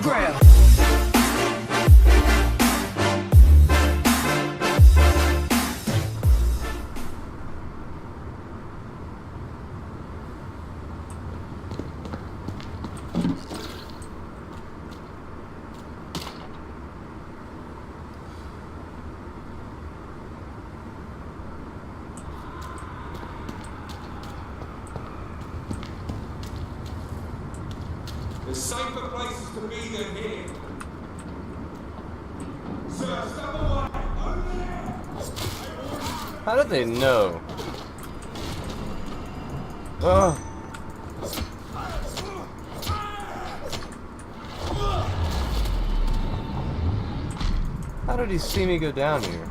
Redgrave. There's safer places to be than here. Sir, step away! Over there! How did they know? Ugh. How did he see me go down here?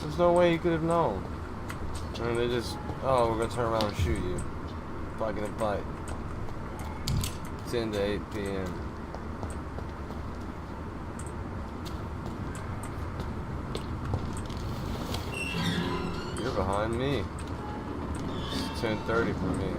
There's no way he could have known. And they just, oh, we're gonna turn around and shoot you. Probably gonna fight. 10 to 8 p.m. You're behind me. It's 10:30 for me.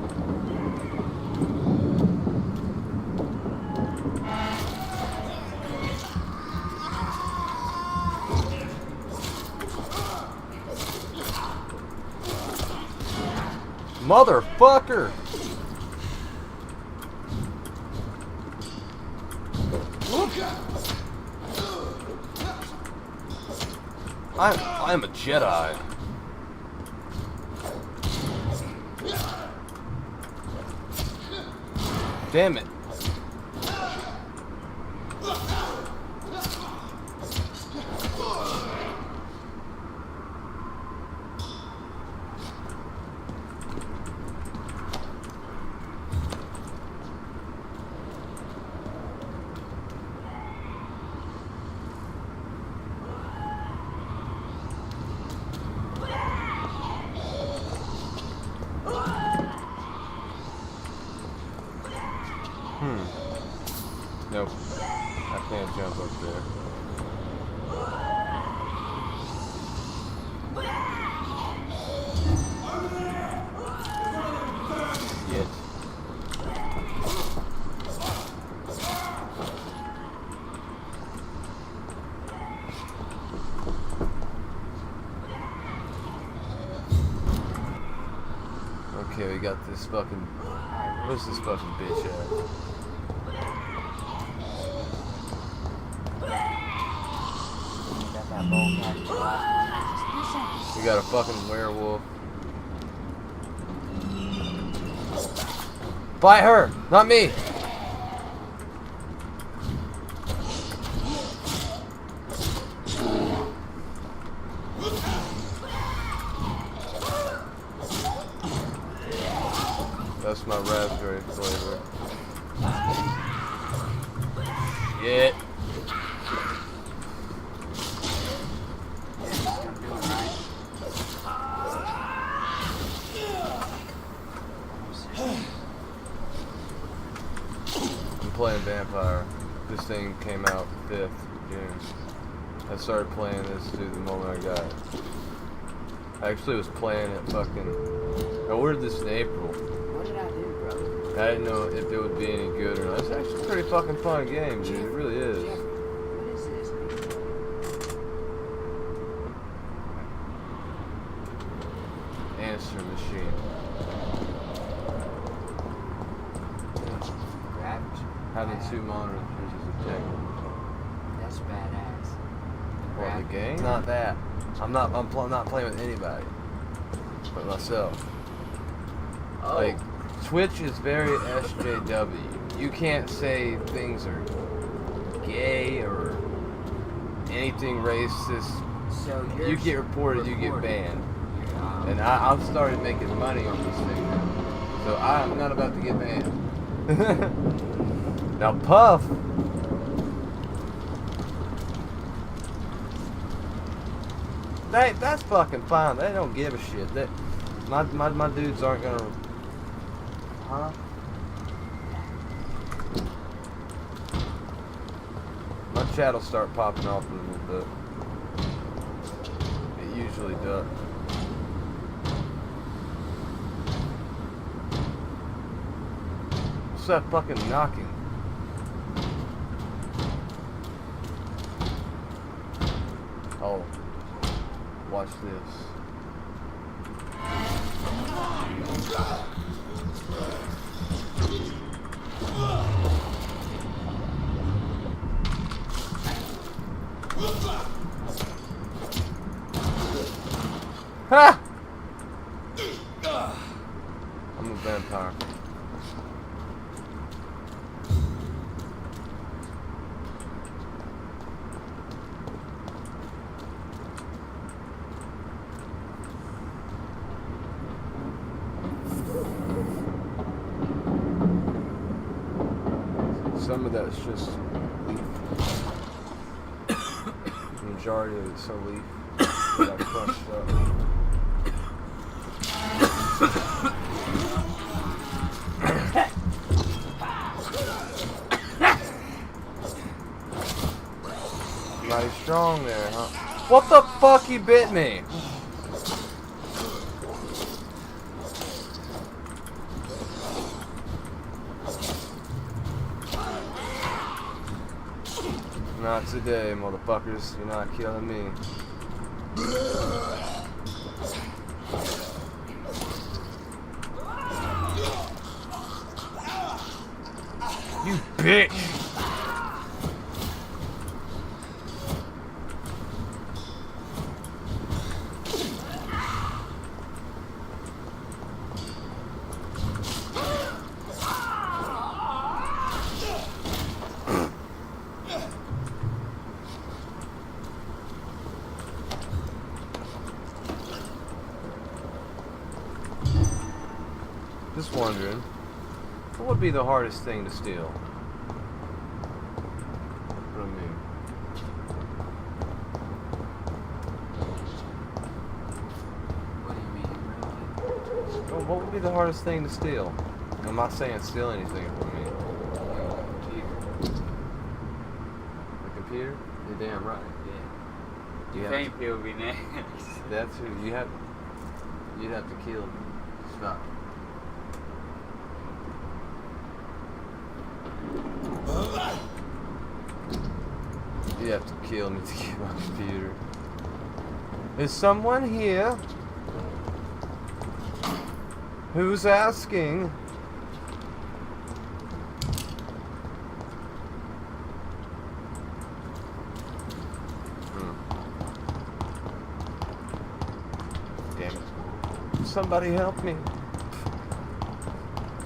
Motherfucker! I'm a Jedi. Damn it. Nope. I can't jump up there. Yet. Okay, we got this fucking... Where's this fucking bitch at? We got a fucking werewolf. Fight her, not me. That's my raspberry flavor. Shit. Playing Vampyr. This thing came out 5th June. I started playing this the moment I got it. I actually was playing it fucking... I ordered this in April. What did I do, brother? I didn't know if it would be any good or not. It's actually a pretty fucking fun game, dude. It really is. What is this? Answer machine. Having 2 monitors is a tech. That's badass. What, the game? Not that. I'm not playing with anybody. But myself. Oh. Like, Twitch is very SJW. You can't say things are gay or anything racist. So You get reported, you get banned. And I've started making money on this thing now. So I'm not about to get banned. Now Puff, that's fucking fine. They don't give a shit. That my dudes aren't gonna, huh? My chat'll start popping off in a little bit. It usually does. What's that fucking knocking? Oh. Watch this. Ha! I'm a vampire. Some of that's just leaf. The majority of it's a leaf that I crushed up. Mighty strong there, huh? What the fuck, he bit me? Not today, motherfuckers. You're not killing me. You bitch! Just wondering, what would be the hardest thing to steal? What do you mean? What do you mean, really? Well, what would be the hardest thing to steal? I'm not saying steal anything from me. The computer? You're damn right. Yeah. You have Vampyr will be next. That's who you'd have to kill me. Stop. You have to kill me to get my computer. Is someone here? Who's asking? Damn it. Somebody help me.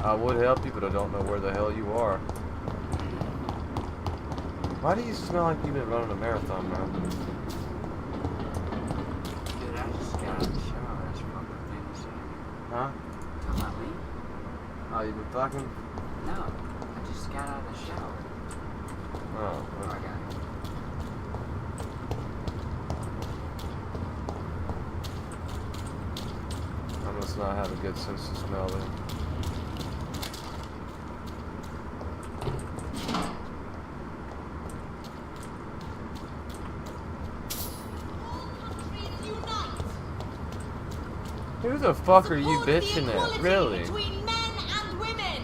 I would help you, but I don't know where the hell you are. Why do you smell like you've been running a marathon, man? Dude, I just got out of the shower. That's fucking thing. Huh? Talking about me? Oh, you been fucking? No, I just got out of the shower. Oh, Oh, I got it. I must not have a good sense of smell then. Who the fuck are you bitching at? Really? Between men and women.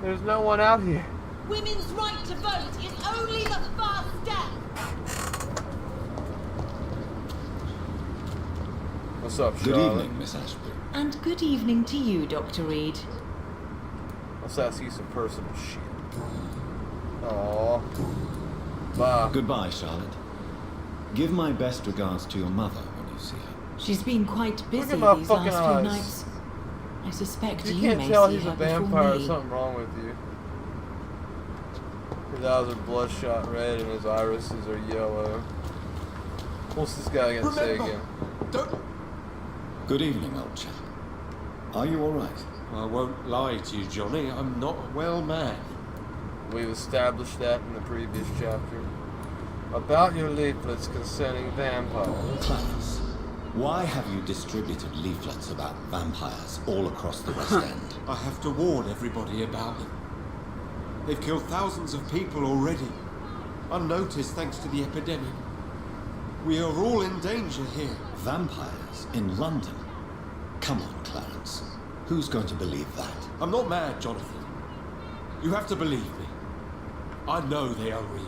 There's no one out here. Women's right to vote is only the first step. What's up, Good Charlotte? evening, Miss Ashbury. And good evening to you, Dr. Reid. Let's ask you some personal shit. Aww. Bye. Goodbye, Charlotte. Give my best regards to your mother when you see her. She's been quite busy at my these fucking last few eyes. nights. I suspect You you can't may tell see he's a her before vampire. There's me. something wrong with you. His eyes are bloodshot red and his irises are yellow. What's this guy gonna say again? Good evening, old chap. Are you all right? I won't lie to you, Johnny. I'm not a well man. We've established that in the previous chapter. About your leaflets concerning vampires. Clarence, why have you distributed leaflets about vampires all across the West End? I have to warn everybody about them. They've killed thousands of people already, unnoticed thanks to the epidemic. We are all in danger here. Vampires in London? Come on, Clarence. Who's going to believe that? I'm not mad, Jonathan. You have to believe me. I know they are real.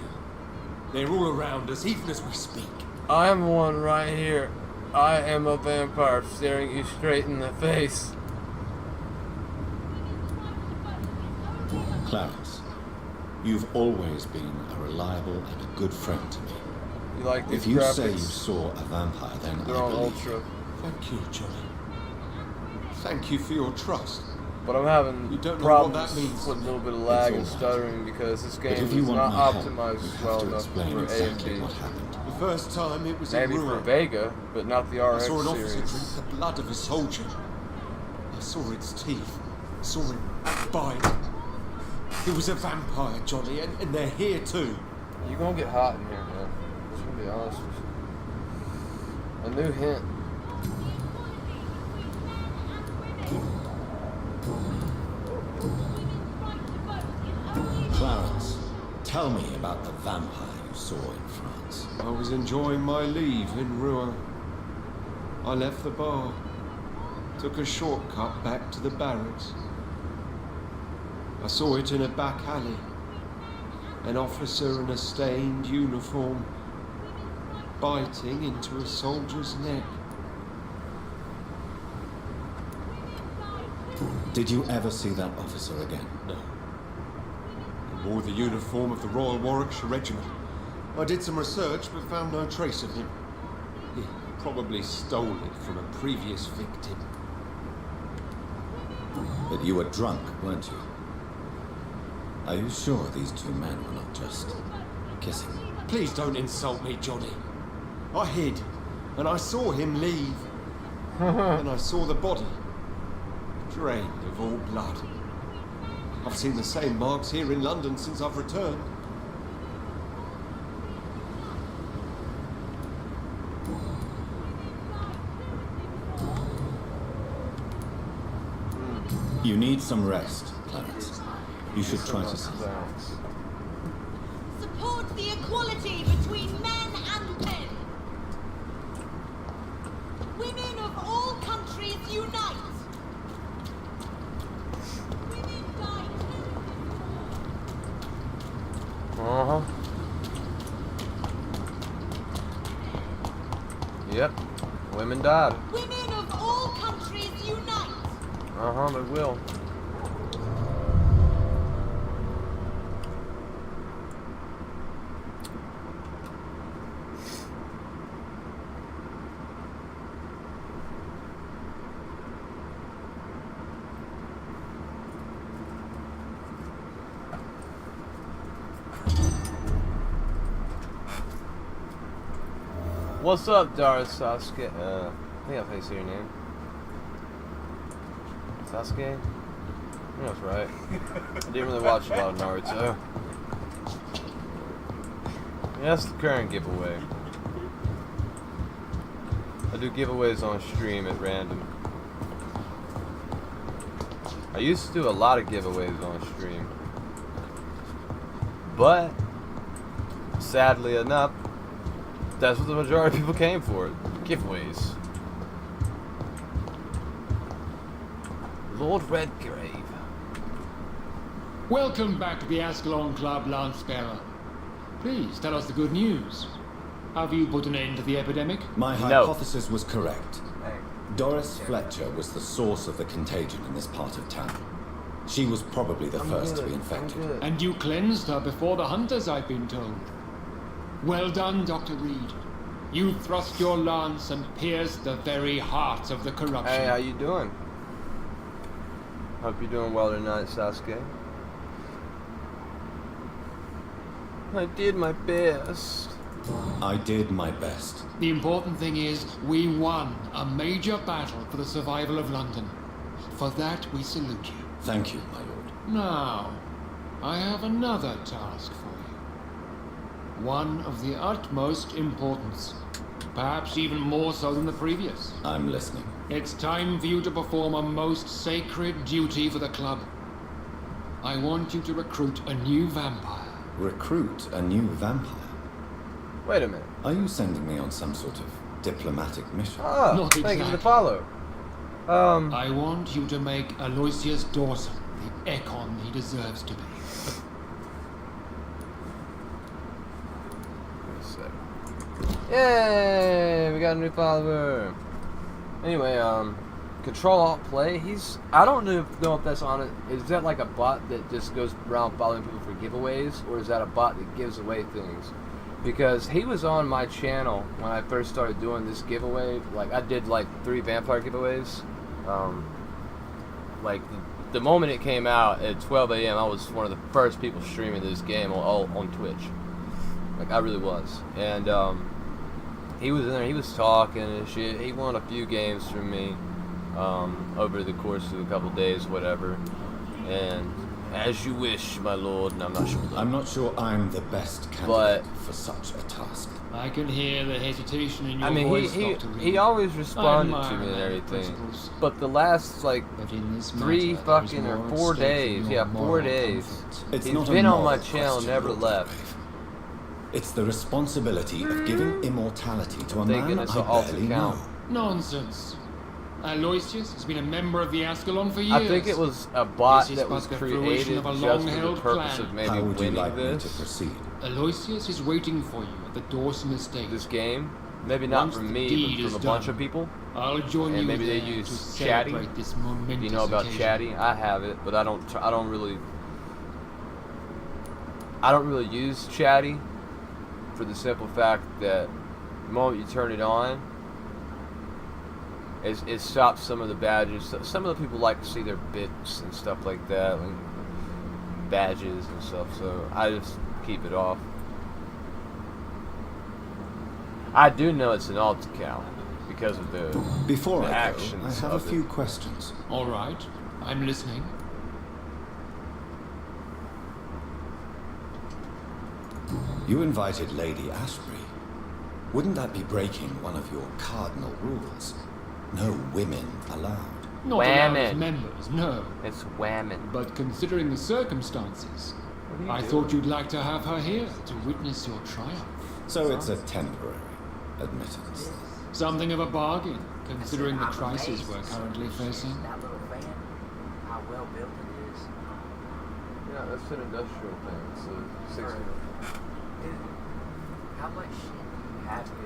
They're all around us, even as we speak. I am one right here. I am a vampire staring you straight in the face. Clarence, you've always been a reliable and a good friend to me. You like these If you graphics? say you saw a vampire, then They're I on believe ultra. you. Thank you, Johnny. Thank you for your trust. But I'm having You don't know problems what that means. with a little bit of lag and It's all right. stuttering because this game But if is you want not my help, optimized you have well to enough explain for A and exactly B. what happened. The first time it was Maybe in for Ruin. Vega, but not the I RX saw an officer series. drink the blood of a soldier. I saw its teeth. Saw him bite. He was a vampire, Johnny, and they're here too. You're gonna get hot in here, man. Just gonna be honest with you. A new hint. Clarence, tell me about the vampire you saw in France. I was enjoying my leave in Rouen. I left the bar, took a shortcut back to the barracks. I saw it in a back alley. An officer in a stained uniform biting into a soldier's neck. Did you ever see that officer again? No. He wore the uniform of the Royal Warwickshire Regiment. I did some research but found no trace of him. He probably stole it from a previous victim. But you were drunk, weren't you? Are you sure these two men were not just kissing? Please don't insult me, Johnny. I hid, and I saw him leave. And I saw the body, drained of all blood. I've seen the same marks here in London since I've returned. You need some rest, Clarence. You should try to sleep. Support the equality between men and men. Women of all countries unite. Women die. Uh-huh. Yep. Women died. Women of all countries unite. Uh-huh, they will. What's up, Sasuke? I think I say your name. Sasuke? I think that's right. I didn't really watch a lot of Naruto. Yeah, that's the current giveaway. I do giveaways on stream at random. I used to do a lot of giveaways on stream. But, sadly enough, that's what the majority of people came for. Giveaways. Lord Redgrave. Welcome back to the Ascalon Club, Lance-Bearer. Please tell us the good news. Have you put an end to the epidemic? My No. hypothesis was correct. Doris Fletcher was the source of the contagion in this part of town. She was probably the first to be infected. And you cleansed her before the hunters, I've been told. Well done, Dr. Reid. You thrust your lance and pierced the very heart of the corruption. Hey, how you doing? Hope you're doing well tonight, Sasuke. I did my best. I did my best. The important thing is, we won a major battle for the survival of London. For that, we salute you. Thank you, my lord. Now, I have another task for you. One of the utmost importance. Perhaps even more so than the previous. I'm listening. It's time for you to perform a most sacred duty for the club. I want you to recruit a new vampire. Recruit a new vampire? Wait a minute. Are you sending me on some sort of diplomatic mission? Oh, Not thank you for the exactly. follow. I want you to make Aloysius Dawson the Econ he deserves to be. say. Yay! We got a new follower. Anyway, Control Alt Play. I don't know if that's on it. Is that like a bot that just goes around following people for giveaways, or is that a bot that gives away things? Because he was on my channel when I first started doing this giveaway. Like I did like 3 vampire giveaways. Like the moment it came out at 12 a.m., I was one of the first people streaming this game on Twitch. Like I really was. And he was in there. He was talking and shit. He won a few games from me over the course of a couple days, whatever. And as you wish, my lord. And I'm not sure I'm the best candidate for such a task. I can hear the hesitation in your I mean, voice, he always responded to me and everything. But the last, like, 3 fucking or 4 days, 4 days, he's been on my channel, never left. It's the responsibility of giving immortality to a man I barely know. Nonsense. Aloysius has been a member of the Ascalon for years. I think it was a bot that was but the created fruition of a just for the long-held purpose plan. of maybe How would you winning like me to this. proceed? Aloysius is waiting for you at the Dawson estate. This game, maybe not Once from the me, deed but is from a bunch done, of people. I'll join And you maybe they there use to Chatty. celebrate this momentous Do you know about occasion. Chatty? I have it, but I don't really use Chatty for the simple fact that the moment you turn it on, it stops some of the badges. Some of the people like to see their bits and stuff like that, like badges and stuff, so I just keep it off. I do know it's an alt account because of the Before I go, I actions have a of it. few questions. All right, I'm listening. You invited Lady Ashbury. Wouldn't that be breaking one of your cardinal rules? No women allowed. Not allowed as Whammon. members, no. It's whammon. But considering the circumstances, I thought you'd like to have her here to witness your triumph. So it's a temporary admittance. Something of a bargain, considering the crisis we're currently facing. That little van, how well built it is. Yeah, that's an industrial thing. It's a 60. Dude, how much shit do you have to be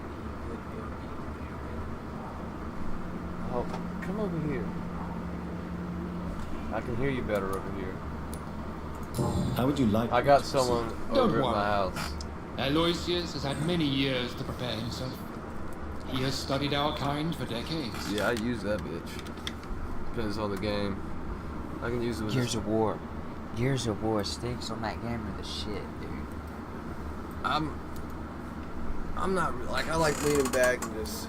good build any computer with? Oh, come over here. I can hear you better over here. How would you like I me got to someone proceed? Don't over at worry. my house. Aloysius has had many years to prepare himself. He has studied our kind for decades. Yeah, I use that bitch. Depends on the game. I can use it with Gears of War. Gears of War stinks on that game are the shit, dude. I'm not like I like leaning back and just.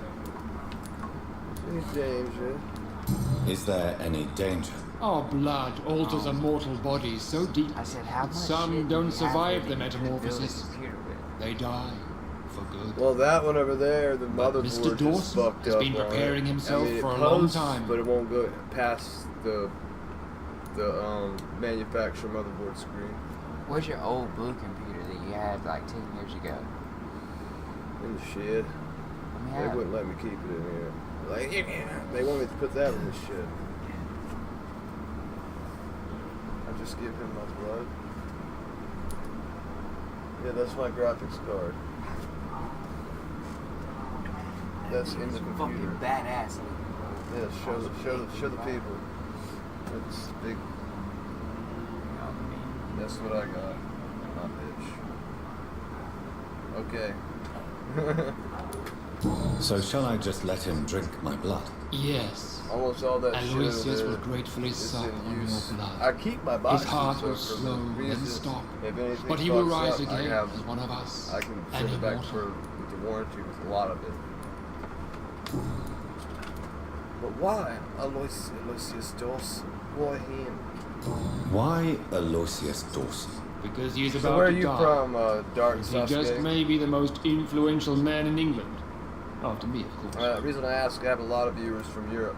Any danger? Is there any danger? Our blood alters a mortal body so deep I said, how that much some shit don't do you survive have the to build a metamorphosis. computer with? They die for good. Well, that one over there, the But motherboard Mr. just Dawson fucked has up. been on it. preparing himself I mean, for it a long posts, time. but it won't go past the manufacturer motherboard screen. Where's your old blue computer that you had like 10 years ago? In the shed. Let me They have it. wouldn't let me keep it in here. Like, they want me to put that in this shit. I just give him my blood. Yeah, that's my graphics card. That's in the computer. Fucking badass. Yeah, show the people. It's big. That's what I got. My bitch. Okay. So shall I just let him drink my blood? Yes. Almost all that Aloysius shit will over gratefully there is suck in on use. your blood. I keep my boxes. His heart so will for the slow and reason stop. if anything But he will fucks rise up, again I have, as one of us. I can and send it back immortal. with the warranty with a lot of it. But why Aloysius Dawson? Why him? Why Aloysius Dawson? Because he is about So where are to you die. from, Dark He just Sasuke? may be the most influential man in England. After me, of course. The reason I ask, I have a lot of viewers from Europe.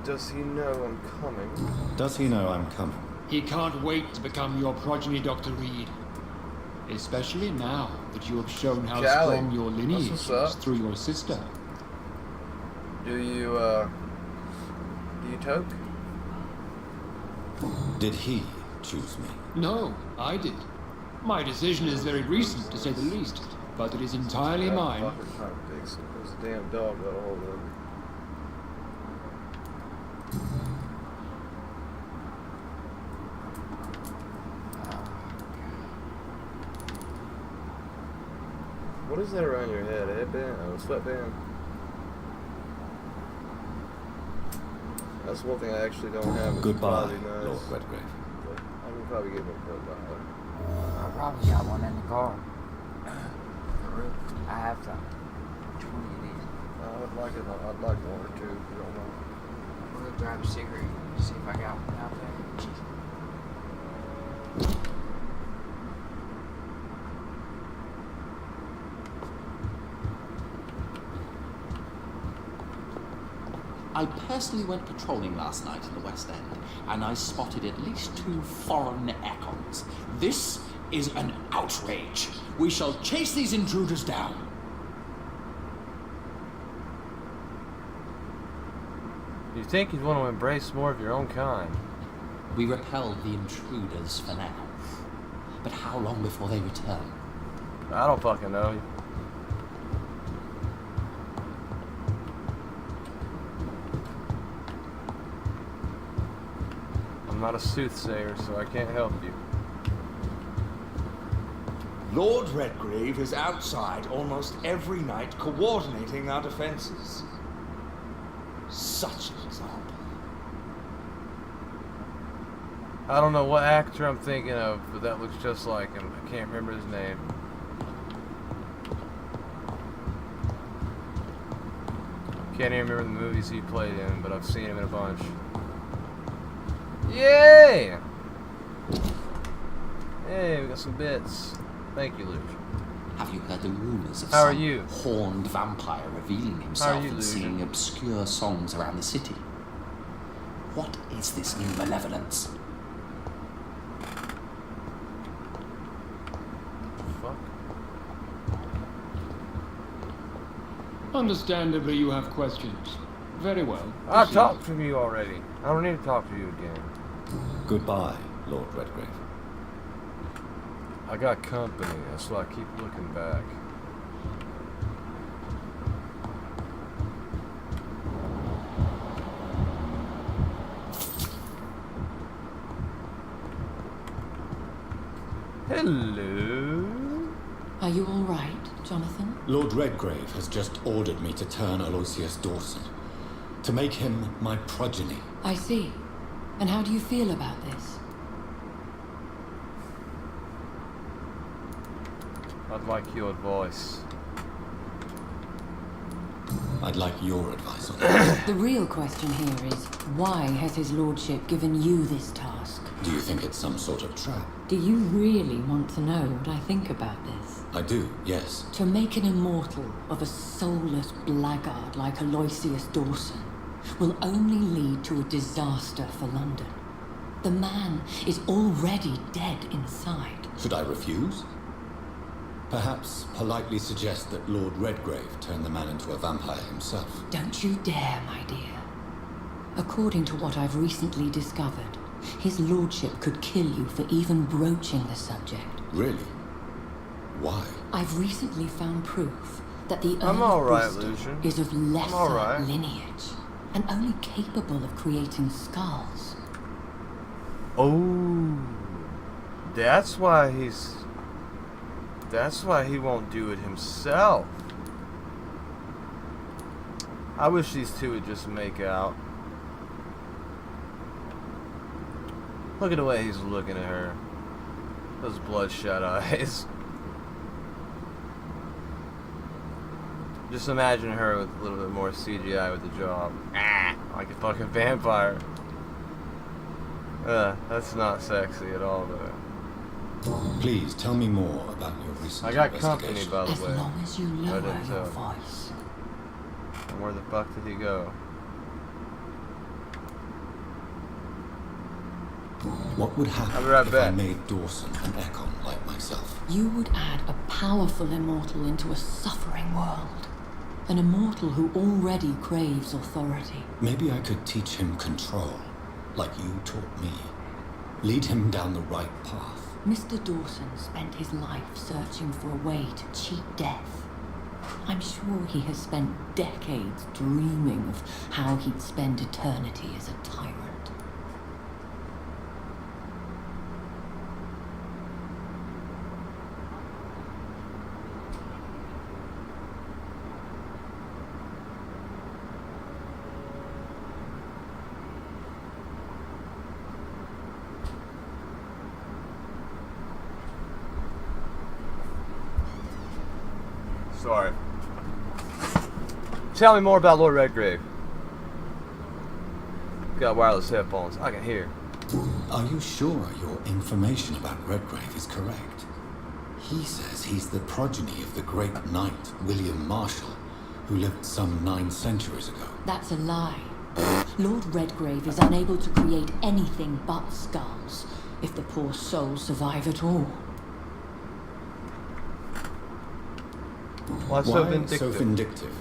Does he know I'm coming? Does he know I'm coming? He can't wait to become your progeny, Dr. Reid. Especially now that you have shown how Callie, strong your lineage what's is up? through your sister. Do you toke? Did he choose me? No, I did. My decision is very recent, to say the least, but it is entirely mine. Fucking trying to fix it. This damn dog got a hold of it. What is that around your head? A headband? Oh, a sweatband? That's one thing I actually don't have. It's Goodbye, probably nice. Lord Redgrave. But I can probably give him a goodbye. I probably got one in the car. For real. I have some. Which one do you need? I'd like one or two if you don't mind. I'm gonna grab a cigarette and see if I got one out there. I personally went patrolling last night in the West End, and I spotted at least 2 foreign econs. This is an outrage. We shall chase these intruders down. You think you'd want to embrace more of your own kind? We repelled the intruders for now. But how long before they return? I don't fucking know. I'm not a soothsayer, so I can't help you. Lord Redgrave is outside almost every night coordinating our defenses. Such an example. I don't know what actor I'm thinking of, but that looks just like him. I can't remember his name. Can't even remember the movies he played in, but I've seen him in a bunch. Yay! Hey, we got some bits. Thank you, Luke. Have you heard the rumors of How are some you? horned vampire revealing How himself are you, and Luke? singing obscure songs around the city? What is this new malevolence? Fuck. Understandably, you have questions. Very well. I Proceed. talked to you already. I don't need to talk to you again. Goodbye, Lord Redgrave. I got company, that's why I keep looking back. Hello. Are you all right, Jonathan? Lord Redgrave has just ordered me to turn Aloysius Dawson, to make him my progeny. I see. And how do you feel about this? I'd like your advice. I'd like your advice on that. The real question here is, why has his lordship given you this task? Do you think it's some sort of trap? Do you really want to know what I think about this? I do, yes. To make an immortal of a soulless blackguard like Aloysius Dawson will only lead to a disaster for London. The man is already dead inside. Should I refuse? Perhaps politely suggest that Lord Redgrave turn the man into a vampire himself. Don't you dare, my dear. According to what I've recently discovered, his lordship could kill you for even broaching the subject. Really? Why? I've recently found proof that the I'm Earl all right, of Bristol Lucian. is of lesser all right. lineage and only capable of creating skulls. Oh, that's why he won't do it himself. I wish these two would just make out. Look at the way he's looking at her. Those bloodshot eyes. Just imagine her with a little bit more CGI with the jaw. Like a fucking vampire. That's not sexy at all, though. Please tell me more about your recent I got company, investigation. by the As way. long as you lower didn't your tell. voice. And where the fuck did he go? What would happen I'll be right if I back. made Dawson an econ like myself? You would add a powerful immortal into a suffering world. An immortal who already craves authority. Maybe I could teach him control, like you taught me. Lead him down the right path. Mr. Dawson spent his life searching for a way to cheat death. I'm sure he has spent decades dreaming of how he'd spend eternity as a tyrant. Sorry. Tell me more about Lord Redgrave. Got wireless headphones. I can hear. Are you sure your information about Redgrave is correct? He says he's the progeny of the great knight William Marshall, who lived some 9 centuries ago. That's a lie. Lord Redgrave is unable to create anything but skulls, if the poor souls survive at all. Why so vindictive? So vindictive?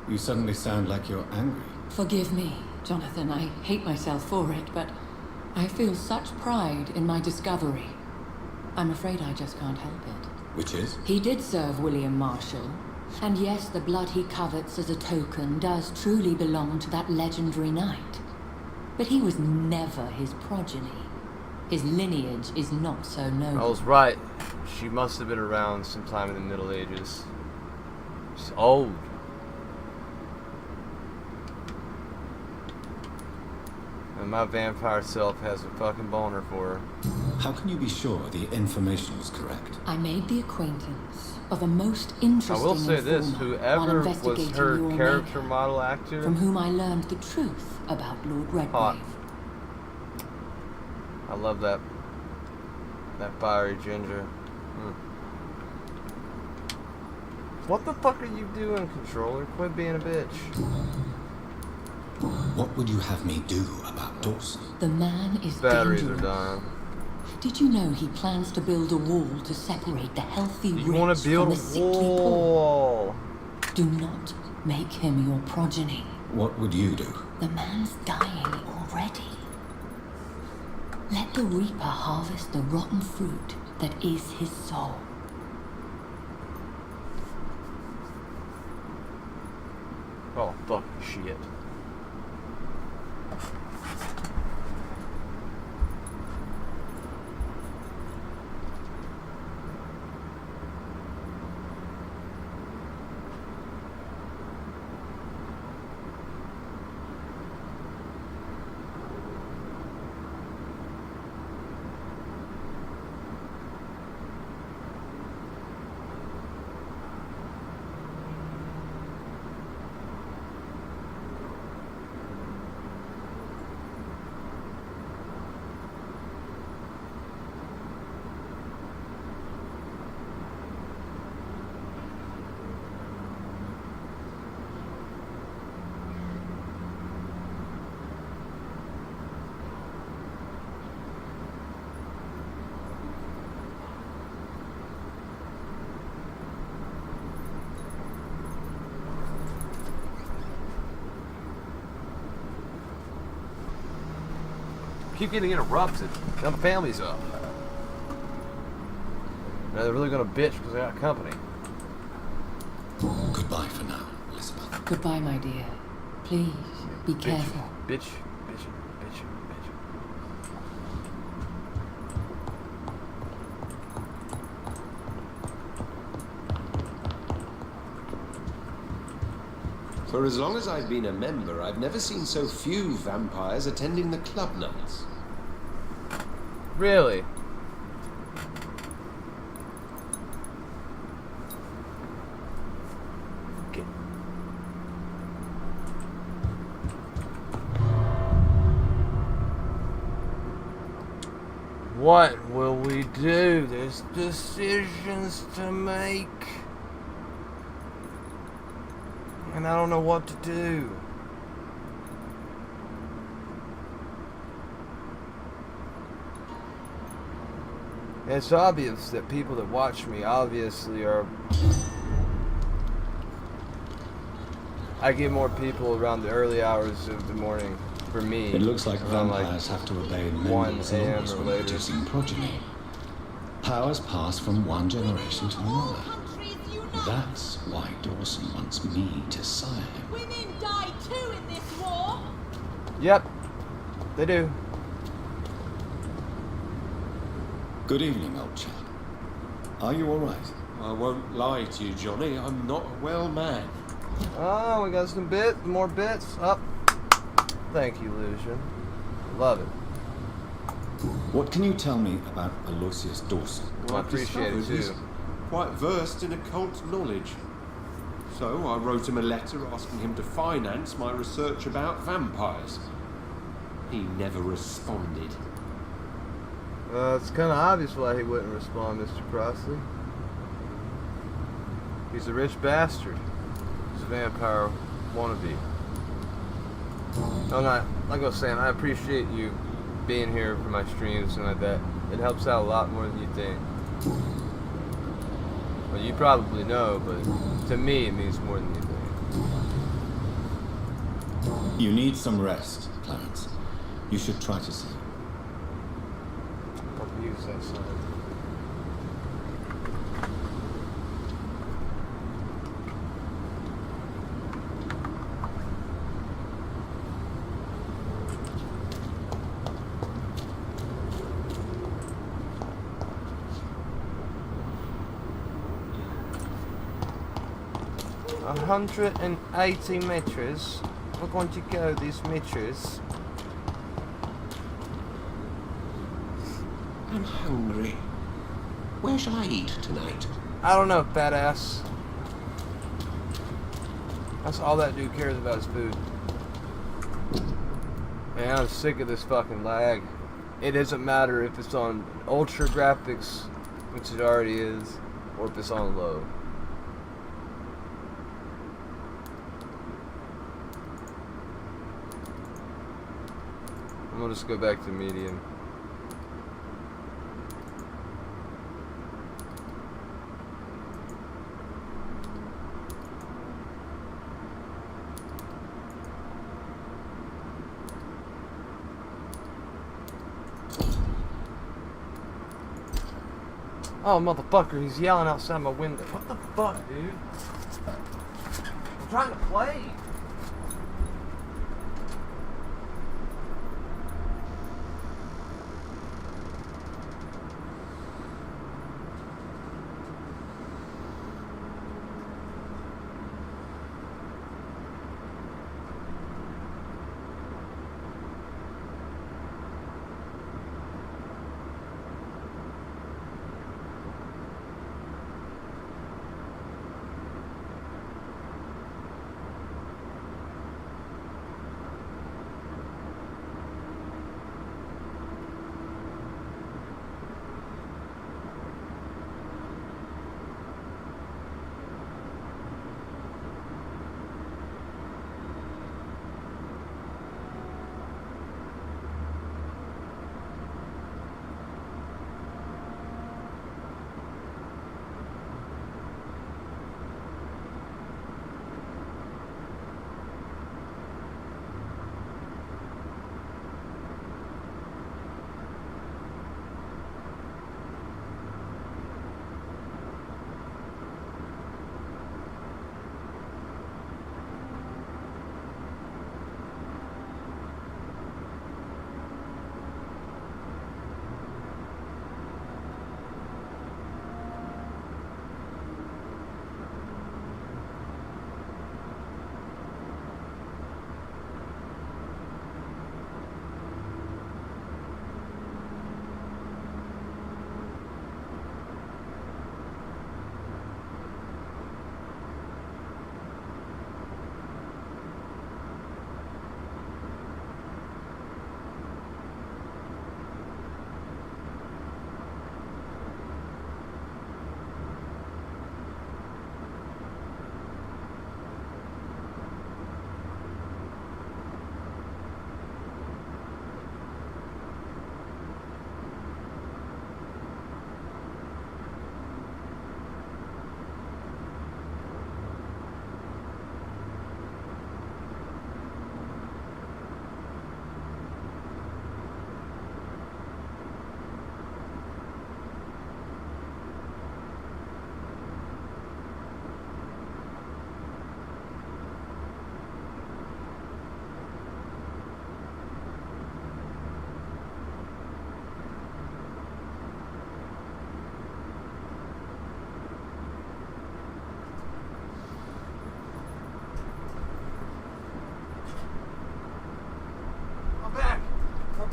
You suddenly sound like you're angry. Forgive me, Jonathan. I hate myself for it, but I feel such pride in my discovery. I'm afraid I just can't help it. Which is? He did serve William Marshall. And yes, the blood he covets as a token does truly belong to that legendary knight. But he was never his progeny. His lineage is not so noble. I was right. She must have been around sometime in the Middle Ages. She's old. And my vampire self has a fucking boner for her. How can you be sure the information was correct? I made the acquaintance of a most interesting I will say this, informer whoever while was investigating her your character maker, model actor, from whom I learned the truth about Lord Redgrave. hot. I love that fiery ginger. What the fuck are you doing, controller? Quit being a bitch. What would you have me do about Dawson? The man is Batteries dangerous. are dying. Did you know he plans to build a wall to separate the healthy You rich want to build from a the sickly poor? wall? Do not make him your progeny. What would you do? The man's dying already. Let the reaper harvest the rotten fruit that is his soul. Oh, fuck shit. Keep getting interrupted. Now the family's up. Now they're really gonna bitch because they got company. Goodbye for now, Elizabeth. Goodbye, my dear. Please, be careful. Bitch, bitch, bitch, bitch. For as long as I've been a member, I've never seen so few vampires attending the club nights. Really? Okay. What will we do? There's decisions to make. And I don't know what to do. It's obvious that people that watch me obviously are... I get more people around the early hours of the morning for me. It looks like around vampires have to obey many 1 laws a.m. or when later. producing progeny. Powers pass from one generation to All another. countries unite. That's why Dawson wants me to sire him. Women die too in this war. Yep, they do. Good evening, old chap. Are you all right? I won't lie to you, Johnny. I'm not a well man. Oh, we got some more bits. Up. Thank you, Lucian. Love it. What can you tell me about Aloysius Dawson? I appreciate it discovered he's too. quite versed in occult knowledge. So I wrote him a letter asking him to finance my research about vampires. He never responded. It's kind of obvious why he wouldn't respond, Mr. Crossley. He's a rich bastard. He's a vampire wannabe. Like I was saying, I appreciate you being here for my streams and like that. It helps out a lot more than you think. Well, you probably know, but to me it means more than you think. You need some rest, Clarence. You should try to sleep. I'll use that side. 180 meters. We're going to go these meters. I'm hungry. Where shall I eat tonight? I don't know, badass. That's all that dude cares about is food. Man, I'm sick of this fucking lag. It doesn't matter if it's on ultra graphics, which it already is, or if it's on low. I'm gonna just go back to medium. Oh, motherfucker, he's yelling outside my window. What the fuck, dude? I'm trying to play.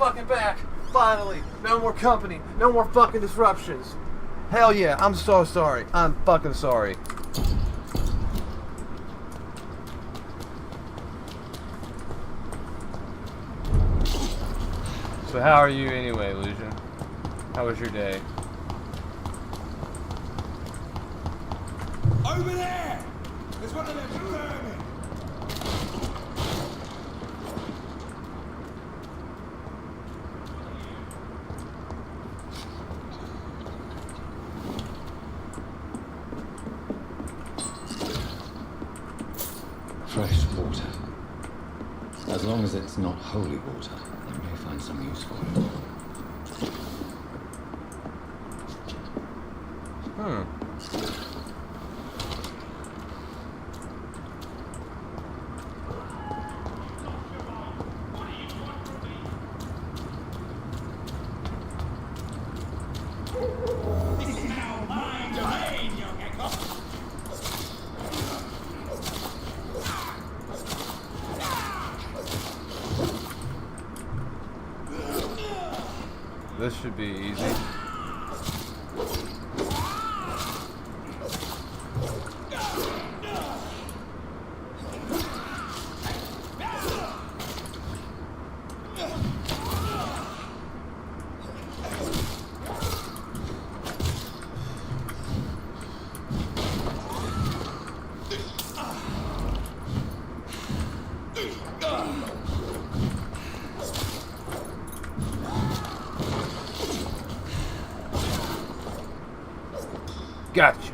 fucking back. Finally. No more company. No more fucking disruptions. Hell yeah, I'm so sorry. I'm fucking sorry. So how are you anyway, Lucian? How was your day? Over there! There's one of them vermin! Fresh water. As long as it's not holy water, I may find some use for it. This is now my domain, young echo! This should be easy. Gotcha.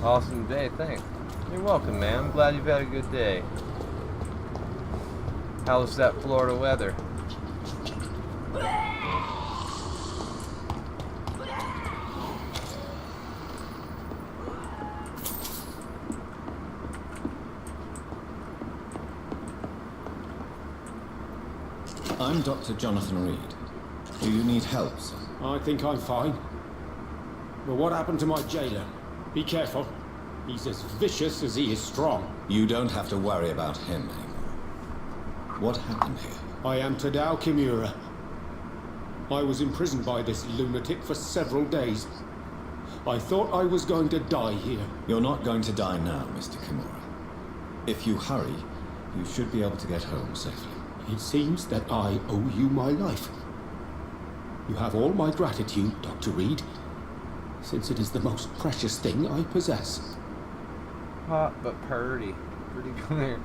Awesome day, thanks. You're welcome, man. I'm glad you've had a good day. How's that Florida weather? I'm Dr. Jonathan Reid. Do you need help, sir? I think I'm fine. But what happened to my jailer? Be careful. He's as vicious as he is strong. You don't have to worry about him anymore. What happened here? I am Tadao Kimura. I was imprisoned by this lunatic for several days. I thought I was going to die here. You're not going to die now, Mr. Kimura. If you hurry, you should be able to get home safely. It seems that I owe you my life. You have all my gratitude, Dr. Reid, since it is the most precious thing I possess. Hot but purty. Pretty clear.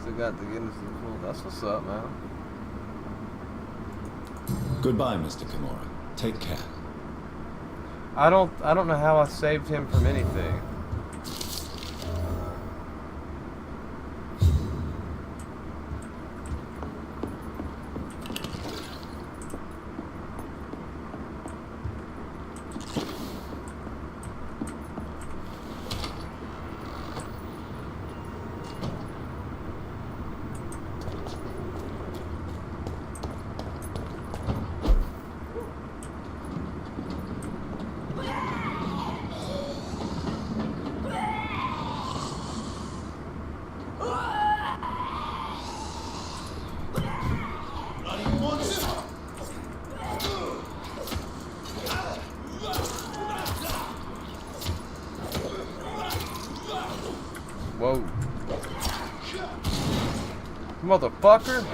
Still got to get into the pool. That's what's up, man. Goodbye, Mr. Kimura. Take care. I don't know how I saved him from anything. Whoa. Motherfucker.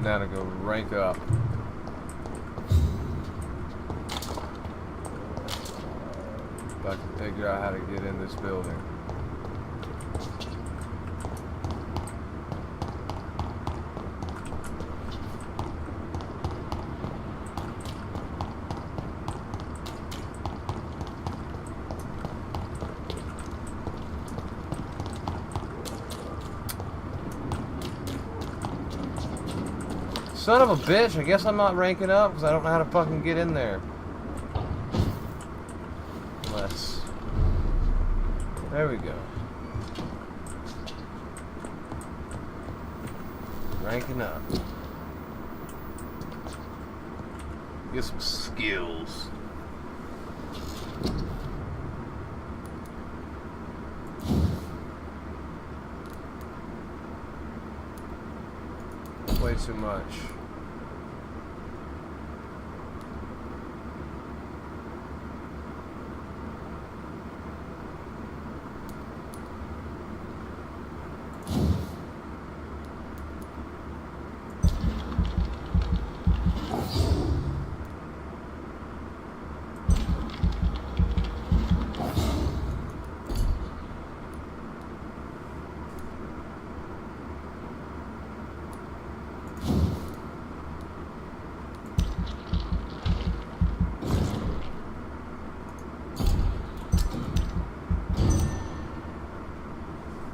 Now to go rank up. If I can figure out how to get in this building. Son of a bitch, I guess I'm not ranking up because I don't know how to fucking get in there. Unless... There we go. Ranking up. Get some skills. Way too much.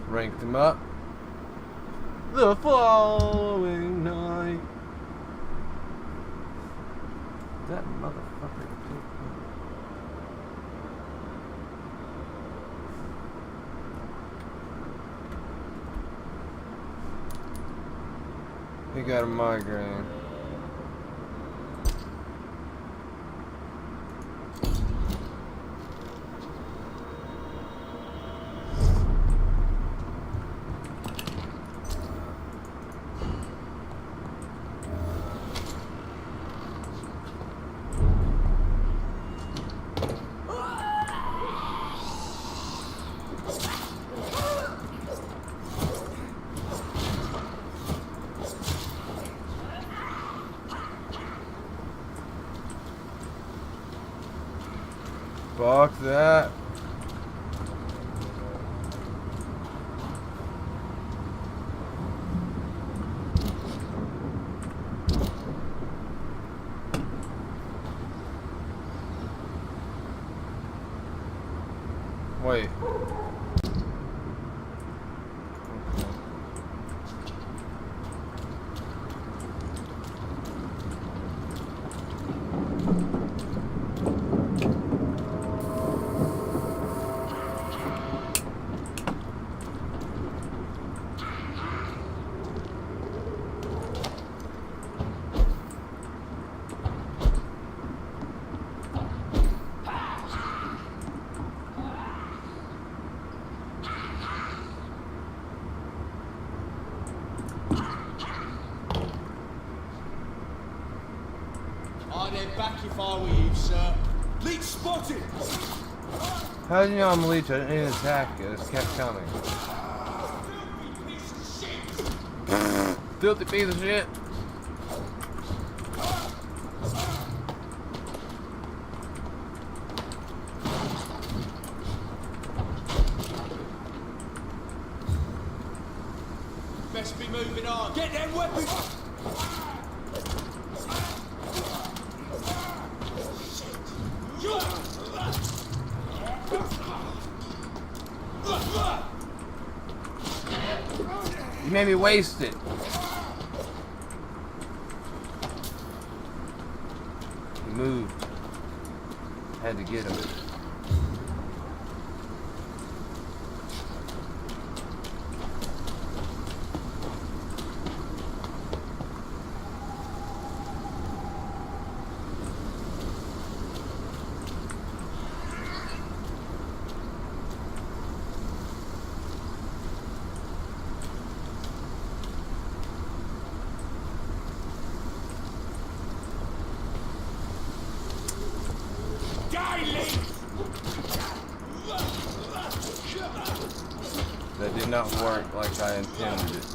Ranked him up. The following night. That motherfucker. He got a migraine. Fuck that. Wait. Back if I were you, sir. Leech spotted! How did you know I'm a leech? I didn't even attack you. I just kept coming. Filthy piece of shit. Best be moving on. Get them weapons! You made me waste it. He moved. Had to get him. That did not work like I intended it.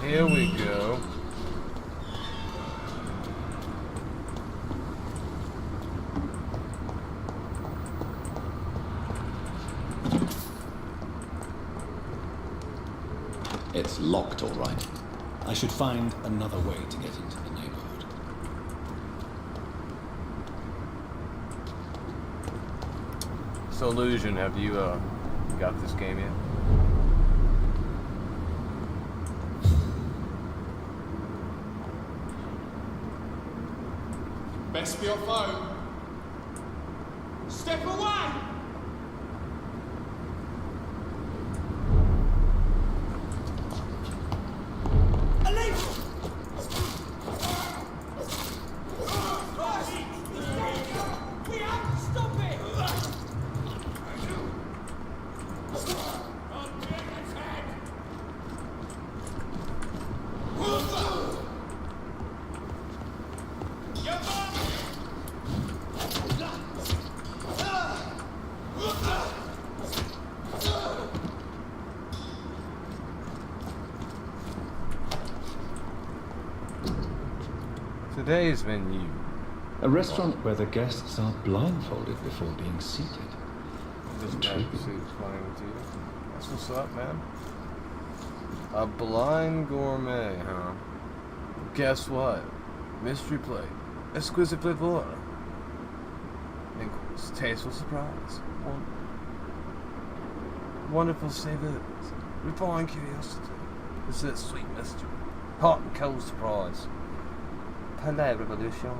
Here we go. It's locked, all right. I should find another way to get into the neighborhood. So, Illusion, have you got this game yet? Best be your foe. Step away! Today's menu. A restaurant where the guests are blindfolded before being seated. This guy proceeds playing with you. That's what's up, man. A blind gourmet, huh? Guess what? Mystery plate. Exquisite flavor. Increase. Tasteful surprise. Wonderful savors. Refined curiosity. This is sweet mystery. Hot and cold surprise. Palais Revolution.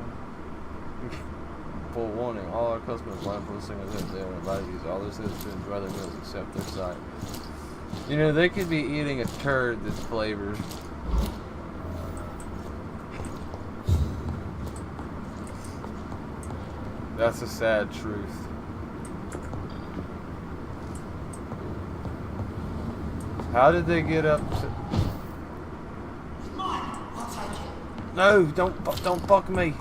Forewarning, all our customers blindfold singers that they are invited to use all their citizens to enjoy their meals except their sight. You know, they could be eating a turd that's flavored. That's a sad truth. How did they get up to... No, don't fuck me.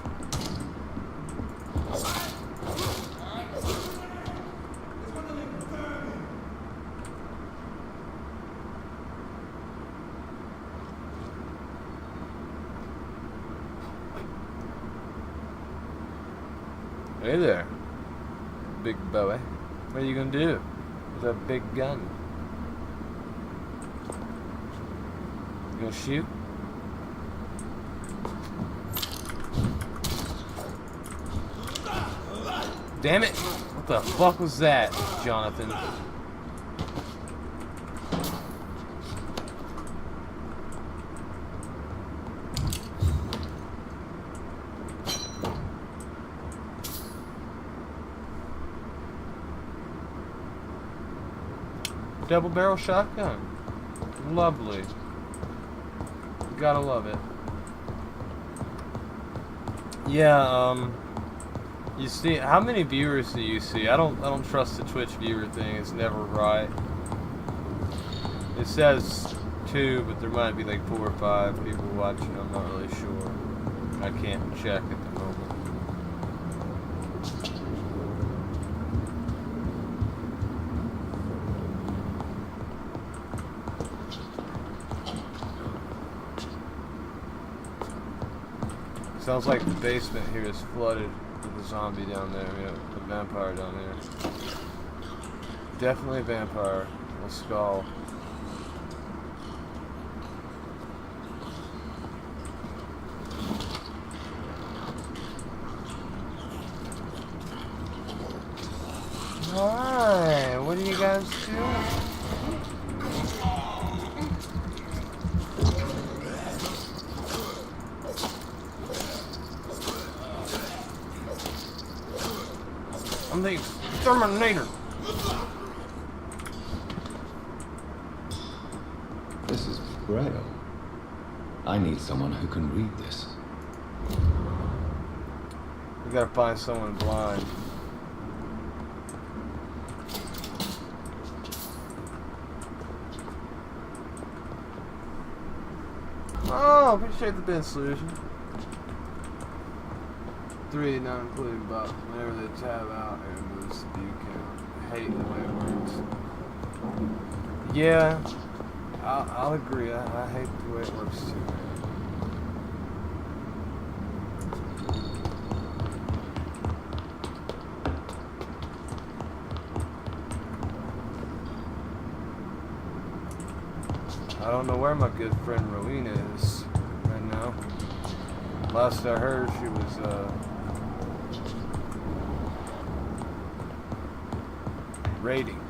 Hey there, big boy. What are you gonna do with that big gun? You gonna shoot? Damn it! What the fuck was that, Jonathan? Double barrel shotgun. Lovely. Gotta love it. Yeah, you see, how many viewers do you see? I don't trust the Twitch viewer thing. It's never right. It says 2, but there might be like 4 or 5 people watching. I'm not really sure. I can't check at the moment. Sounds like the basement here is flooded with the zombie down there, the vampire down there. Definitely a vampire. A skull. Hi, what are you guys doing? I'm the exterminator. This is Braille. I need someone who can read this. We gotta find someone blind. Oh, appreciate the bin solution. 3, not including buff. Whenever they tab out, it moves the view count. I hate the way it works. Yeah, I'll agree. I hate the way it works too, man. I don't know where my good friend Rowena is right now. Last I heard, she was raiding.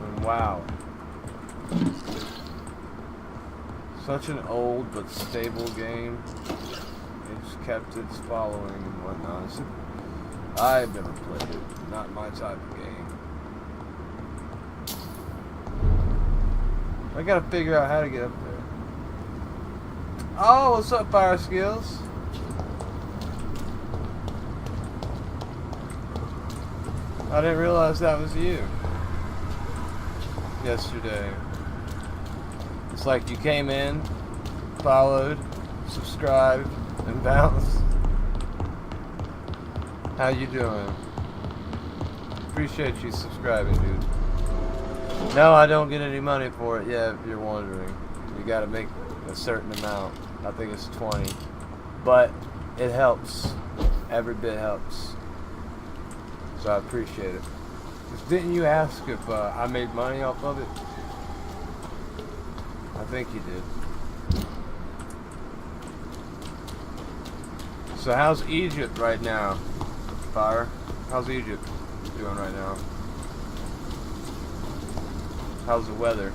And wow. Such an old but stable game. It's kept its following and whatnot. I've never played it. Not my type of game. I gotta figure out how to get up there. Oh, what's up, Fire Skills? I didn't realize that was you. Yesterday. It's like you came in, followed, subscribed, and bounced. How you doing? Appreciate you subscribing, dude. No, I don't get any money for it. Yeah, if you're wondering, you got to make a certain amount. I think it's 20, but it helps. Every bit helps. So I appreciate it. Just didn't you ask if I made money off of it? I think you did. So how's Egypt right now? Fire. How's Egypt doing right now? How's the weather?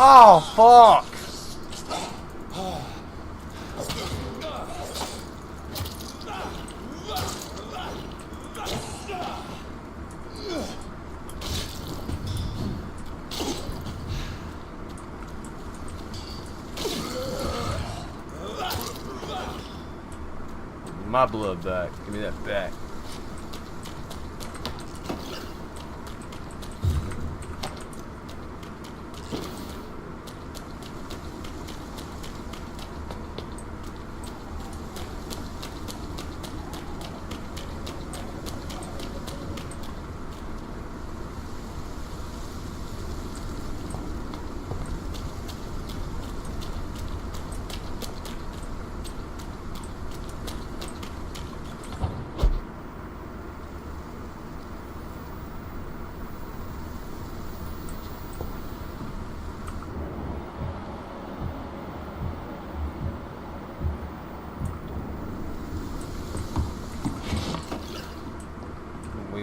Oh, fuck! My blood back. Give me that back.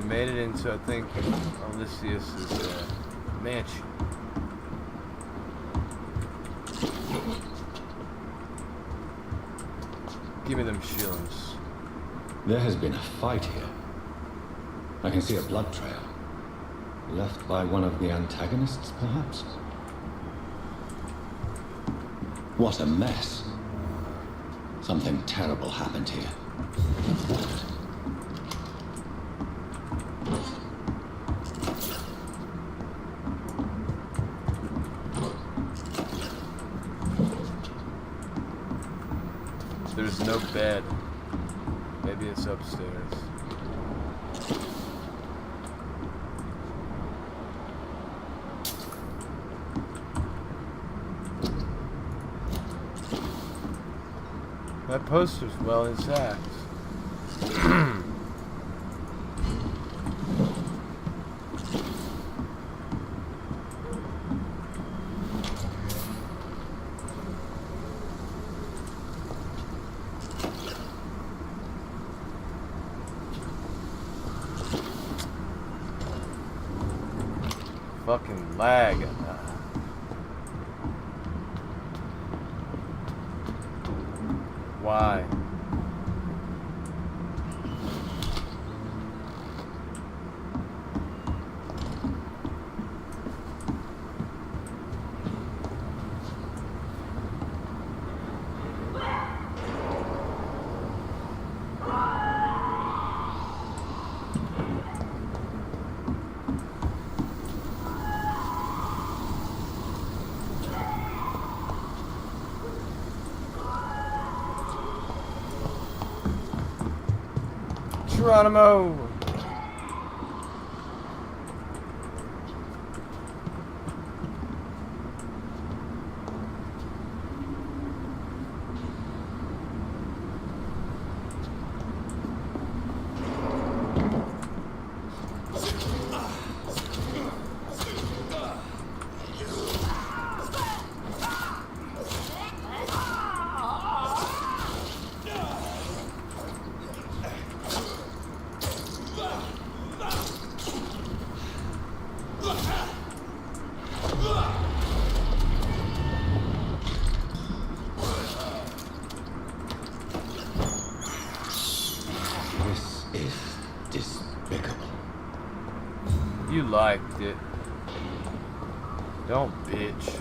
Made it into, I think, Aloysius' mansion. Give me them shillings. There has been a fight here. I can see a blood trail. Left by one of the antagonists, perhaps? What a mess. Something terrible happened here. There's no bed. Maybe it's upstairs. That poster's well intact. Fucking lag. Why? Geronimo! You liked it. Don't bitch.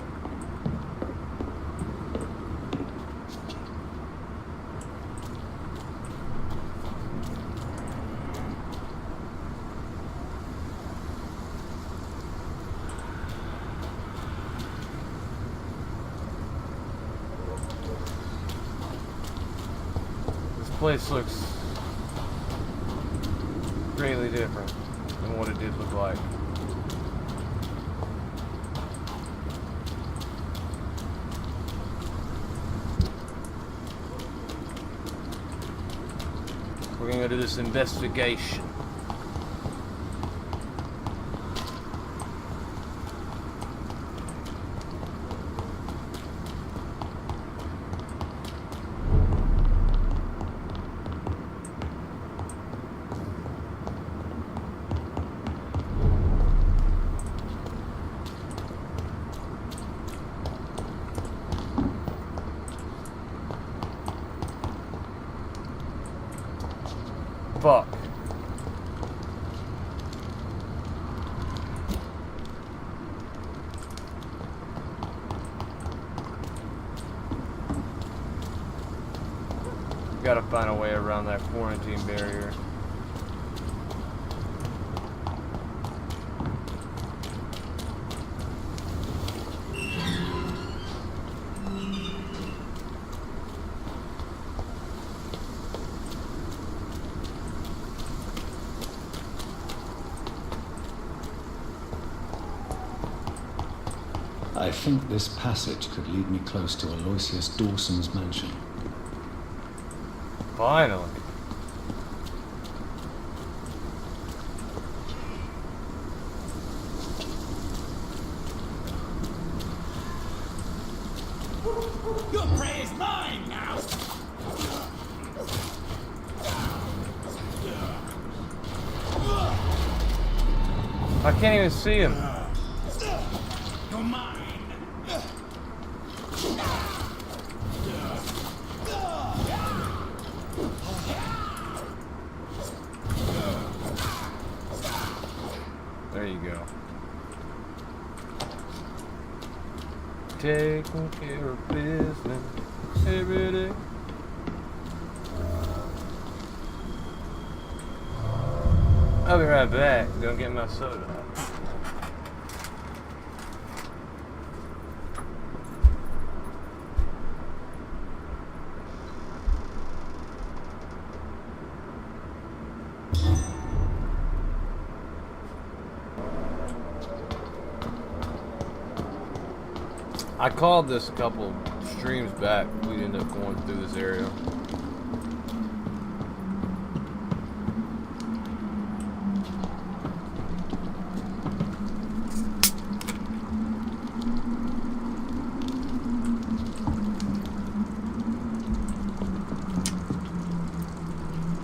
This place looks greatly different than what it did look like. We're gonna go do this investigation. Fuck. Gotta find a way around that quarantine barrier. I think this passage could lead me close to Aloysius Dawson's mansion. Finally. Your prey is mine now! I can't even see him. You're mine! There you go. Taking care of business every day. I'll be right back. Gonna get my soda. I called this a couple streams back. We ended up going through this area.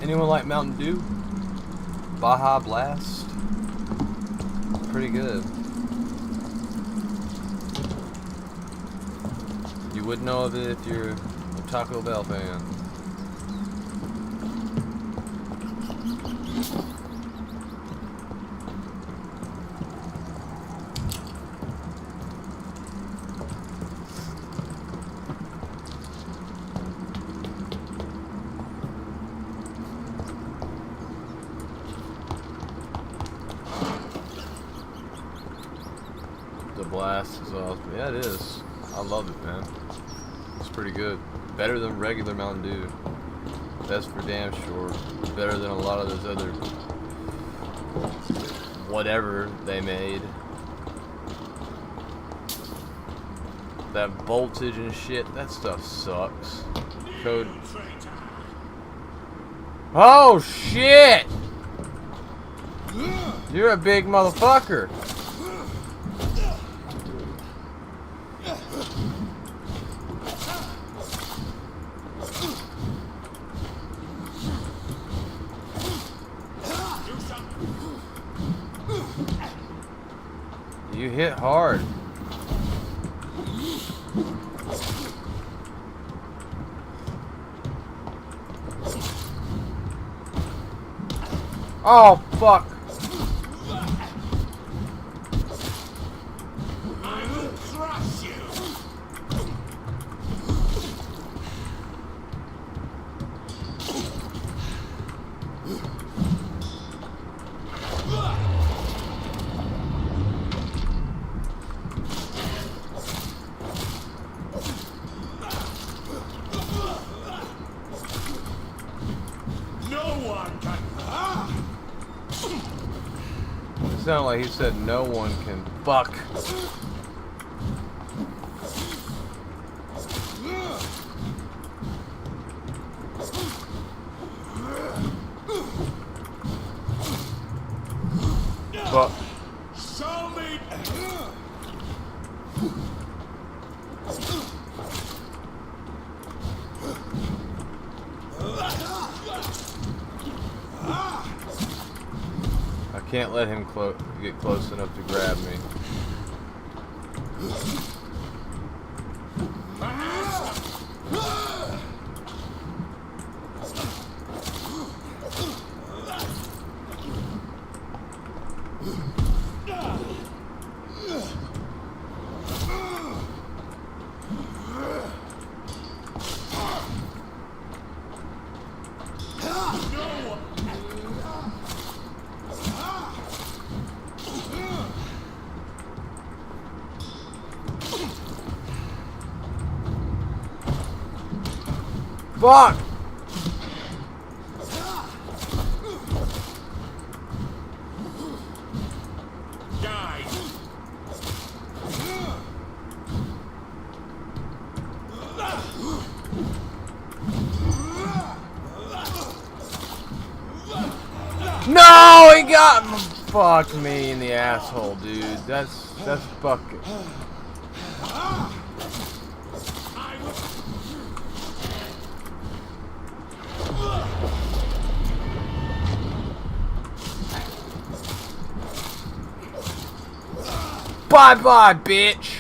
Anyone like Mountain Dew? Baja Blast? Pretty good. You would know of it if you're a Taco Bell fan. blast is awesome. Yeah, it is. I love it, man. It's pretty good. Better than regular Mountain Dew. That's for damn sure. Better than a lot of those other whatever they made. That voltage and shit, that stuff sucks. Code. Oh shit! You're a big motherfucker. You hit hard. Oh fuck. I will crush you. It sounded like he said no one can fuck. Fuck. Show me. I can't let him get close enough to grab me. Fuck! Die. No, he got me. Fuck me in the asshole, dude. That's fucking. Bye-bye, bitch!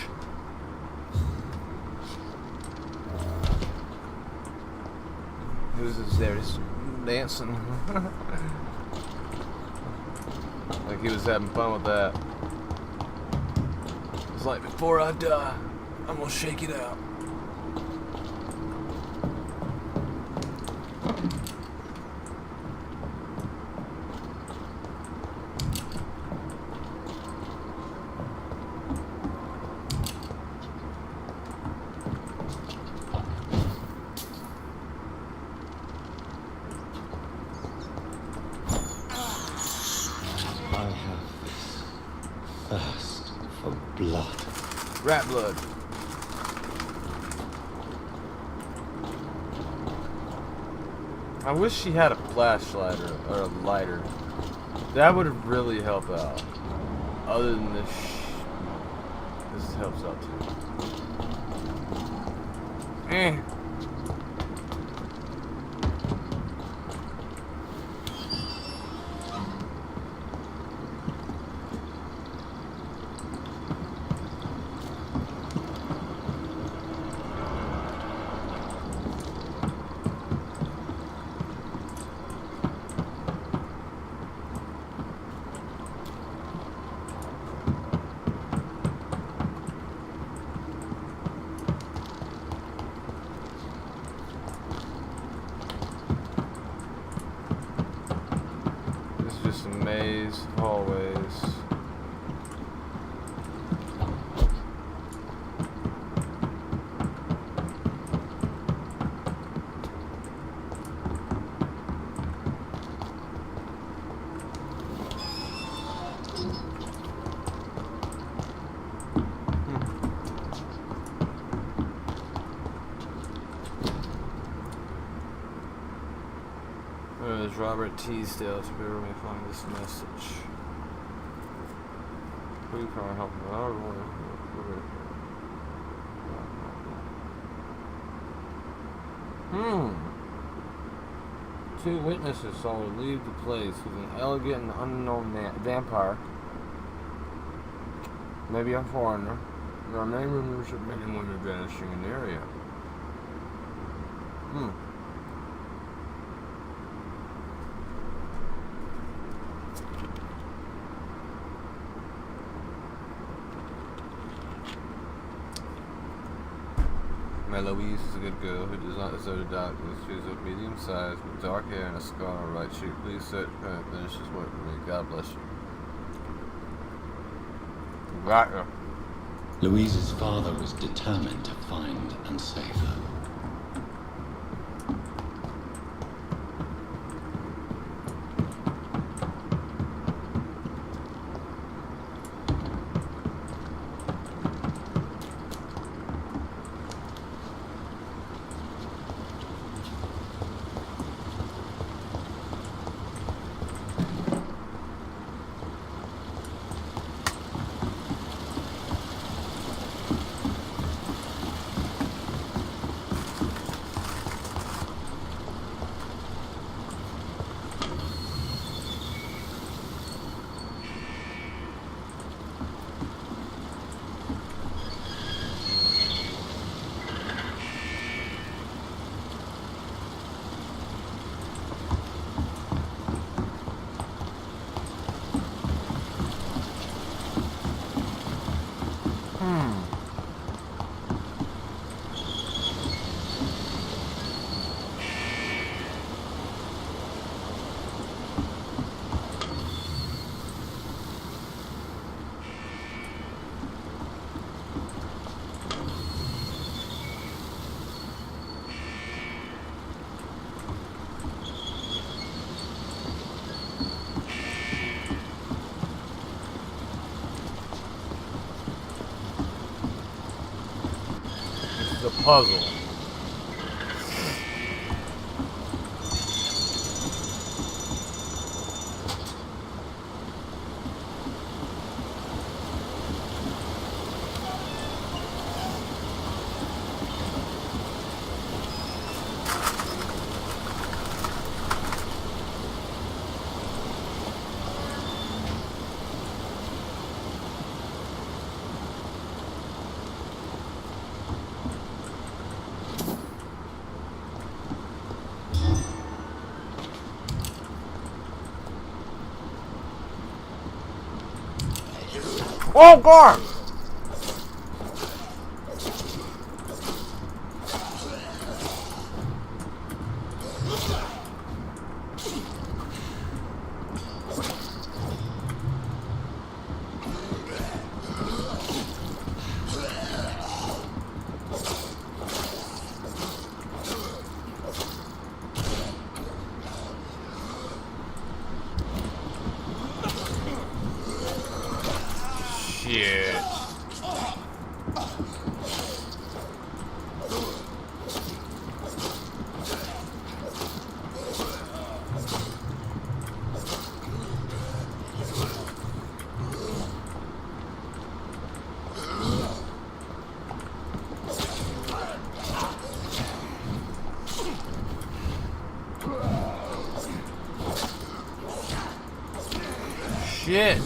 Who's this there just dancing? Like he was having fun with that. It's like, before I die, I'm gonna shake it out. Thirst for blood. Rat blood. I wish she had a flashlight or a lighter. That would really help out. Other than this, this helps out too. Eh. Maze, hallways. There's Robert Teasdale to be able to find this message. Please come and help me. Two witnesses saw her leave the place with an elegant and unknown vampire. Maybe a foreigner. There are many rumors of men and women vanishing in the area. Louise is a good girl who does not deserve the darkness. She is of medium size with dark hair and a scar on her right cheek. Please search her and finish this work for me. God bless you. Got her. Louise's father was determined to find and save her. Puzzle. Oh God! Shit. Shit.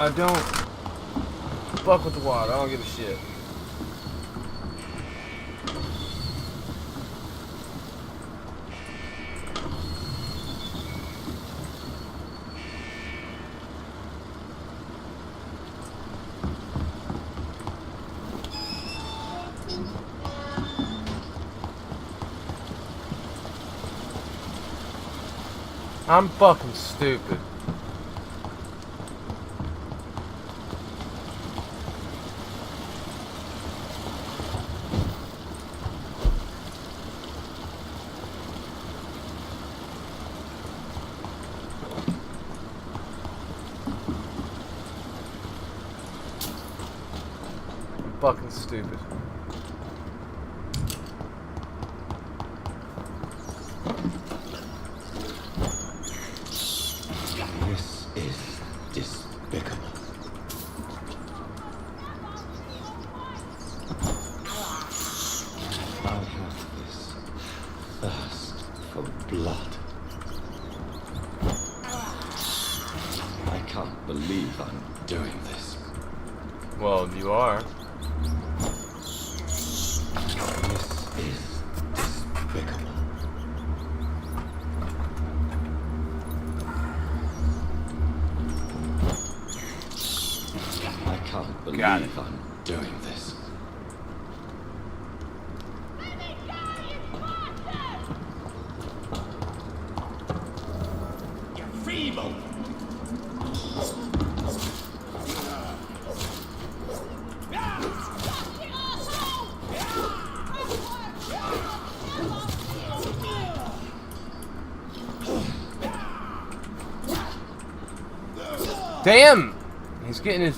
I don't fuck with the water. I don't give a shit. I'm fucking stupid. I'm fucking stupid. This is despicable. I have this thirst for blood. I can't believe I'm doing this. Well, you are. This is despicable. I can't believe I'm doing this. You feeble! Damn! He's getting his...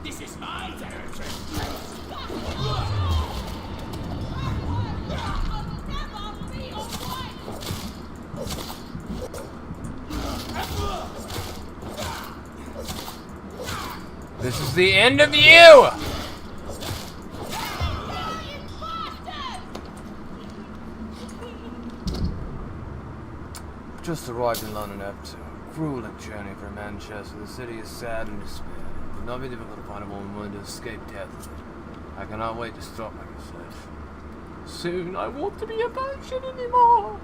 This is my territory! This is the end of you! Just arrived in London after a grueling journey from Manchester. The city is sad and despair. It will not be difficult to find a woman willing to escape death. I cannot wait to start my research. Soon I won't to be a virgin anymore.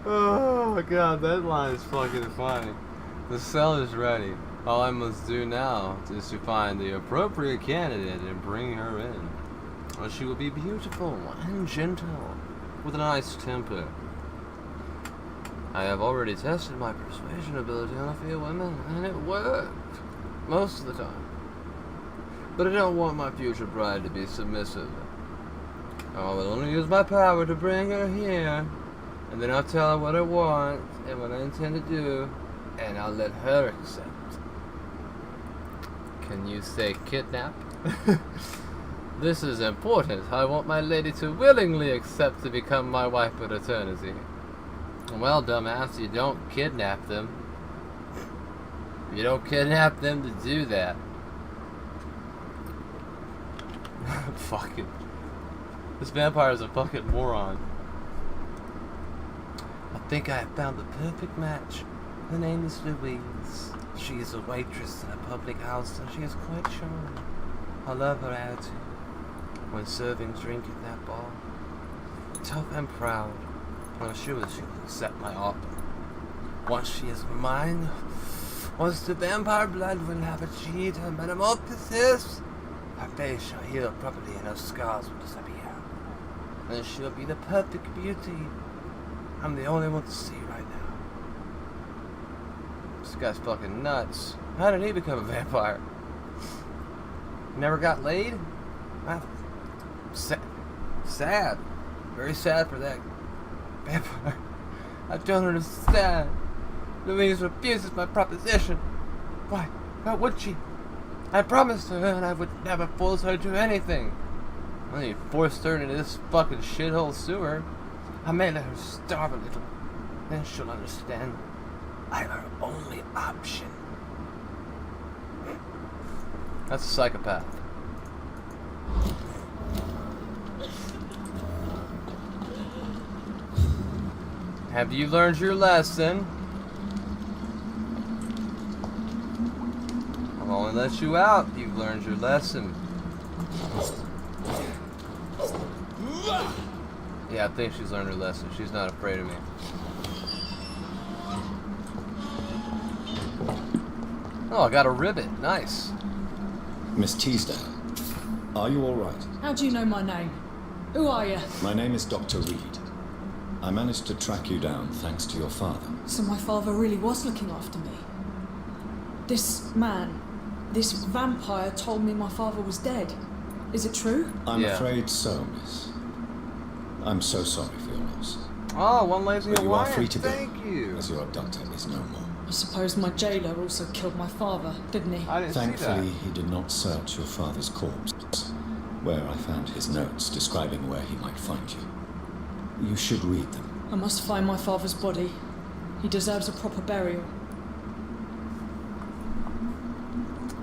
Oh my god, that line is fucking funny. The cell is ready. All I must do now is to find the appropriate candidate and bring her in. She will be beautiful and gentle, with a nice temper. I have already tested my persuasion ability on a few women, and it worked. Most of the time. But I don't want my future bride to be submissive. I will only use my power to bring her here. And then I'll tell her what I want and what I intend to do, and I'll let her accept. Can you say kidnap? This is important. I want my lady to willingly accept to become my wife for eternity. Well, dumbass, you don't kidnap them. You don't kidnap them to do that. Fucking... This vampire is a fucking moron. I think I have found the perfect match. Her name is Louise. She is a waitress in a public house and she is quite charming. I love her attitude when serving drink at that bar. Tough and proud. I'm sure she will accept my offer. Once she is mine, once the vampire blood will have achieved her metamorphosis, her face shall heal properly and her scars will disappear. And she'll be the perfect beauty. I'm the only one to see right now. This guy's fucking nuts. How did he become a vampire? Never got laid? Sad. Very sad for that vampire. I don't understand. Louise refuses my proposition. Why would she? I promised her and I would never force her to anything. Well, you forced her into this fucking shithole sewer. I made her starve a little. Then she'll understand. I'm her only option. That's a psychopath. Have you learned your lesson? I'll only let you out. You've learned your lesson. Yeah, I think she's learned her lesson. She's not afraid of me. Oh, I got a ribbit. Nice. Miss Teasdale, are you all right? How do you know my name? Who are you? My name is Dr. Reid. I managed to track you down thanks to your father. So my father really was looking after me. This man, this vampire told me my father was dead. Is it true? I'm afraid so, miss. I'm so sorry for your loss. Oh, one lazy But you are Hawaiian. free to Thank go, you. as your abductor is no more. I suppose my jailer also killed my father, didn't he? I didn't Thankfully, see that. he did not search your father's corpse, where I found his notes describing where he might find you. You should read them. I must find my father's body. He deserves a proper burial.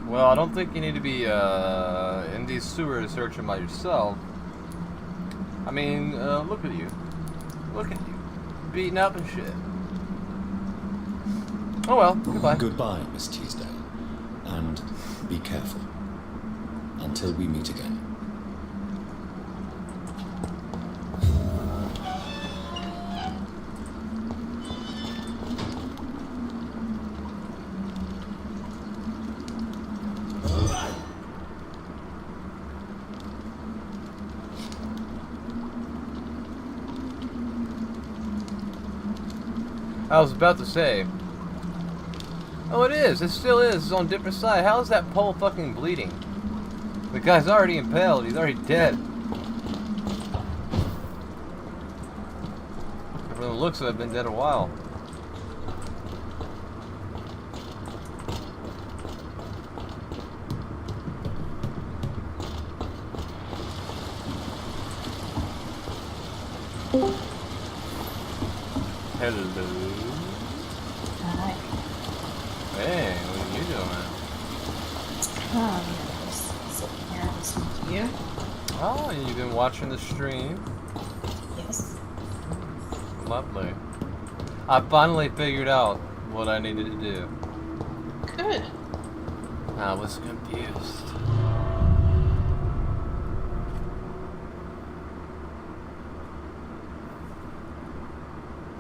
Well, I don't think you need to be in these sewers searching by yourself. I mean, look at you. Look at you. Beaten up and shit. Oh well, goodbye. Goodbye, Miss Teasdale. And be careful. Until we meet again. I was about to say. Oh, it is. It still is. It's on a different side. How is that pole fucking bleeding? The guy's already impaled. He's already dead. From the looks of it, I've been dead a while. Hello. Hi. Hey, what are you doing? Just sitting here listening to you. Oh, you've been watching the stream? Yes. Lovely. I finally figured out what I needed to do. Good. I was confused.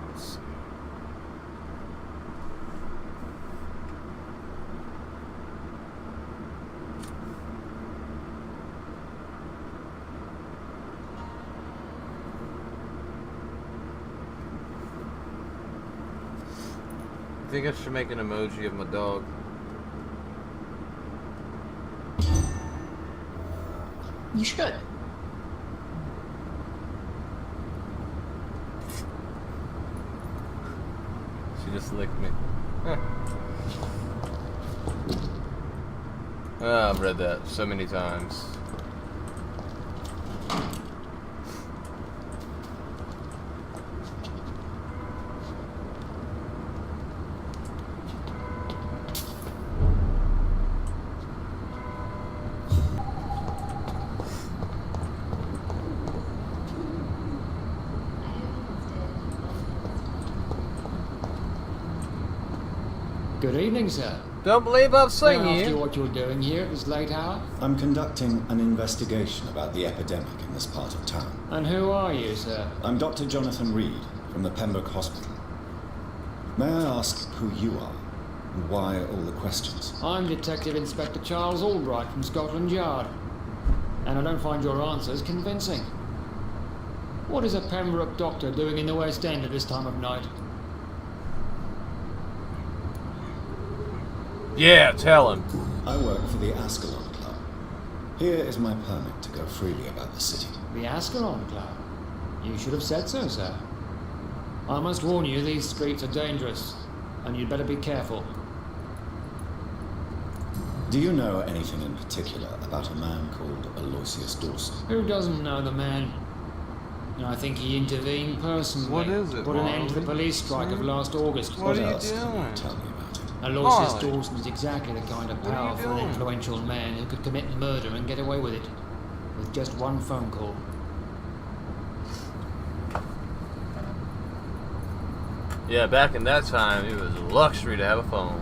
Let's see. I think I should make an emoji of my dog. You should. She just licked me. Huh. Oh, I've read that so many times. Good evening, sir. Don't believe I've May seen I ask you you. what you're doing here at this late hour? I'm conducting an investigation about the epidemic in this part of town. And who are you, sir? I'm Dr. Jonathan Reid from the Pembroke Hospital. May I ask who you are and why all the questions? I'm Detective Inspector Charles Albright from Scotland Yard. And I don't find your answers convincing. What is a Pembroke doctor doing in the West End at this time of night? Yeah, tell him. I work for the Ascalon Club. Here is my permit to go freely about the city. The Ascalon Club? You should have said so, sir. I must warn you, these streets are dangerous, and you'd better be careful. Do you know anything in particular about a man called Aloysius Dawson? Who doesn't know the man? I think he intervened personally. What is it, Put an end to the Marley? police strike of last August. What are you else can you doing? tell me about it? Aloysius Marley. Dawson is exactly the kind of What are you powerful and doing? influential man who could commit murder and get away with it. With just one phone call. Yeah, back in that time, it was a luxury to have a phone.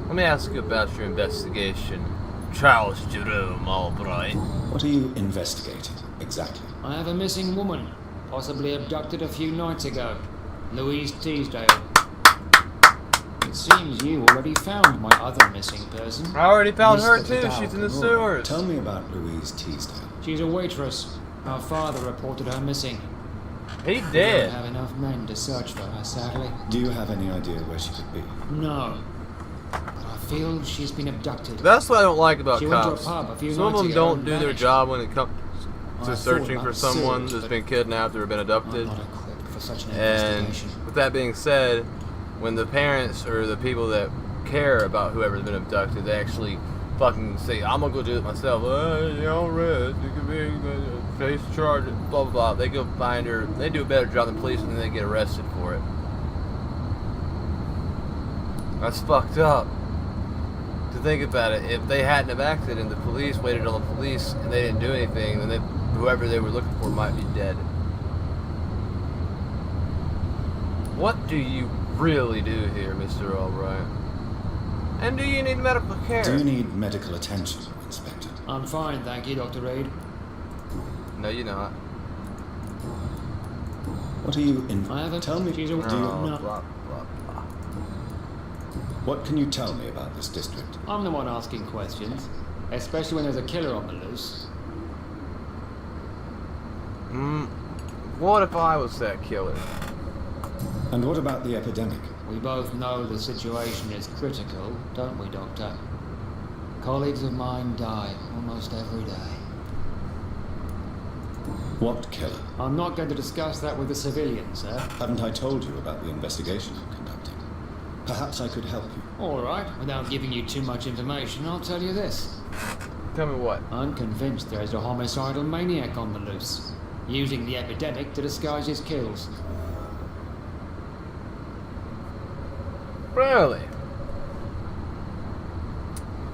Let me ask you about your investigation, Charles Jerome Albright. What are you investigating, exactly? I have a missing woman, possibly abducted a few nights ago. Louise Teasdale. It seems you already found my other missing person. I already found her Mr. too. Tadao. She's in the sewers. Tell me about Louise Teasdale. She's a waitress. Her father reported her missing. He We don't dead. have enough men to search for her, sadly. Do you have any idea where she could be? No. But I feel she's been abducted. That's what I don't like about She went to a cops. pub a few Some of nights them ago don't and do their vanished. job when it comes I to thought searching about for the someone sewers, that's but been kidnapped or been abducted. I'm not equipped for such an And investigation. with that being said, when the parents or the people that care about whoever's been abducted, they actually fucking say, I'm gonna go do it myself. You're on risk. You could be face charges, blah, blah, blah. They go find her. They do a better job than police and then they get arrested for it. That's fucked up. To think about it, if they hadn't have acted and the police waited on the police and they didn't do anything, then whoever they were looking for might be dead. What do you really do here, Mr. Albright? And do you need medical care? Do you need medical attention, Inspector? I'm fine, thank you, Dr. Reid. No, you're not. What are you in? I haven't. Tell me. She's a- Do you, Oh, no. blah, blah, blah. what can you tell me about this district? I'm the one asking questions, especially when there's a killer on the loose. What if I was that killer? And what about the epidemic? We both know the situation is critical, don't we, Doctor? Colleagues of mine die almost every day. What killer? I'm not going to discuss that with the civilians, sir. Haven't I told you about the investigation I'm conducting? Perhaps I could help you. All right, without giving you too much information, I'll tell you this. Tell me what? I'm convinced there's a homicidal maniac on the loose, using the epidemic to disguise his kills. Really?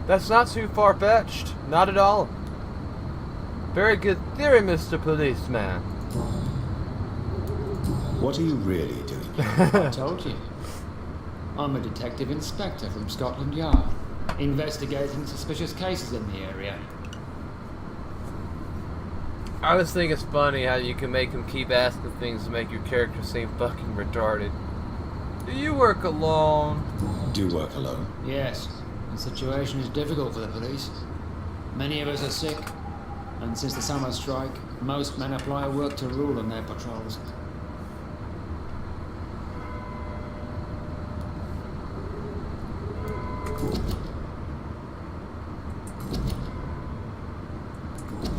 That's not too far-fetched. Not at all. Very good theory, Mr. Policeman. What are you really doing? I told you. I'm a detective inspector from Scotland Yard, investigating suspicious cases in the area. I just think it's funny how you can make him keep asking things to make your character seem fucking retarded. Do you work alone? Do you work alone? Yes, the situation is difficult for the police. Many of us are sick, and since the summer strike, most men apply work to rule on their patrols.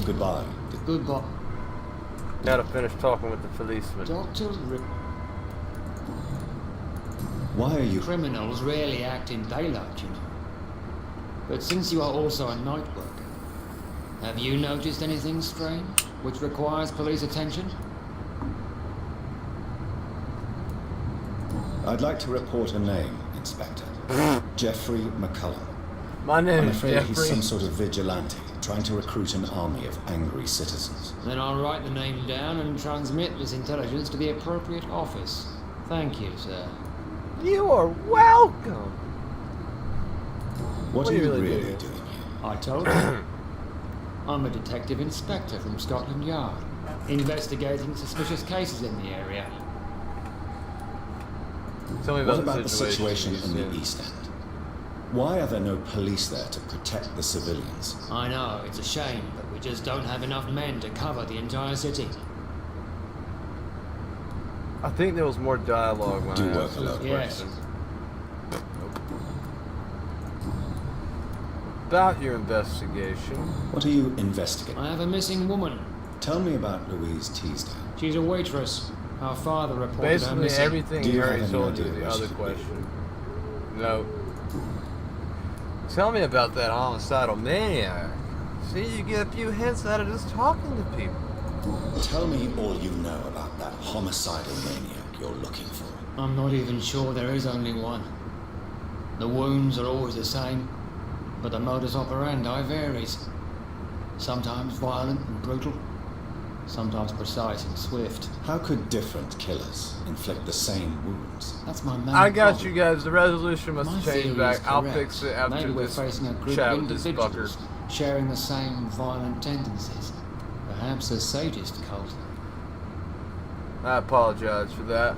Goodbye. Goodbye. Gotta finish talking with the policeman. Dr. Why are you... Criminals rarely act in daylight, you know. But since you are also a night worker, have you noticed anything strange which requires police attention? I'd like to report a name, Inspector. Jeffrey McCullum. My name I'm is afraid Jeffrey. he's some sort of vigilante, trying to recruit an army of angry citizens. Then I'll write the name down and transmit this intelligence to the appropriate office. Thank you, sir. You are welcome. What What are are you you really really doing? doing here? I told you. I'm a detective inspector from Scotland Yard, investigating suspicious cases in the area. Tell me What about about the situation in the you East End? Why are there no police there to protect the civilians? I know, it's a shame, but we just don't have enough men to cover the entire city. I think there was more dialogue when Do I work asked this alone. Yes. question. About your investigation. What are you investigating? I have a missing woman. Tell me about Louise Teasdale. She's a waitress. Her father reported her Basically missing. everything Do you you have already any told you idea the where she other could be? question. No. Tell me about that homicidal maniac. See, you get a few hints out of just talking to people. Tell me all you know about that homicidal maniac you're looking for. I'm not even sure there is only one. The wounds are always the same, but the modus operandi varies. Sometimes violent and brutal, sometimes precise and swift. How could different killers inflict the same wounds? That's my main I got problem. you guys. The resolution must My change theory is back. I'll correct. fix it after Maybe we're this facing a group chat of with this fucker. individuals sharing the same violent tendencies. Perhaps a sadist cult. I apologize for that.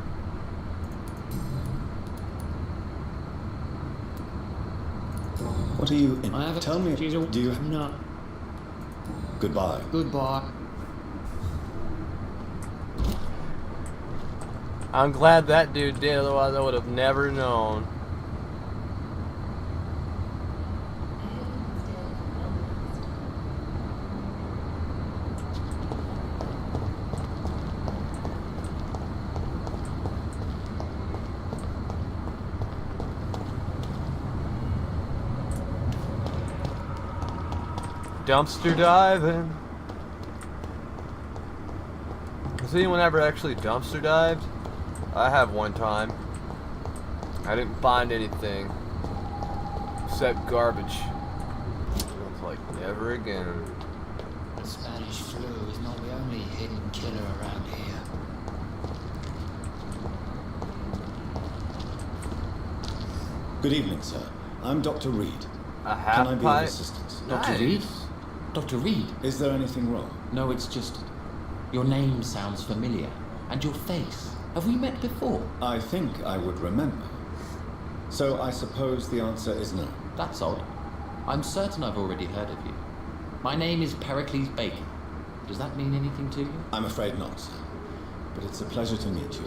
What are you in? I have a... Tell me, She's a... do you... No. Goodbye. Goodbye. I'm glad that dude did, otherwise I would have never known. Dumpster diving. Has anyone ever actually dumpster dived? I have one time. I didn't find anything except garbage. It's like never again. The Spanish flu is not the only hidden killer around here. Good evening, sir. I'm Dr. Reid. A half Can I be of pint? assistance? Dr. Reid? Dr. Reid? Is there anything wrong? No, it's just... Your name sounds familiar. And your face. Have we met before? I think I would remember. So I suppose the answer is no. That's odd. I'm certain I've already heard of you. My name is Pericles Bacon. Does that mean anything to you? I'm afraid not, sir. But it's a pleasure to meet you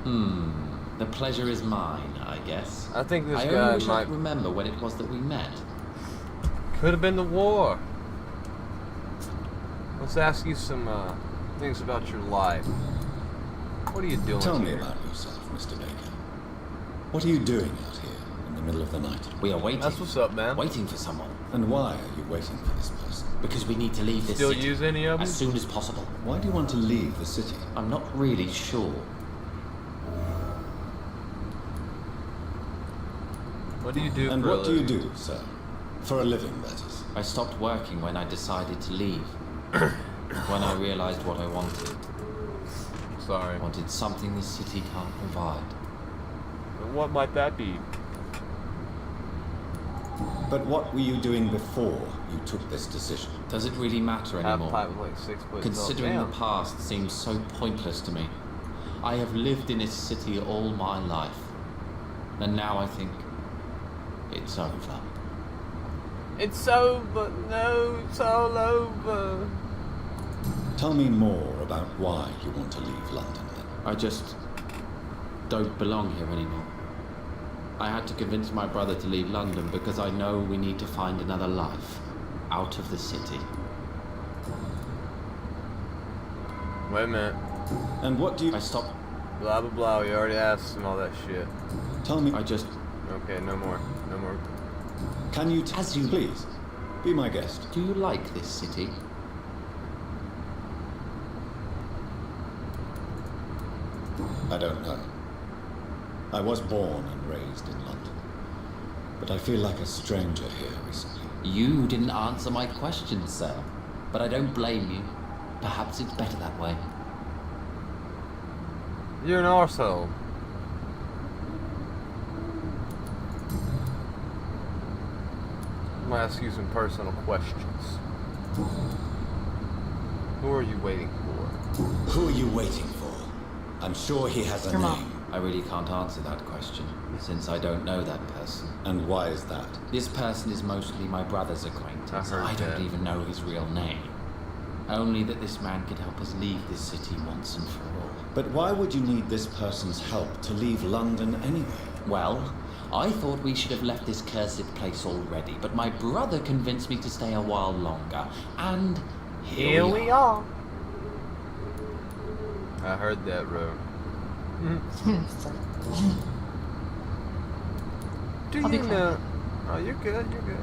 anyway. The pleasure is mine, I guess. I think this I guy only wish I might... could remember when it was that we met. Could have been the war. Let's ask you some things about your life. What are you doing Tell me here? about yourself, Mr. Baker. What are you doing out here in the middle of the night? We are waiting. That's what's up, man. Waiting for someone. And why are you waiting for this person? Because we need to leave this Still city use any of them? as soon as possible. Why do you want to leave the city? I'm not really sure. What do you do And for a what do you living? do, sir? For a living, that is. I stopped working when I decided to leave. When I realized what I wanted. Sorry. I wanted something the city can't provide. And what might that be? But what were you doing before you took this decision? Does it really matter Half anymore? pipe with like 6 foot. Considering tall. the past seems so pointless to me. I have lived in this city all my life. And now I think it's over. It's over. No, it's all over. Tell me more about why you want to leave London, then. I just don't belong here anymore. I had to convince my brother to leave London because I know we need to find another life out of the city. Wait a minute. And what do you... I stopped. Blah, blah, blah. We already asked him all that shit. Tell me... I just... Okay, no more. No more. Can you... As you... Please, be my guest. Do you like this city? I don't know. I was born and raised in London. But I feel like a stranger here recently. You didn't answer my question, sir. But I don't blame you. Perhaps it's better that way. You're an arsehole. I'm gonna ask you some personal questions. Who are you waiting for? Who are you waiting for? I'm sure he has a Your mom. name. I really can't answer that question, since I don't know that person. And why is that? This person is mostly my brother's acquaintance. I heard I don't that. even know his real name. Only that this man could help us leave this city once and for all. But why would you need this person's help to leave London anyway? Well, I thought we should have left this cursed place already, but my brother convinced me to stay a while longer, and here we are. I heard that, Ro. Do I'll be you know? Oh, you're good, you're good.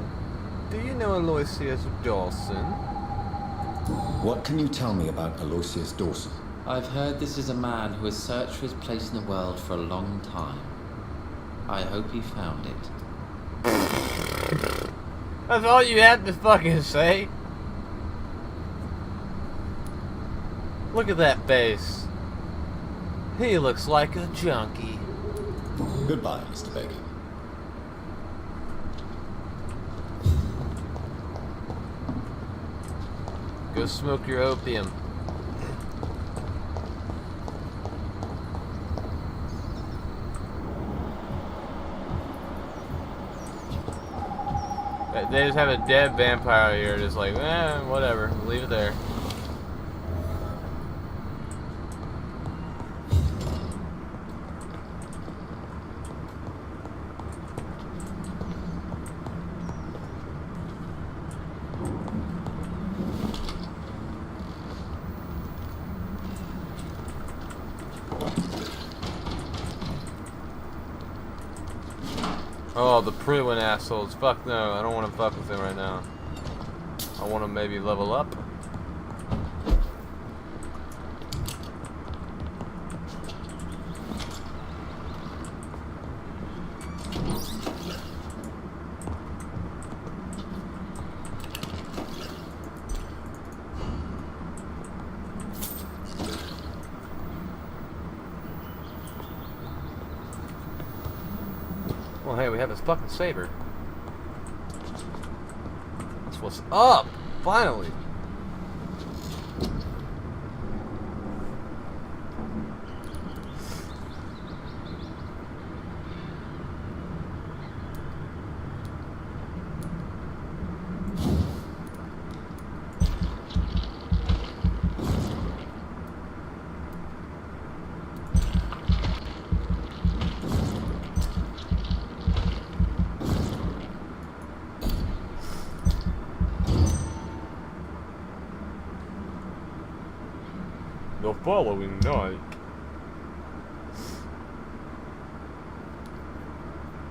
Do you know Aloysius Dawson? What can you tell me about Aloysius Dawson? I've heard this is a man who has searched for his place in the world for a long time. I hope he found it. That's all you had to fucking say? Look at that face. He looks like a junkie. Goodbye, Mr. Baker. Go smoke your opium. They just have a dead vampire here, just like, whatever, leave it there. Oh, the Pruin assholes. Fuck no, I don't want to fuck with them right now. I want to maybe level up. Well, hey, we have this fucking saber. That's what's up! Finally! The following night,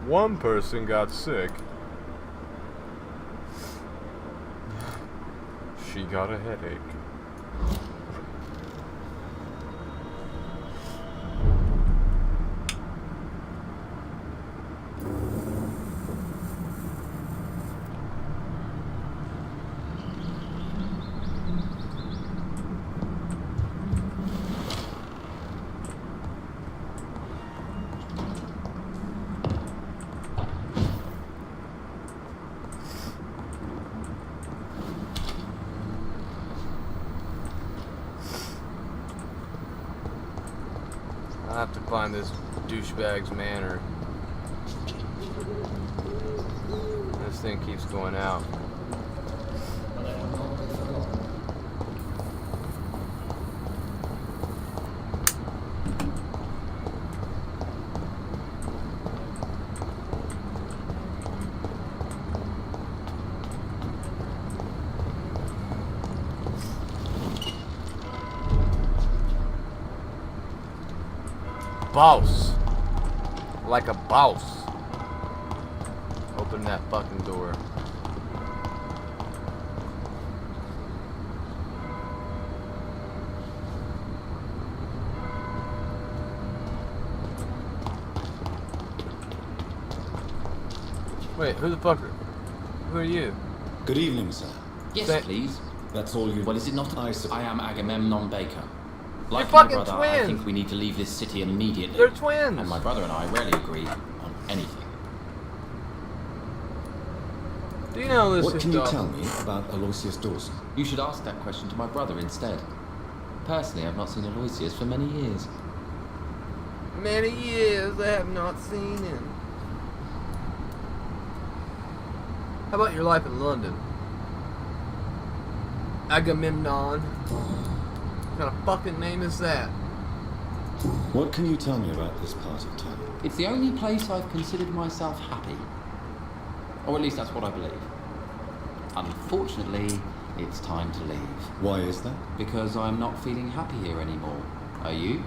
one person got sick. She got a headache. I have to find this douchebag's manor. This thing keeps going out. Boss. Like a boss. Open that fucking door. Wait, who the fuck? Who are you? Good evening, sir. Yes, please. That's all you... Well, is it not? I am Agamemnon Baker. Like You're my fucking brother, twins. I think we need to leave this city immediately. They're twins. And my brother and I rarely agree on anything. Do you know this? What can you tell me about Aloysius Dawson? You should ask that question to my brother instead. Personally, I've not seen Aloysius for many years. Many years I have not seen him. How about your life in London? Agamemnon. What kind of fucking name is that? What can you tell me about this part of town? It's the only place I've considered myself happy. Or at least that's what I believe. Unfortunately, it's time to leave. Why is that? Because I'm not feeling happy here anymore. Are you?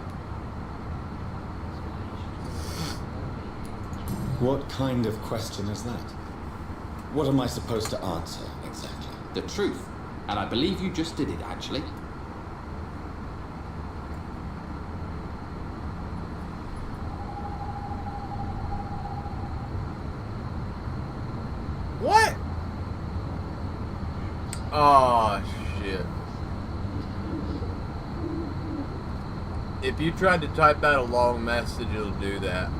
What kind of question is that? What am I supposed to answer, exactly? The truth. And I believe you just did it, actually. What? Oh, shit. If you tried to type out a long message, it'll do that.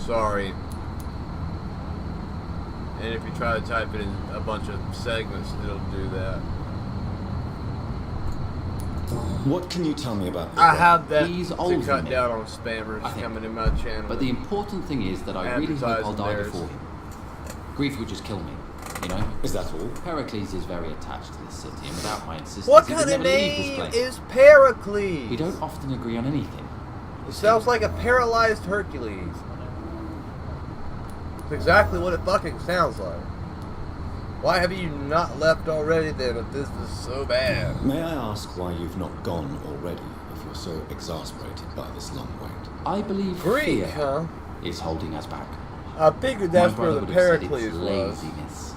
Sorry. And if you try to type it in a bunch of segments, it'll do that. What can you tell me about I have that He's to older cut than me, down on spammers I think. coming in my channel. But the important thing is that I really hope I'll die theirs. before him. Grief would just kill me, you know? Is that all? Pericles is very attached to this city, and without my insistence, What he would kind of never leave this name place. is Pericles? We don't often agree on anything. It sounds like a paralyzed Hercules. It's exactly what it fucking sounds like. Why have you not left already then if this is so bad? May I ask why you've not gone already, if you're so exasperated by this long wait? I believe Greek, fear huh? is holding us back. I figured that's My where brother the would have said Pericles it's was. laziness.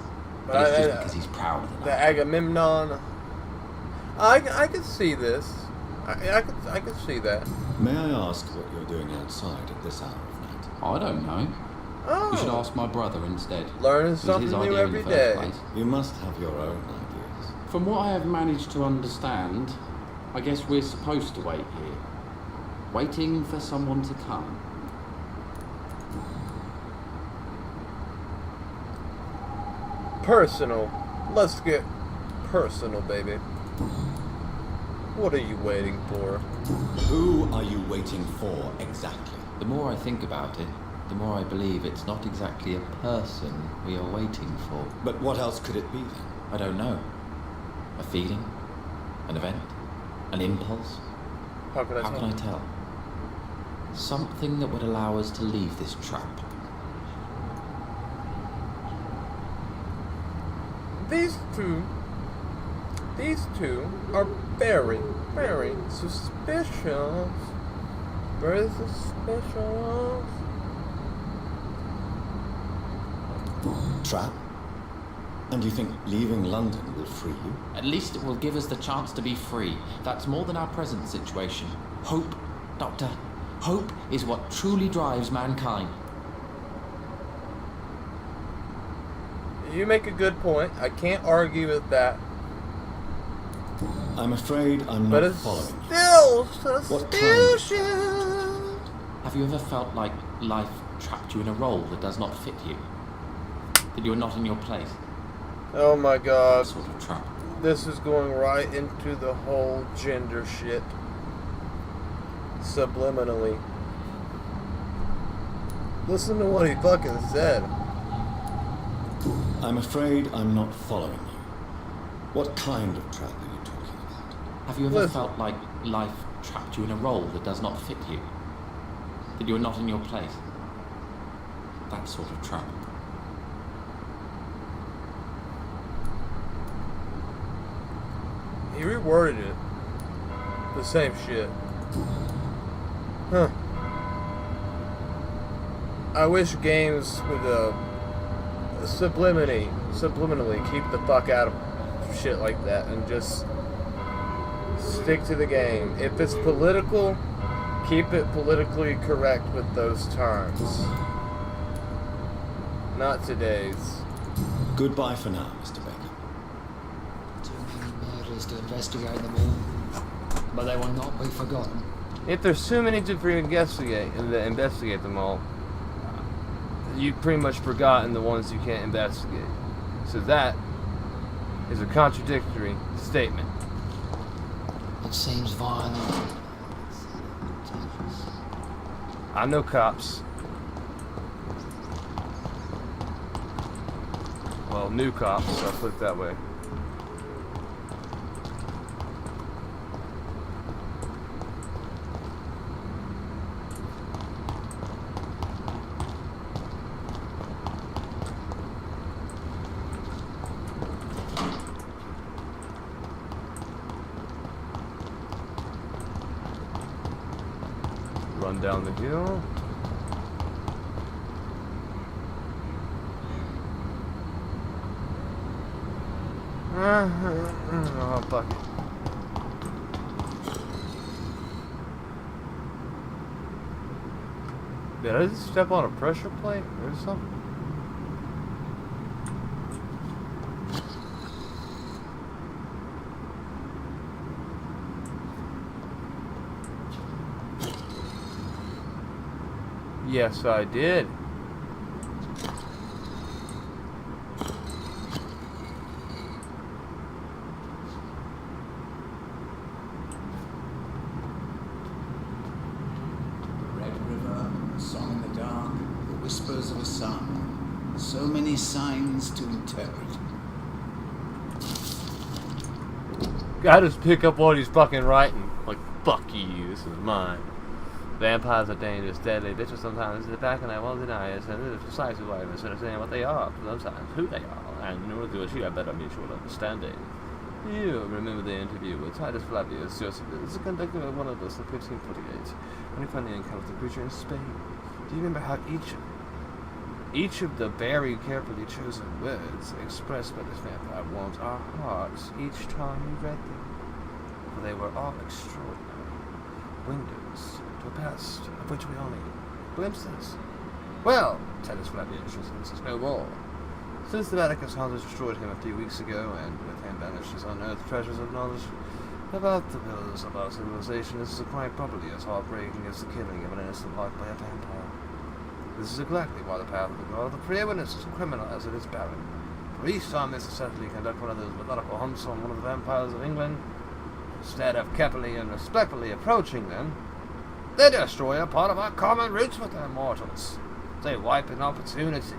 But it's just because he's proud of The Agamemnon. I could see this. I could see that. May I ask what you're doing outside at this hour of night? I don't know. Oh. You should ask my brother instead. Learning It was something his new idea in every the first day. place. You must have your own ideas. From what I have managed to understand, I guess we're supposed to wait here. Waiting for someone to come. Personal. Let's get personal, baby. What are you waiting for? Who are you waiting for, exactly? The more I think about it, the more I believe it's not exactly a person we are waiting for. But what else could it be, then? I don't know. A feeling? An event? An impulse? How can I tell? Something that would allow us to leave this trap. These two are very, very suspicious. Very suspicious. Trap? And you think leaving London will free you? At least it will give us the chance to be free. That's more than our present situation. Hope, Doctor. Hope is what truly drives mankind. You make a good point. I can't argue with that. I'm afraid I'm But not it's following you. still What kind? suspicious. Have you ever felt like life trapped you in a role that does not fit you? That you are not in your place? Oh my god. That sort of trap. This is going right into the whole gender shit. Subliminally. Listen to what he fucking said. I'm afraid I'm not following you. What kind of trap are you talking about? Have you ever felt like life trapped you in a role that does not fit you? That you are not in your place? That sort of trap. He reworded it. The same shit. Huh. I wish games would subliminally keep the fuck out of shit like that and just stick to the game. If it's political, keep it politically correct with those terms. Not today's. Goodbye for now, Mr. Baker. Too many murders to investigate them all, but they will not be forgotten. If there's too many to investigate them all, you've pretty much forgotten the ones you can't investigate. So that is a contradictory statement. It seems violent. I know cops. Well, new cops, I'll put it that way. Run down the hill. Oh, fuck. Did I just step on a pressure plate or something? Yes, I did. Of a song. So many signs to interpret. I just pick up what he's fucking writing. Like, fuck you, this is mine. Vampires are dangerous, deadly, bitches sometimes in the back and I won't deny it, and it is precisely why I misunderstand what they are, sometimes who they are, and in order to achieve a better mutual understanding. You remember the interview with Titus Flavius Josephus, the conductor of one of us in 1548, when he finally encountered the creature in Spain. Do you remember how each of the very carefully chosen words expressed by this vampire warmed our hearts each time we read them? For they were all extraordinary windows to a past of which we only glimpses. Well, Titus Flavius is no more. Since the Vatican's hunters destroyed him a few weeks ago, and with him vanished his unearthed treasures of knowledge about the pillars of our civilization, this is a crime properly as heartbreaking as the killing of an innocent life by a vampire. This is exactly why the path of the God of the preeminence is criminal as it is barren. For each time they successfully conduct one of those methodical hunts on one of the vampires of England, instead of carefully and respectfully approaching them, they destroy a part of our common roots with their mortals. They wipe an opportunity.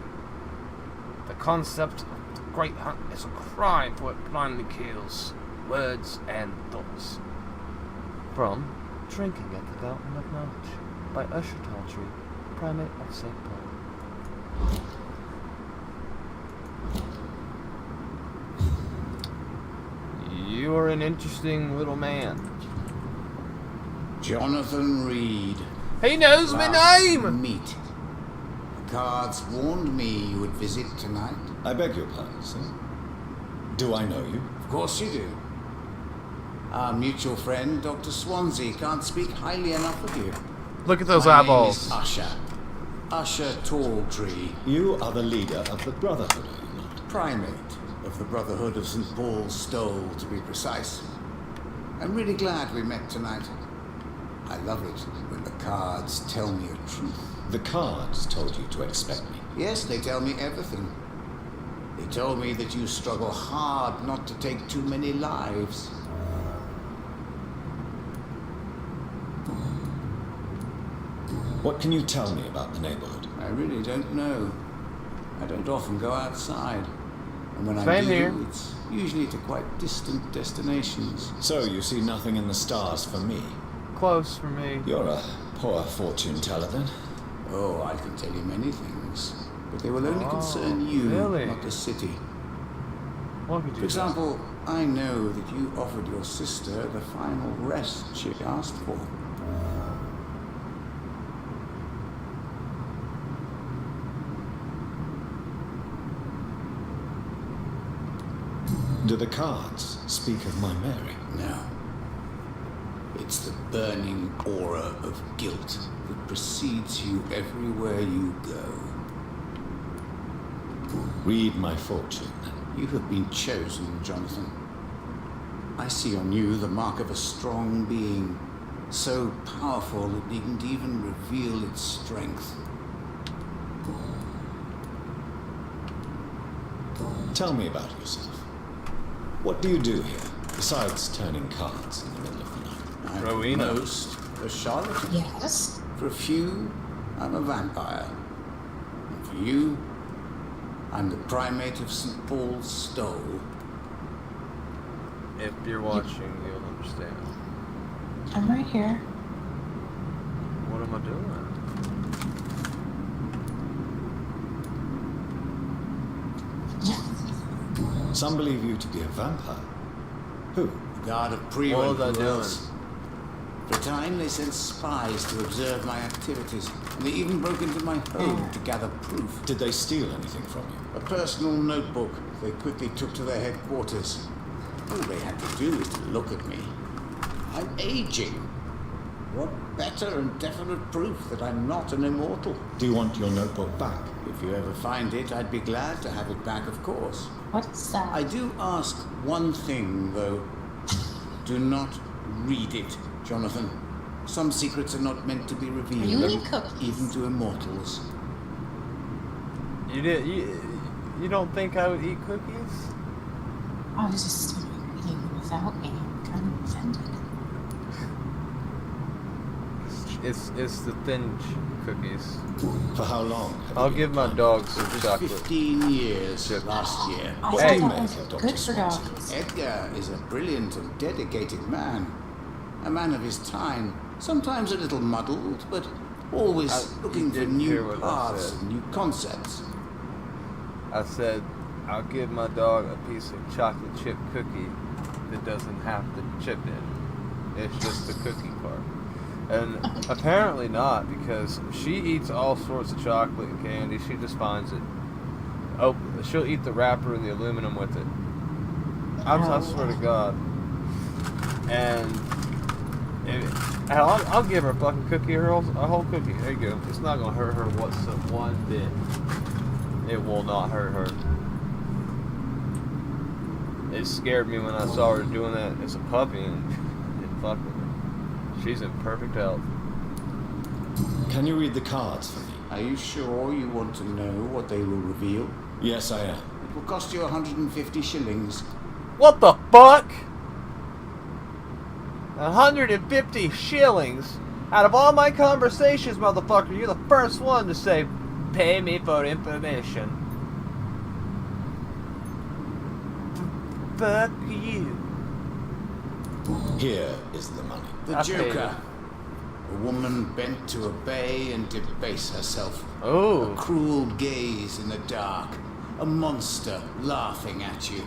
The concept of the great hunt is a crime, for it blindly kills words and thoughts. From Drinking at the Fountain of Knowledge by Usher Talltree, Primate of St. Paul. You're an interesting little man. Jonathan Reid. He knows my name! Meet. The cards warned me you would visit tonight. I beg your pardon, sir. Do I know you? Of course you do. Our mutual friend, Dr. Swansea, can't speak highly enough of you. Look at those My eyeballs. name is Usher Talltree. You are the leader of the Brotherhood, are you not? Primate of the Brotherhood of St. Paul's Stole, to be precise. I'm really glad we met tonight. I love it when the cards tell me a truth. The cards told you to expect me. Yes, they tell me everything. They told me that you struggle hard not to take too many lives. What can you tell me about the neighborhood? I really don't know. I don't often go outside. And when Same I do, here. it's usually to quite distant destinations. So you see nothing in the stars for me? Close for me. You're a poor fortune teller then. Oh, I can tell you many things, but they will only concern you, really? not the city. What could you For example, I know that you offered your sister the final rest she asked for. Do the cards speak of my Mary? No. It's the burning aura of guilt that precedes you everywhere you go. Read my fortune. You have been chosen, Jonathan. I see on you the mark of a strong being, so powerful it needn't even reveal its strength. Tell me about yourself. What do you do here, besides turning cards in the middle of the night? I'm Rowena. most a charlatan. Yes. For a few, I'm a vampire. And for you, I'm the primate of St. Paul's Stole. If you're watching, you'll understand. I'm right here. What am I doing? Some believe you to be a vampire. Who? God of What Prewin. was I who doing? else? For a time, they sent spies to observe my activities, and they even broke into my home to gather proof. Did they steal anything from you? A personal notebook they quickly took to their headquarters. All they had to do is to look at me. I'm aging. What better and definite proof that I'm not an immortal? Do you want your notebook back? If you ever find it, I'd be glad to have it back, of course. What's that? I do ask one thing, though. Do not read it, Jonathan. Some secrets are not meant to be revealed, even to immortals. You don't think I would eat cookies? I was just eating without me. Kind of offended. It's the thin cookies. For how long? I'll give my dog some chocolate. 15 years last year. I Hey, thought that was good for dogs. Edgar is a brilliant and dedicated man. A man of his time. Sometimes a little muddled, but always looking for new paths and new concepts. I said, I'll give my dog a piece of chocolate chip cookie that doesn't have the chip in it. It's just the cookie part. And apparently not, because she eats all sorts of chocolate and candy. She just finds it. Oh, she'll eat the wrapper and the aluminum with it. I swear to God. And I'll give her a fucking cookie, a whole cookie. There you go. It's not gonna hurt her one bit. It will not hurt her. It scared me when I saw her doing that as a puppy, and it fucked with her. She's in perfect health. Can you read the cards for me? Are you sure you want to know what they will reveal? Yes, I am. It will cost you 150 shillings. What the fuck? 150 shillings? Out of all my conversations, motherfucker, you're the first one to say, pay me for information. Fuck you. Here is the money. The Joker. A woman bent to obey and debase herself. Oh. A cruel gaze in the dark. A monster laughing at you.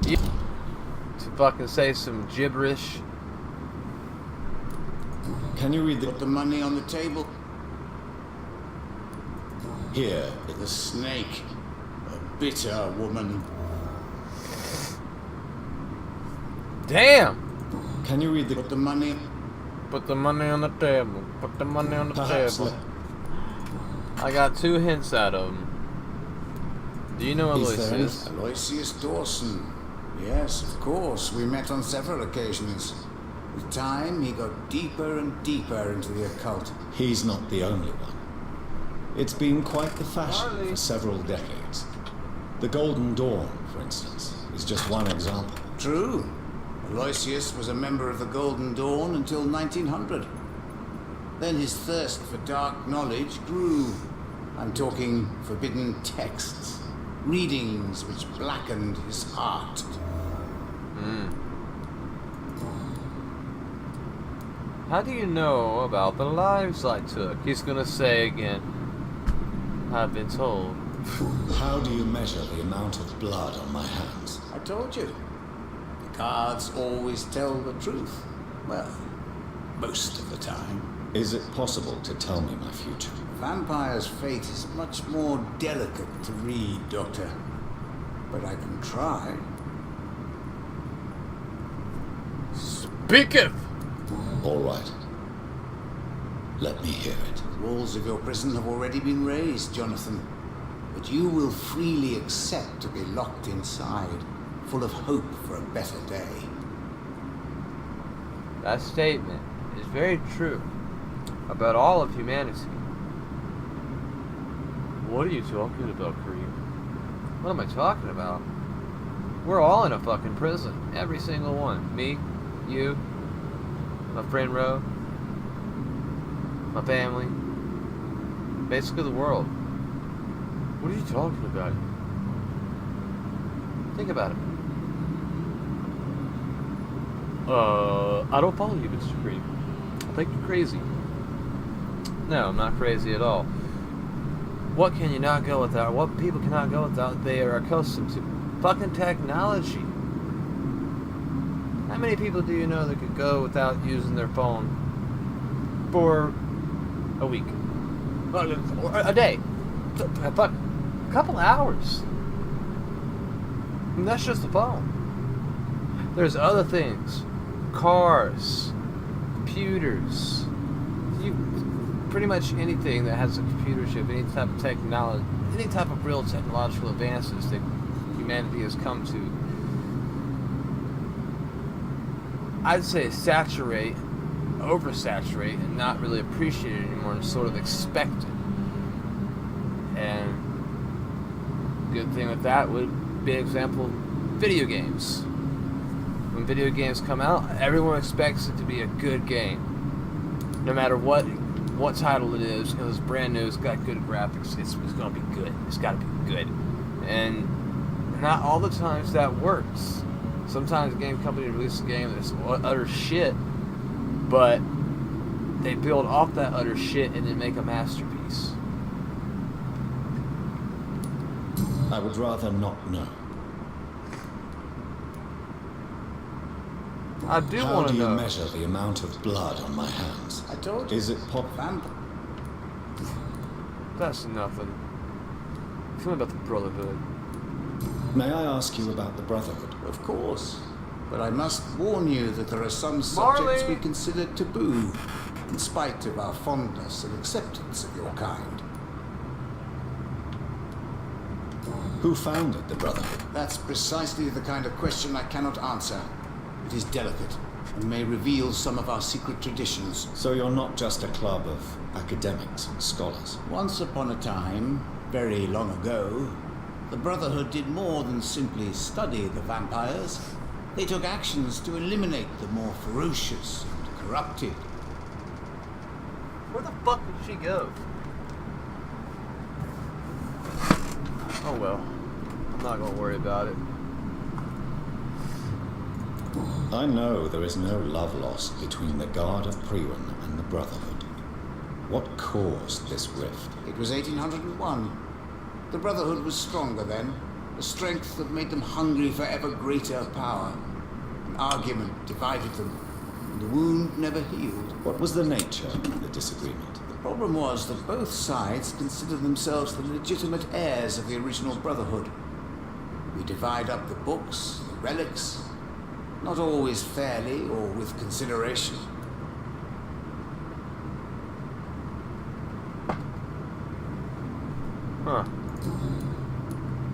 To fucking say some gibberish. Can you read Put the money on the table. Here. The snake. A bitter woman. Damn! Can you read the... Put the money... Put the money on the table. Put the money on the Perhaps table. I got 2 hints out of him. Do you know Aloysius? Aloysius Dawson. Yes, of course. We met on several occasions. With time, he got deeper and deeper into the occult. He's not the only one. It's been quite the fashion for several decades. The Golden Dawn, for instance, is just one example. True. Aloysius was a member of the Golden Dawn until 1900. Then his thirst for dark knowledge grew. I'm talking forbidden texts, readings which blackened his heart. How do you know about the lives I took? He's gonna say again. I've been told. How do you measure the amount of blood on my hands? I told you. The cards always tell the truth. Well, most of the time. Is it possible to tell me my future? A vampire's fate is much more delicate to read, Doctor. But I can try. Speaketh! All right. Let me hear it. The walls of your prison have already been raised, Jonathan. But you will freely accept to be locked inside, full of hope for a better day. That statement is very true about all of humanity. What are you talking about, Kareem? What am I talking about? We're all in a fucking prison. Every single one. Me, you, my friend Ro, my family, basically the world. What are you talking about? Think about it. I don't follow you, Mr. Cream. I think you're crazy. No, I'm not crazy at all. What can you not go without? What people cannot go without, they are accustomed to. Fucking technology. many people do you know that could go without using their phone for a week? Or a day? A couple hours. And that's just the phone. There's other things. Cars, computers, pretty much anything that has a computer chip, any type of technology, any type of real technological advances that humanity has come to, I'd say saturate, oversaturate, and not really appreciate it anymore, and sort of expect it. And good thing with that would be an example, video games. When video games come out, everyone expects it to be a good game. No matter what title it is, because it's brand new, it's got good graphics, it's going to be good. It's got to be good. And not all the times that works. Sometimes a game company releases a game that's utter shit, but they build off that utter shit and then make a masterpiece. I would rather not know. I do want to know. How do you measure the amount of blood on my hands? I told you. Is it That's nothing. Tell me about the Brotherhood. May I ask you about the Brotherhood? Of course. But I must warn you that there are some subjects we consider taboo, in spite of our fondness and acceptance of your kind. Who founded the Brotherhood? That's precisely the kind of question I cannot answer. It is delicate and may reveal some of our secret traditions. So you're not just a club of academics and scholars? Once upon a time, very long ago, the Brotherhood did more than simply study the vampires. They took actions to eliminate the more ferocious and corrupted. Where the fuck did she go? Oh well. I'm not gonna worry about it. I know there is no love lost between the Guard of Priwen and the Brotherhood. What caused this rift? It was 1801. The Brotherhood was stronger then, a strength that made them hungry for ever greater power. An argument divided them, and the wound never healed. What was the nature of the disagreement? The problem was that both sides considered themselves the legitimate heirs of the original Brotherhood. We divide up the books, the relics, not always fairly or with consideration. Huh.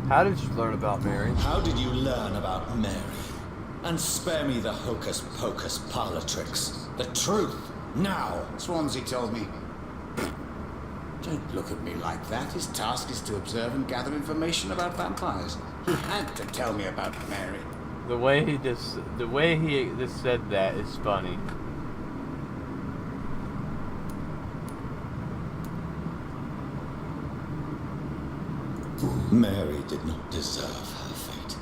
How did you learn about Mary? How did you learn about Mary? And spare me the hocus-pocus parlor tricks. The truth, now! Swansea told me. Don't look at me like that. His task is to observe and gather information about vampires. He had to tell me about Mary. The way he just said that is funny. Mary did not deserve her fate.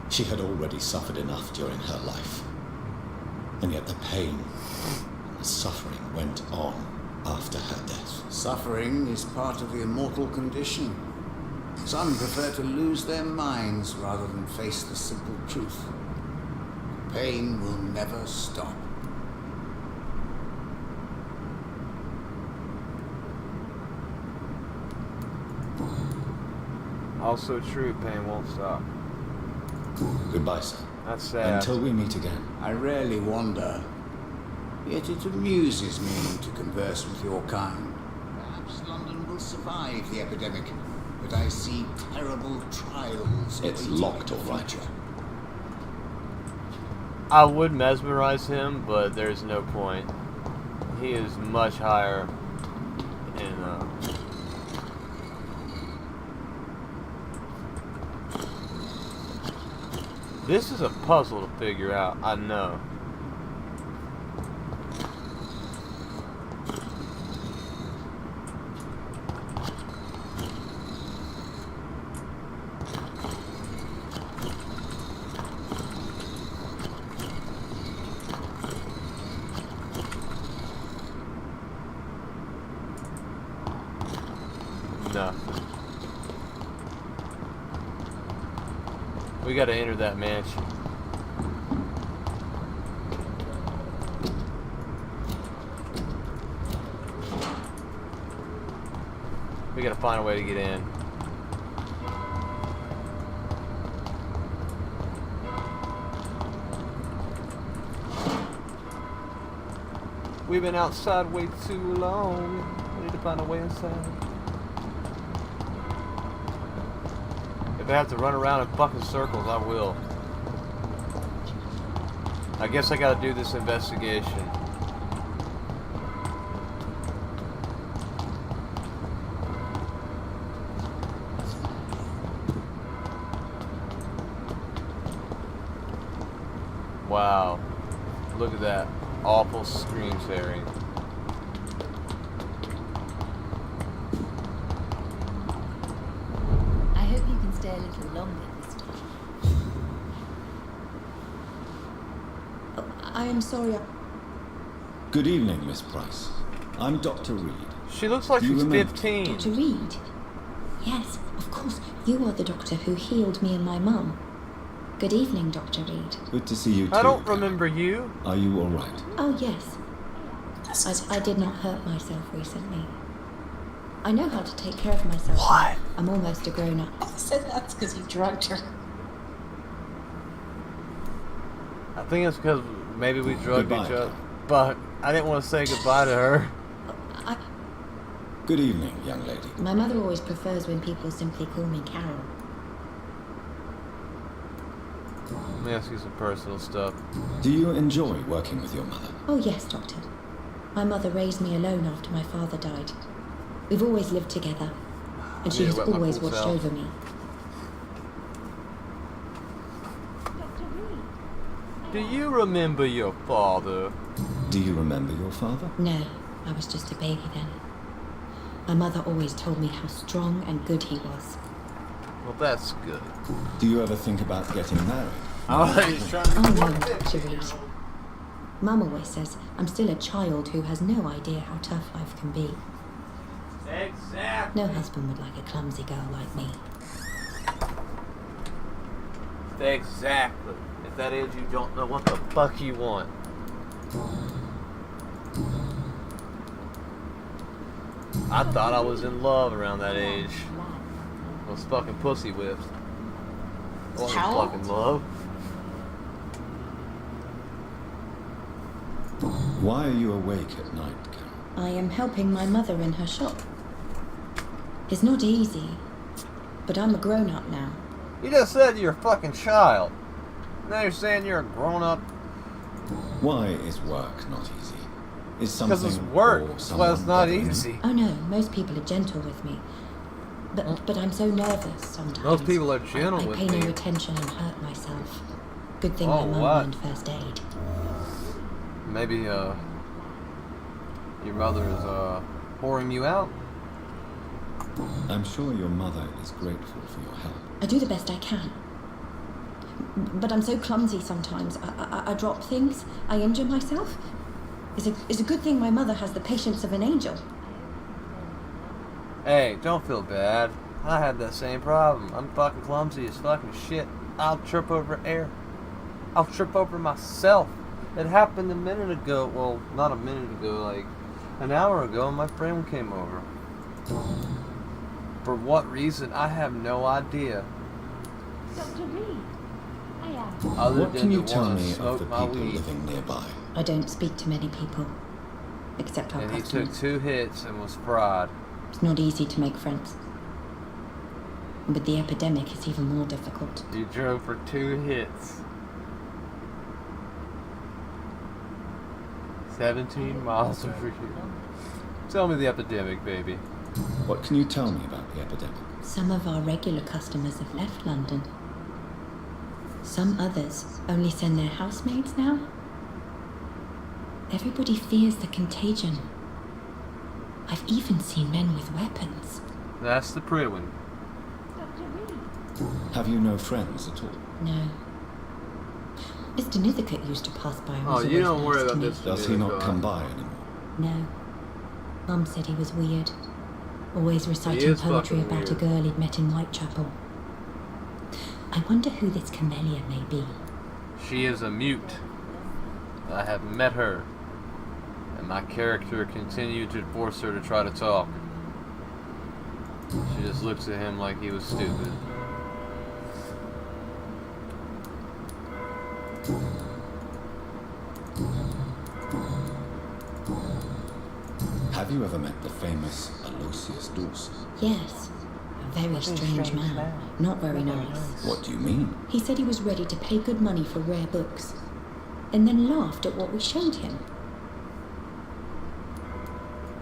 She had already suffered enough during her life. And yet the pain and the suffering went on after her death. Suffering is part of the immortal condition. Some prefer to lose their minds rather than face the simple truth. Pain will never stop. Also true, pain won't stop. Goodbye, sir. That's sad. Until we meet again. I rarely wander, yet it amuses me to converse with your kind. Perhaps London will survive the epidemic, but I see terrible trials. It's locked, all right. I would mesmerize him, but there's no point. He is much higher in This is a puzzle to figure out, I know. Nothing. We gotta enter that mansion. We gotta find a way to get in. We've been outside way too long. We need to find a way inside. If I have to run around in fucking circles, I will. I guess I gotta do this investigation. Wow. Look at that. Awful screen sharing. I hope you can stay a little longer this time. Oh, I am sorry. Good evening, Miss Price. I'm Dr. Reid. She looks like she's 15. Dr. Reid? Yes, of course. You are the doctor who healed me and my mum. Good evening, Dr. Reid. Good to see you too. I don't remember you. Are you all right? Oh, yes. I did not hurt myself recently. I know how to take care of myself. What? I'm almost a grown-up. I said that's because you drugged her. I think it's because maybe we drugged Goodbye, each other. But I didn't want to say goodbye to her. Good evening, young lady. My mother always prefers when people simply call me Carol. Let me ask you some personal stuff. Do you enjoy working with your mother? Oh, yes, Doctor. My mother raised me alone after my father died. We've always lived together, and she has always watched over me. Do you remember your father? Do you remember your father? No, I was just a baby then. My mother always told me how strong and good he was. Well, that's good. Do you ever think about getting married? Oh, he's trying to... Oh no, Dr. Reid. Mum always says I'm still a child who has no idea how tough life can be. Exactly. No husband would like a clumsy girl like me. Exactly. If that is, you don't know what the fuck you want. I thought I was in love around that age. I was fucking pussy whipped. I wasn't How? fucking love. Why are you awake at night, Carol? I am helping my mother in her shop. It's not easy, but I'm a grown-up now. You just said you're a fucking child. Now you're saying you're a grown-up. Why is work not easy? Is something Because it's work. or That's why it's someone not bothering you? easy. Oh no, most people are gentle with me. But I'm so nervous sometimes. Most people are gentle I with pay me. no attention and hurt myself. Good thing Oh, my mum what? learned first aid. Maybe, your mother is, pouring you out? I'm sure your mother is grateful for your help. I do the best I can. But I'm so clumsy sometimes. I drop things. I injure myself. It's a good thing my mother has the patience of an angel. Hey, don't feel bad. I had that same problem. I'm fucking clumsy as fucking shit. I'll trip over air. I'll trip over myself. It happened a minute ago. Well, not a minute ago, like an hour ago, my friend came over. For what reason, I have no idea. Dr. Reid, Other What than can you to tell wanna me of smoke the my people weed. living nearby? I don't speak to many people, except our And he customers. took 2 hits and was fried. It's not easy to make friends. And with the epidemic, it's even more difficult. You drove for 2 hits. 17 miles over here. Tell me the epidemic, baby. What can you tell me about the epidemic? Some of our regular customers have left London. Some others only send their housemaids now. Everybody fears the contagion. I've even seen men with weapons. That's the pretty one. Have you no friends at all? No. Mr. Nithercote used to pass by. and Oh, was you always don't worry nice to about me. this. Does he not come by anymore? No. Mum said he was weird. Always reciting is poetry fucking about a weird. girl he'd met in Whitechapel. I wonder who this camellia may be. She is a mute. I have met her. And my character continued to force her to try to talk. She just looks at him like he was stupid. Have you ever met the famous Aloysius Dawson? Yes. A very strange man. Not very nice. What do you mean? He said he was ready to pay good money for rare books, and then laughed at what we showed him.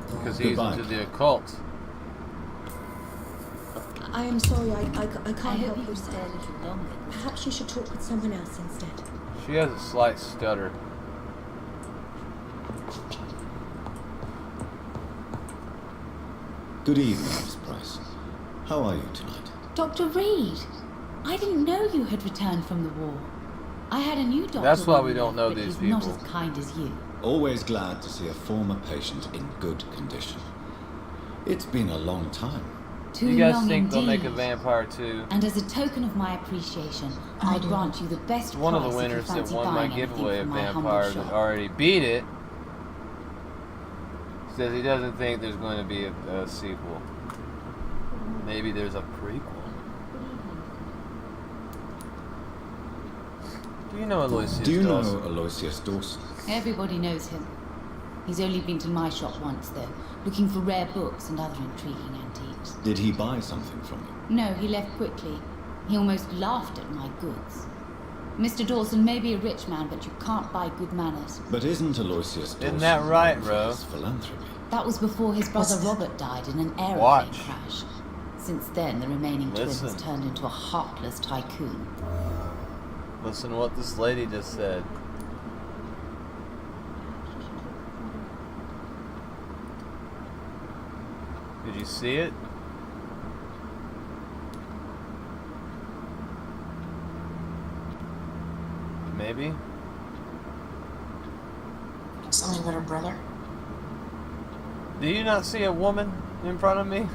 Because he's into the occult. I am sorry, I can't help you you, stay sir. a little longer. Perhaps you should talk with someone else instead. She has a slight stutter. Good evening, Miss Price. How are you tonight? Dr. Reid, I didn't know you had returned from the war. I had a new doctor. That's why when we you don't left, know but these he's people. Not as kind as you. Always glad to see a former patient in good condition. It's been a long time. Too You guys long think they'll make a indeed. Vampire too? And as a token of my appreciation, I'll grant you the best One of the price if you winners that fancy won my buying anything giveaway of from my humble Vampire shop. that already beat it says he doesn't think there's going to be a sequel. Maybe there's a prequel. Do you know Aloysius Do you know Dawson? Aloysius Dawson? Everybody knows him. He's only been to my shop once, though, looking for rare books and other intriguing antiques. Did he buy something from you? No, he left quickly. He almost laughed at my goods. Mr. Dawson may be a rich man, but you can't buy good manners. But isn't Aloysius Dawson Isn't that right, known for Ro? his philanthropy? That was before his brother Robert died in an aeroplane Watch. crash. Since then, the remaining Listen. twins turned into a heartless tycoon. Listen to what this lady just said. Did you see it? Maybe? Something about her brother? Do you not see a woman in front of me?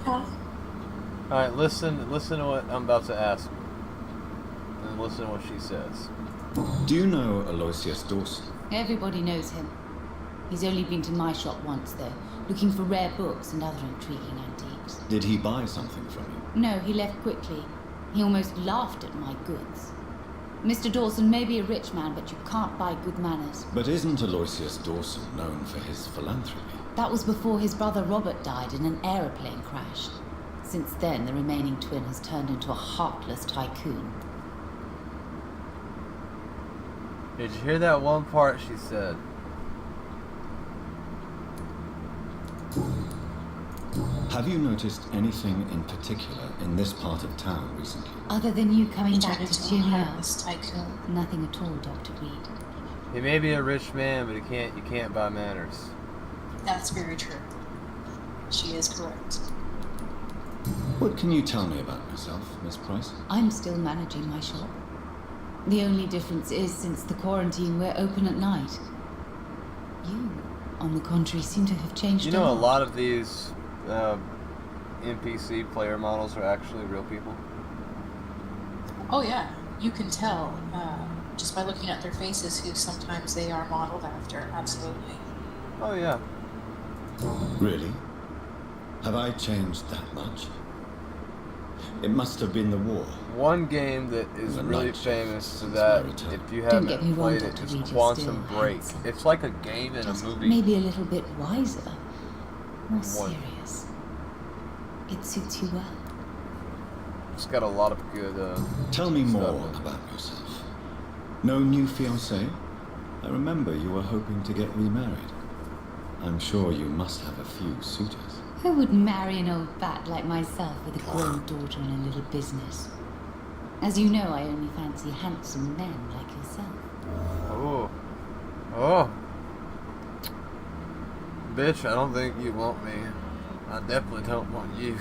Huh? Alright, listen to what I'm about to ask. And listen to what she says. Do you know Aloysius Dawson? Everybody knows him. He's only been to my shop once, though, looking for rare books and other intriguing antiques. Did he buy something from you? No, he left quickly. He almost laughed at my goods. Mr. Dawson may be a rich man, but you can't buy good manners. But isn't Aloysius Dawson known for his philanthropy? That was before his brother Robert died in an aeroplane crash. Since then, the remaining twin has turned into a heartless tycoon. Did you hear that one part she said? Have you noticed anything in particular in this part of town recently? Other than you coming He back turned to into cheer a me up, heartless tycoon. nothing at all, Dr. Reid. He may be a rich man, but you can't buy manners. That's very true. She is correct. What can you tell me about yourself, Miss Price? I'm still managing my shop. The only difference is, since the quarantine, we're open at night. You, on the contrary, seem to have changed You know, a lot of these NPC player models are actually real people. Oh yeah, you can tell just by looking at their faces who sometimes they are modeled after. Absolutely. Oh yeah. Really? Have I changed that much? It must have been the war. One game that is The really night famous shift for since that, my return. if you Don't haven't get me wrong, played it, Dr. is Reid, you're Quantum still Break. handsome. It's like a game and a movie. Maybe a little bit wiser, more One. serious. It suits you well. It's got a lot of good Tell me stuff more in it. about yourself. No new fiancé? I remember you were hoping to get remarried. I'm sure you must have a few suitors. Who would marry an old bat like myself with a grown daughter and a little business? As you know, I only fancy handsome men like yourself. Oh. Oh. Bitch, I don't think you want me. I definitely don't want you.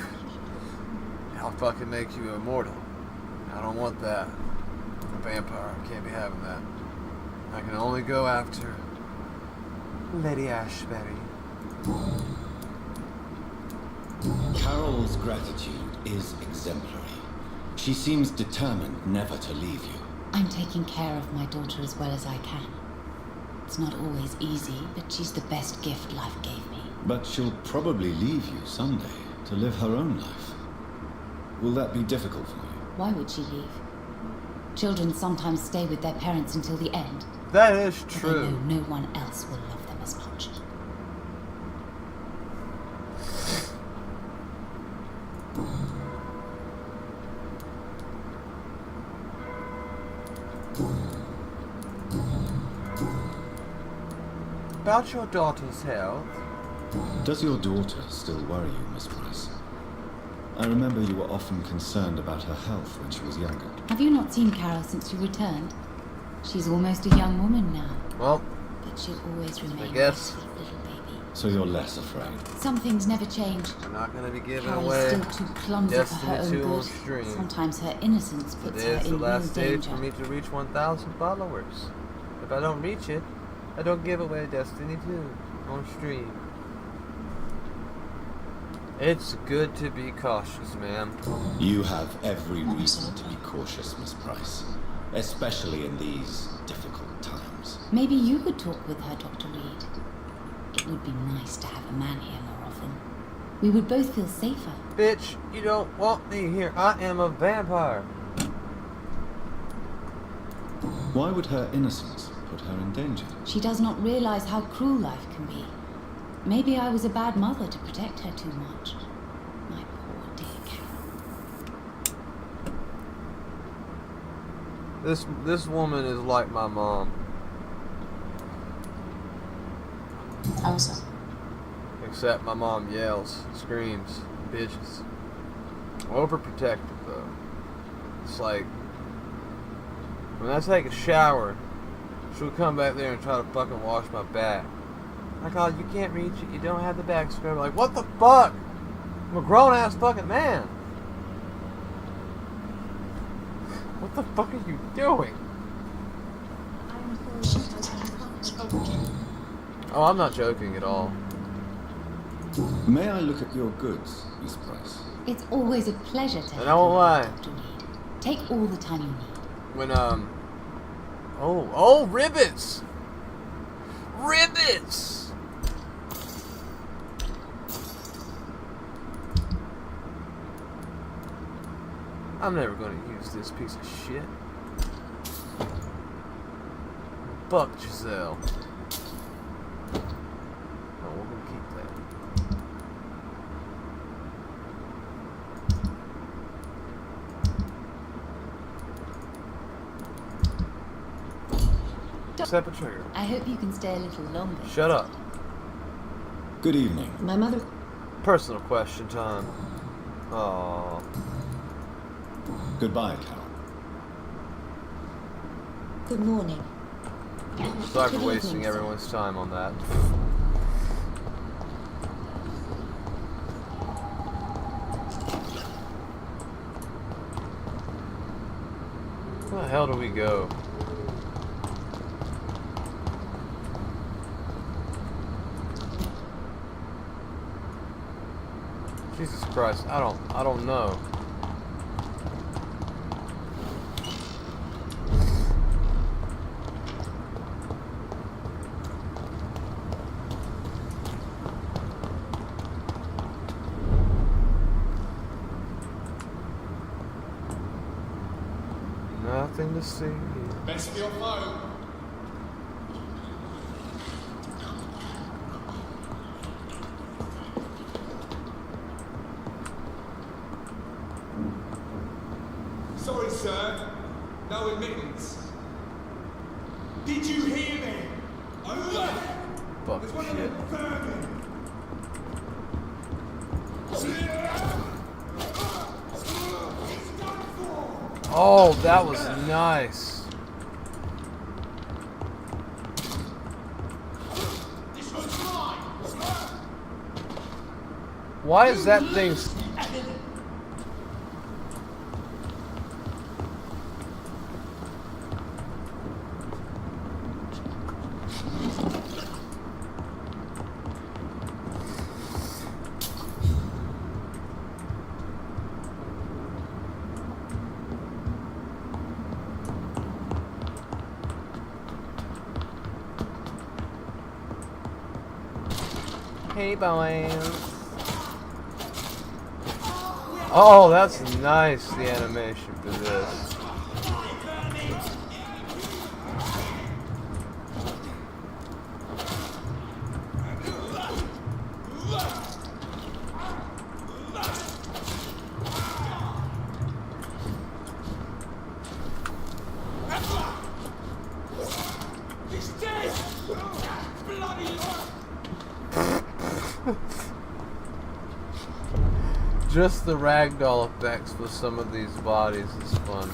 I'll fucking make you immortal. I don't want that. I'm a vampire. I can't be having that. I can only go after Lady Ashbury. Carol's gratitude is exemplary. She seems determined never to leave you. I'm taking care of my daughter as well as I can. It's not always easy, but she's the best gift life gave me. But she'll probably leave you someday. To live her own life. Will that be difficult for you? Why would she leave? Children sometimes stay with their parents until the end. That is But true. they know no one else will love them as much. About your daughter's health. Does your daughter still worry you, Miss Price? I remember you were often concerned about her health when she was younger. Have you not seen Carol since you returned? She's almost a young woman now. Well, but she'll always remain I guess. a sweet little baby. So you're less afraid. Some things never change. We're not going to be giving Carol away is still too clumsy for her Destiny own 2 on good. stream. Sometimes her innocence puts her Today's in the real last stage danger. for me to reach 1,000 followers. If I don't reach it, I don't give away Destiny 2 on stream. It's good to be cautious, ma'am. You have every reason to be cautious, Miss Price. Especially in these difficult times. Maybe you could talk with her, Dr. Reid. It would be nice to have a man here more often. We would both feel safer. Bitch, you don't want me here. I am a vampire. Why would her innocence put her in danger? She does not realize how cruel life can be. Maybe I was a bad mother to protect her too much. My poor dear Carol. This woman is like my mom. How so? Except my mom yells, screams, bitches. Overprotective though. It's like when I take a shower, she'll come back there and try to fucking wash my back. Like, oh, you can't reach it, you don't have the back scrub. Like, what the fuck? I'm a grown ass fucking man. What the fuck are you doing? Oh, I'm not joking at all. May I look at your goods, Miss Price? It's always a pleasure to And I won't lie. Dr. Reid. Take all the time you need. When, oh, ribbits! Ribbits! I'm never going to use this piece of shit. Fuck Giselle. No, we're going to keep that. Step a trigger. I hope you can stay a little longer. Shut up. Good evening. My mother... Personal question time. Aww. Goodbye, Carol. Good morning. Sorry for Good wasting evening, sir. everyone's time on that. Where the hell do we go? Jesus Christ, I don't know. Nothing to see here. Best of your foe. Sorry, sir. No admittance. Did you hear me? Over there. Fuck There's one shit. of them vermin. Oh, that was nice. Why is that thing... Hey, boys. Oh, that's nice, the animation for this. Just the ragdoll effects with some of these bodies is funny.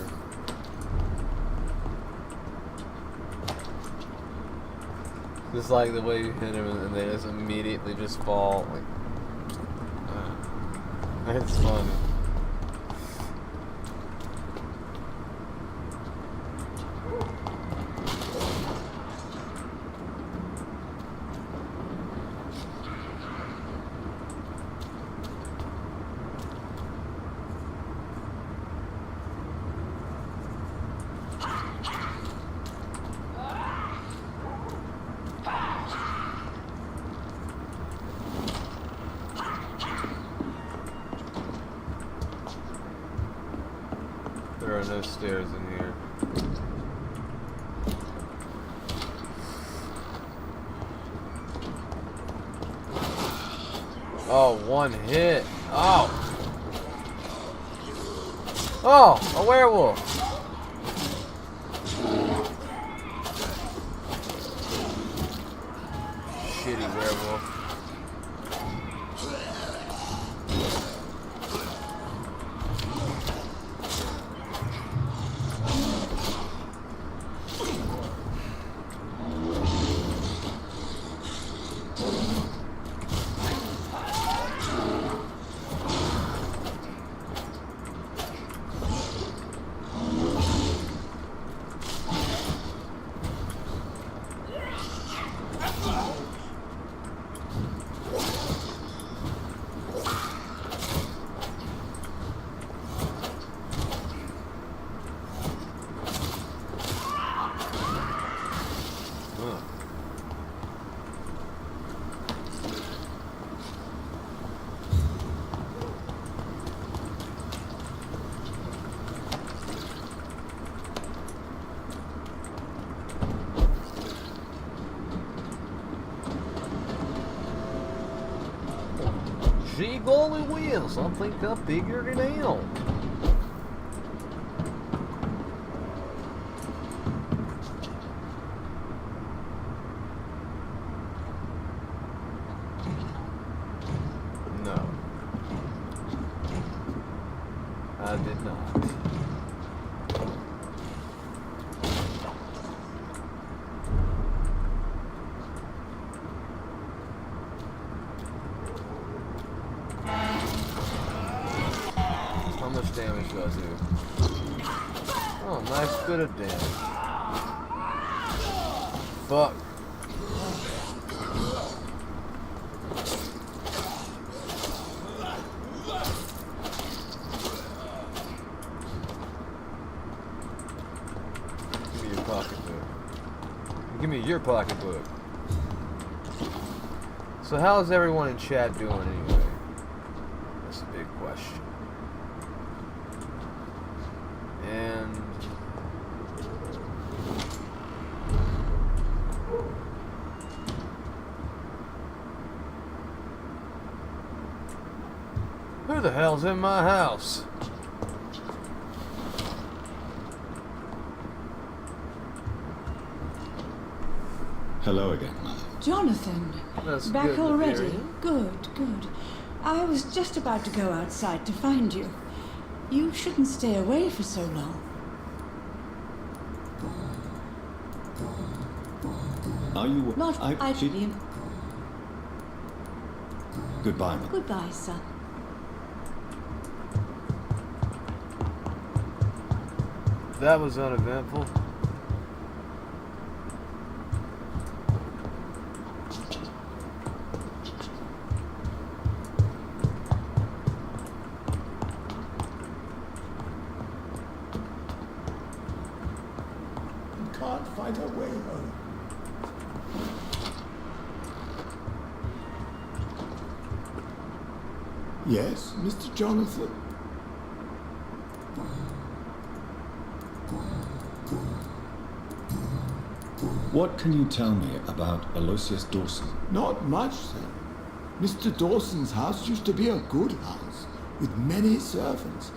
Just like the way you hit them and they just immediately just fall. Like, it's funny. There are no stairs in here. Oh, one hit. Oh! Oh, a werewolf! Shitty werewolf. She golly whiz, I think I figured it out. No. I did not. How much damage do I do? Oh, nice bit of damage. Fuck. Give me your pocketbook. Give me your pocketbook. So how is everyone in chat doing anyway? That's a big question. And who the hell's in my house? Hello again, Mother. Jonathan, That's back good, already? Materia. Good, good. I was just about to go outside to find you. You shouldn't stay away for so long. Are you... Not actually. Goodbye, Mother. Goodbye, son. That was uneventful. Can't find her way home. Yes, Mr. Jonathan. What can you tell me about Aloysius Dawson? Not much, sir. Mr. Dawson's house used to be a good house, with many servants.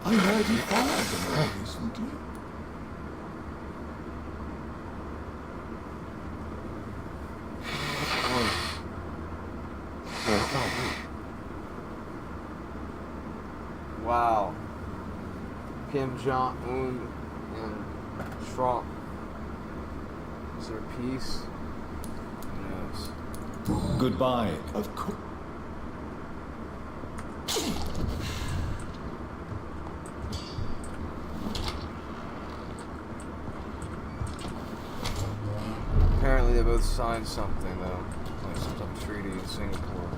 I heard he fired them all recently. Wow. Kim Jong-un and Trump. Is there peace? Who knows? Goodbye. Of course. Apparently they both signed something though. Like some treaty in Singapore.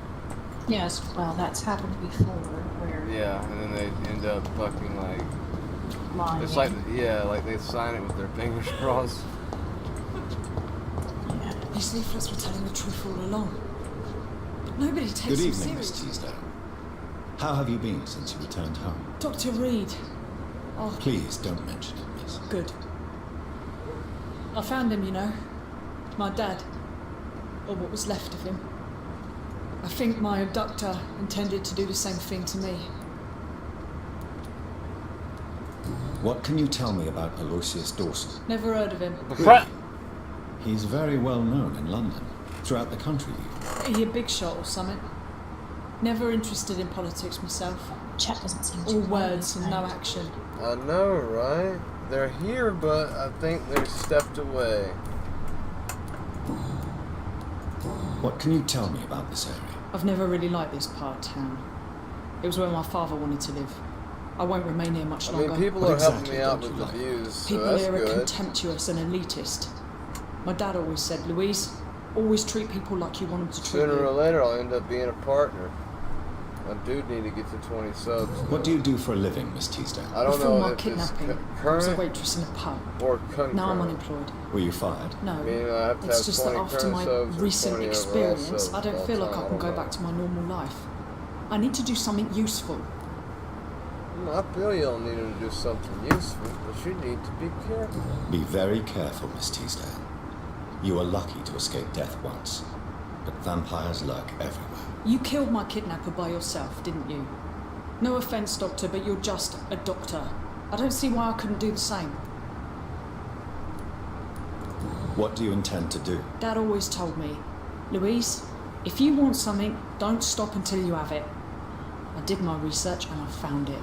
Yes, well, that's happened before, where... Yeah, and then they end up fucking like... lying. It's like, yeah, like they sign it with their fingers crossed. These leaflets were telling the truth all along. But nobody takes Good them evening, Miss seriously. Teasdale. How have you been since you returned home? Dr. Reid. Oh, Please don't mention it, miss. good. I found him, you know. My dad. Or what was left of him. I think my abductor intended to do the same thing to me. What can you tell me about Aloysius Dawson? Never heard of him. Really? He's very well known in London, throughout the country. He a big shot or something. Never interested in politics myself. Chat doesn't seem all words and no action. I know, right? They're here, but I think they're stepped away. What can you tell me about this area? I've never really liked this part of town. It was where my father wanted to live. I won't remain here much longer. I mean, people are helping me out with the views, so People that's here are good. contemptuous and elitist. My dad always said, Louise, always treat people like you want them to treat Sooner you. or later, I'll end up being a partner. I do need to get to 20 subs. What do you do for a living, Miss Teasdale? I don't Before know my if kidnapping, it's I was a current waitress in a pub. or concurrent. Now I'm unemployed. Were you fired? No, I mean, I have to it's have just that 20 after current my subs or recent 20 overall experience, subs I don't all feel like time. I can go back to my normal life. I need to do something useful. I feel you'll need to do something useful, but you need to be careful. Be very careful, Miss Teasdale. You were lucky to escape death once, but vampires lurk everywhere. You killed my kidnapper by yourself, didn't you? No offence, Doctor, but you're just a doctor. I don't see why I couldn't do the same. What do you intend to do? Dad always told me, Louise, if you want something, don't stop until you have it. I did my research and I found it.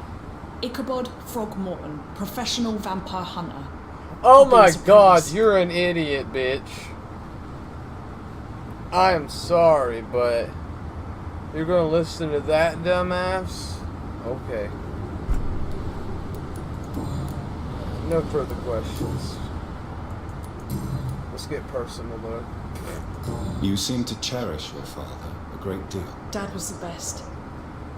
Ichabod Throgmorton, professional vampire hunter. Oh I'll be my surprised. god, you're an idiot, bitch. I am sorry, but you're gonna listen to that dumbass? Okay. No further questions. Let's get personal though. You seem to cherish your father a great deal. Dad was the best.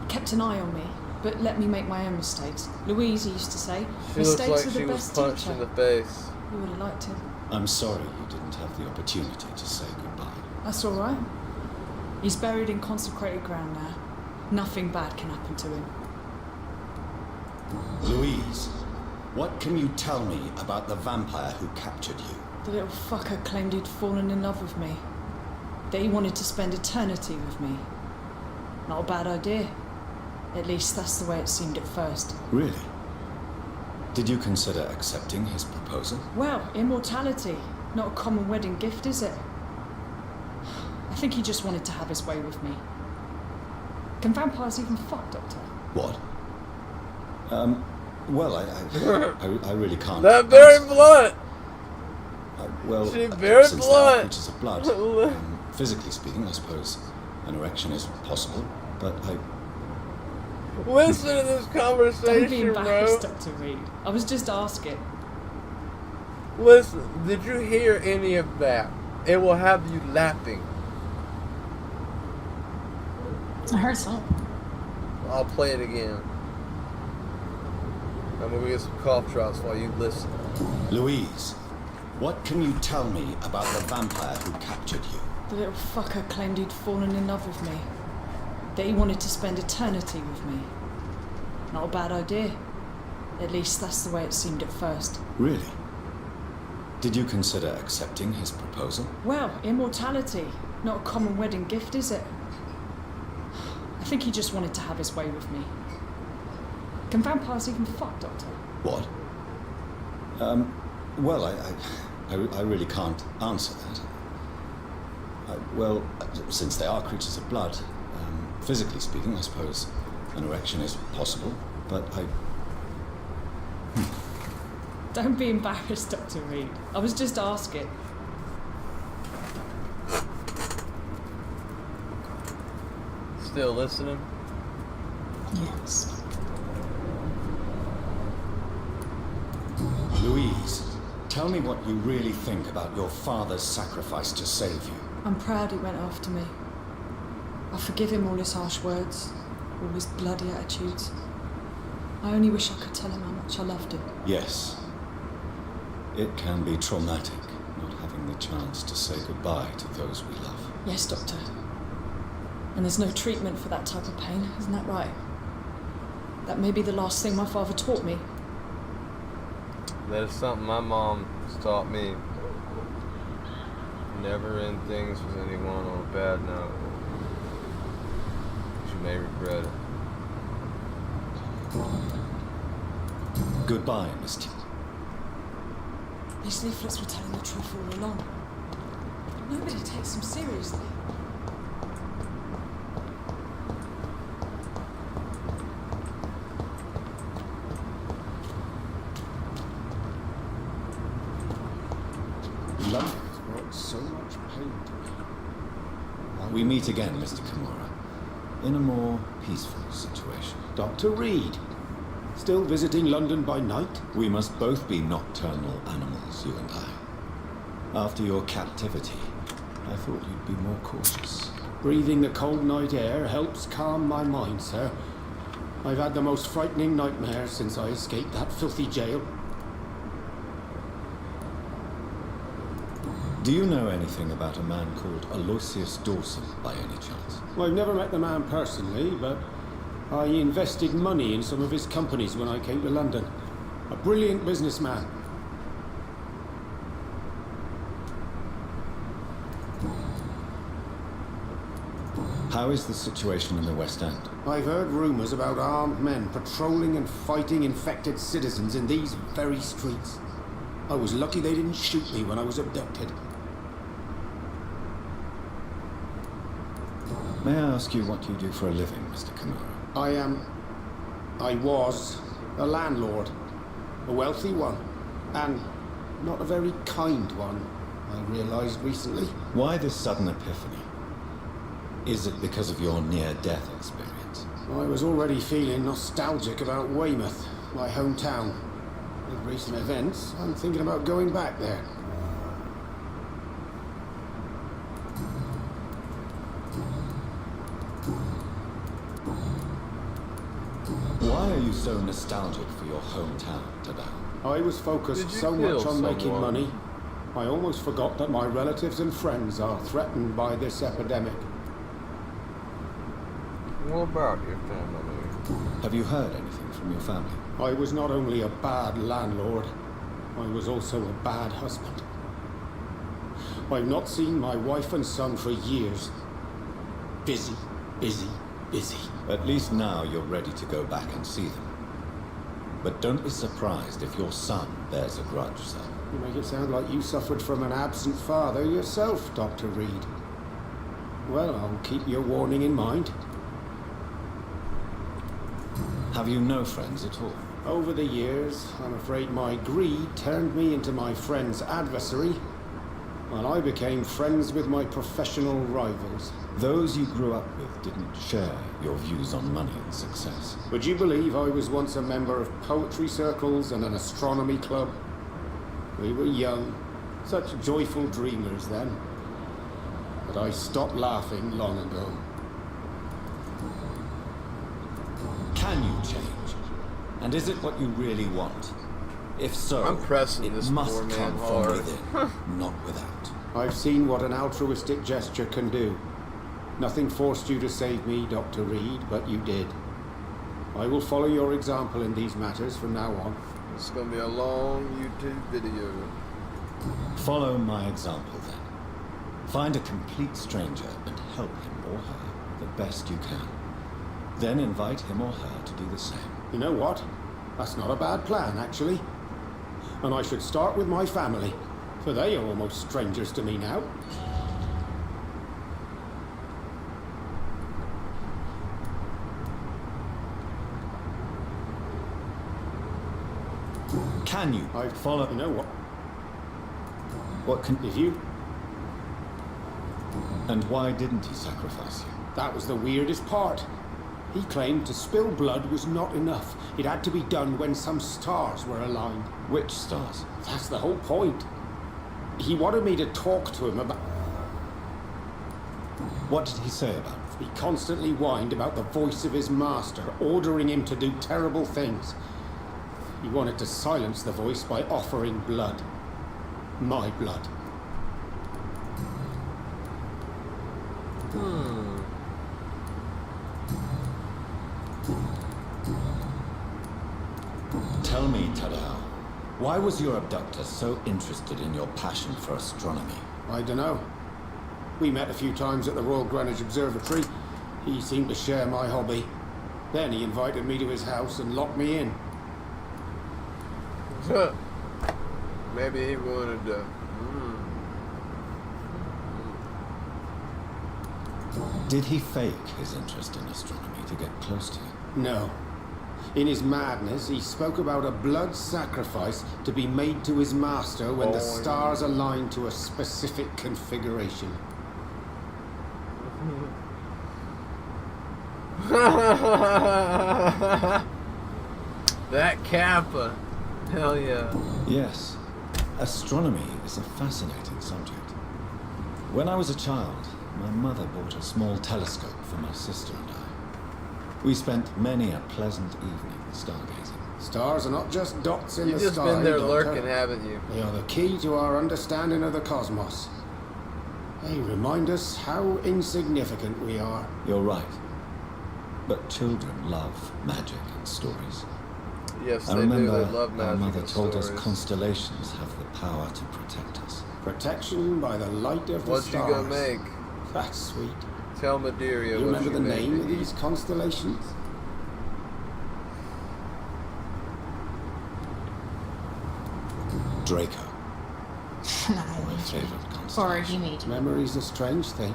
Kept an eye on me, but let me make my own mistakes. Louise, he used to say, She looks mistakes like are the she was best punched teacher. in the face. You would have liked him. I'm sorry you didn't have the opportunity to say goodbye. That's all right. He's buried in consecrated ground now. Nothing bad can happen to him. Louise, what can you tell me about the vampire who captured you? The little fucker claimed he'd fallen in love with me. That he wanted to spend eternity with me. Not a bad idea. At least that's the way it seemed at first. Really? Did you consider accepting his proposal? Well, immortality. Not a common wedding gift, is it? I think he just wanted to have his way with me. Can vampires even fuck, Doctor? What? Well, I really can't. That very blunt! Well, She very since there are blunt. creatures of blood, physically speaking, I suppose an erection is possible, but Listen to this Don't be conversation, embarrassed, bro. Dr. Reid. I was just asking. Listen, did you hear any of that? It will have you laughing. I heard some. I'll play it again. I'm gonna get some cough drops while you listen. Louise, what can you tell me about the vampire who captured you? The little fucker claimed he'd fallen in love with me. That he wanted to spend eternity with me. Not a bad idea. At least that's the way it seemed at first. Really? Did you consider accepting his proposal? Well, immortality. Not a common wedding gift, is it? I think he just wanted to have his way with me. Can vampires even fuck, Doctor? What? Well, I really can't answer that. Well, since they are creatures of blood, physically speaking, I suppose an erection is possible, but Don't be embarrassed, Dr. Reid. I was just asking. Still listening? Yes. Louise, tell me what you really think about your father's sacrifice to save you. I'm proud he went after me. I forgive him all his harsh words, all his bloody attitudes. I only wish I could tell him how much I loved him. Yes. It can be traumatic, not having the chance to say goodbye to those we love. Yes, Doctor. And there's no treatment for that type of pain, isn't that right? That may be the last thing my father taught me. That is something my mom has taught me. Never end things with anyone on a bad note. You may regret it. Goodbye, Misty. These leaflets were telling the truth all along. Nobody takes them seriously. Love brought so much pain to me. We meet again, Mr. Kimura, in a more peaceful situation. Dr. Reid, still visiting London by night? We must both be nocturnal animals, you and I. After your captivity, I thought you'd be more cautious. Breathing the cold night air helps calm my mind, sir. I've had the most frightening nightmares since I escaped that filthy jail. Do you know anything about a man called Aloysius Dawson, by any chance? Well, I've never met the man personally, but I invested money in some of his companies when I came to London. A brilliant businessman. How is the situation in the West End? I've heard rumors about armed men patrolling and fighting infected citizens in these very streets. I was lucky they didn't shoot me when I was abducted. May I ask you what you do for a living, Mr. Kimura? I was a landlord. A wealthy one. And not a very kind one, I realized recently. Why this sudden epiphany? Is it because of your near-death experience? I was already feeling nostalgic about Weymouth, my hometown. With recent events, I'm thinking about going back there. Why are you so nostalgic for your hometown, Tadao? I was focused so much on making money, I almost forgot that my relatives and friends are threatened by this epidemic. What about your family? Have you heard anything from your family? I was not only a bad landlord, I was also a bad husband. I've not seen my wife and son for years. Busy, busy, busy. At least now you're ready to go back and see them. But don't be surprised if your son bears a grudge, sir. You make it sound like you suffered from an absent father yourself, Dr. Reid. Well, I'll keep your warning in mind. Have you no friends at all? Over the years, I'm afraid my greed turned me into my friend's adversary, while I became friends with my professional rivals. Those you grew up with didn't share your views on money and success. Would you believe I was once a member of poetry circles and an astronomy club? We were young, such joyful dreamers then. But I stopped laughing long ago. Can you change? And is it what you really want? If so, I'm pressing it this must poor man come hard. from within, not without. I've seen what an altruistic gesture can do. Nothing forced you to save me, Dr. Reid, but you did. I will follow your example in these matters from now on. It's gonna be a long YouTube video. Follow my example then. Find a complete stranger and help him or her the best you can. Then invite him or her to do the same. You know what? That's not a bad plan, actually. And I should start with my family, for they are almost strangers to me now. Can you? I follow. You know what? What can... If you... And why didn't he sacrifice you? That was the weirdest part. He claimed to spill blood was not enough. It had to be done when some stars were aligned. Which stars? That's the whole point. He wanted me to talk to him about... What did he say about it? He constantly whined about the voice of his master, ordering him to do terrible things. He wanted to silence the voice by offering blood. My blood. Tell me, Tadao, why was your abductor so interested in your passion for astronomy? I don't know. We met a few times at the Royal Greenwich Observatory. He seemed to share my hobby. Then he invited me to his house and locked me in. Maybe he wanted to... Did he fake his interest in astronomy to get close to you? No. In his madness, he spoke about a blood sacrifice to be made to his master when the stars aligned to a specific configuration. That Kappa. Hell yeah. Yes. Astronomy is a fascinating subject. When I was a child, my mother bought a small telescope for my sister and I. We spent many a pleasant evening stargazing. Stars are not just dots in the sky. You've just been there Doctor. lurking, haven't you? They are the key to our understanding of the cosmos. They remind us how insignificant we are. You're right. But children love magic and stories. Yes, I they remember do. They love magic our mother and told stories. us constellations have the power to protect us. Protection by the light of the What stars. you gonna make? That's sweet. Tell Madeira You what remember you the made name to of these eat. constellations? Draco. Nah, My favorite constellation. Or he made you. Memory's a strange thing.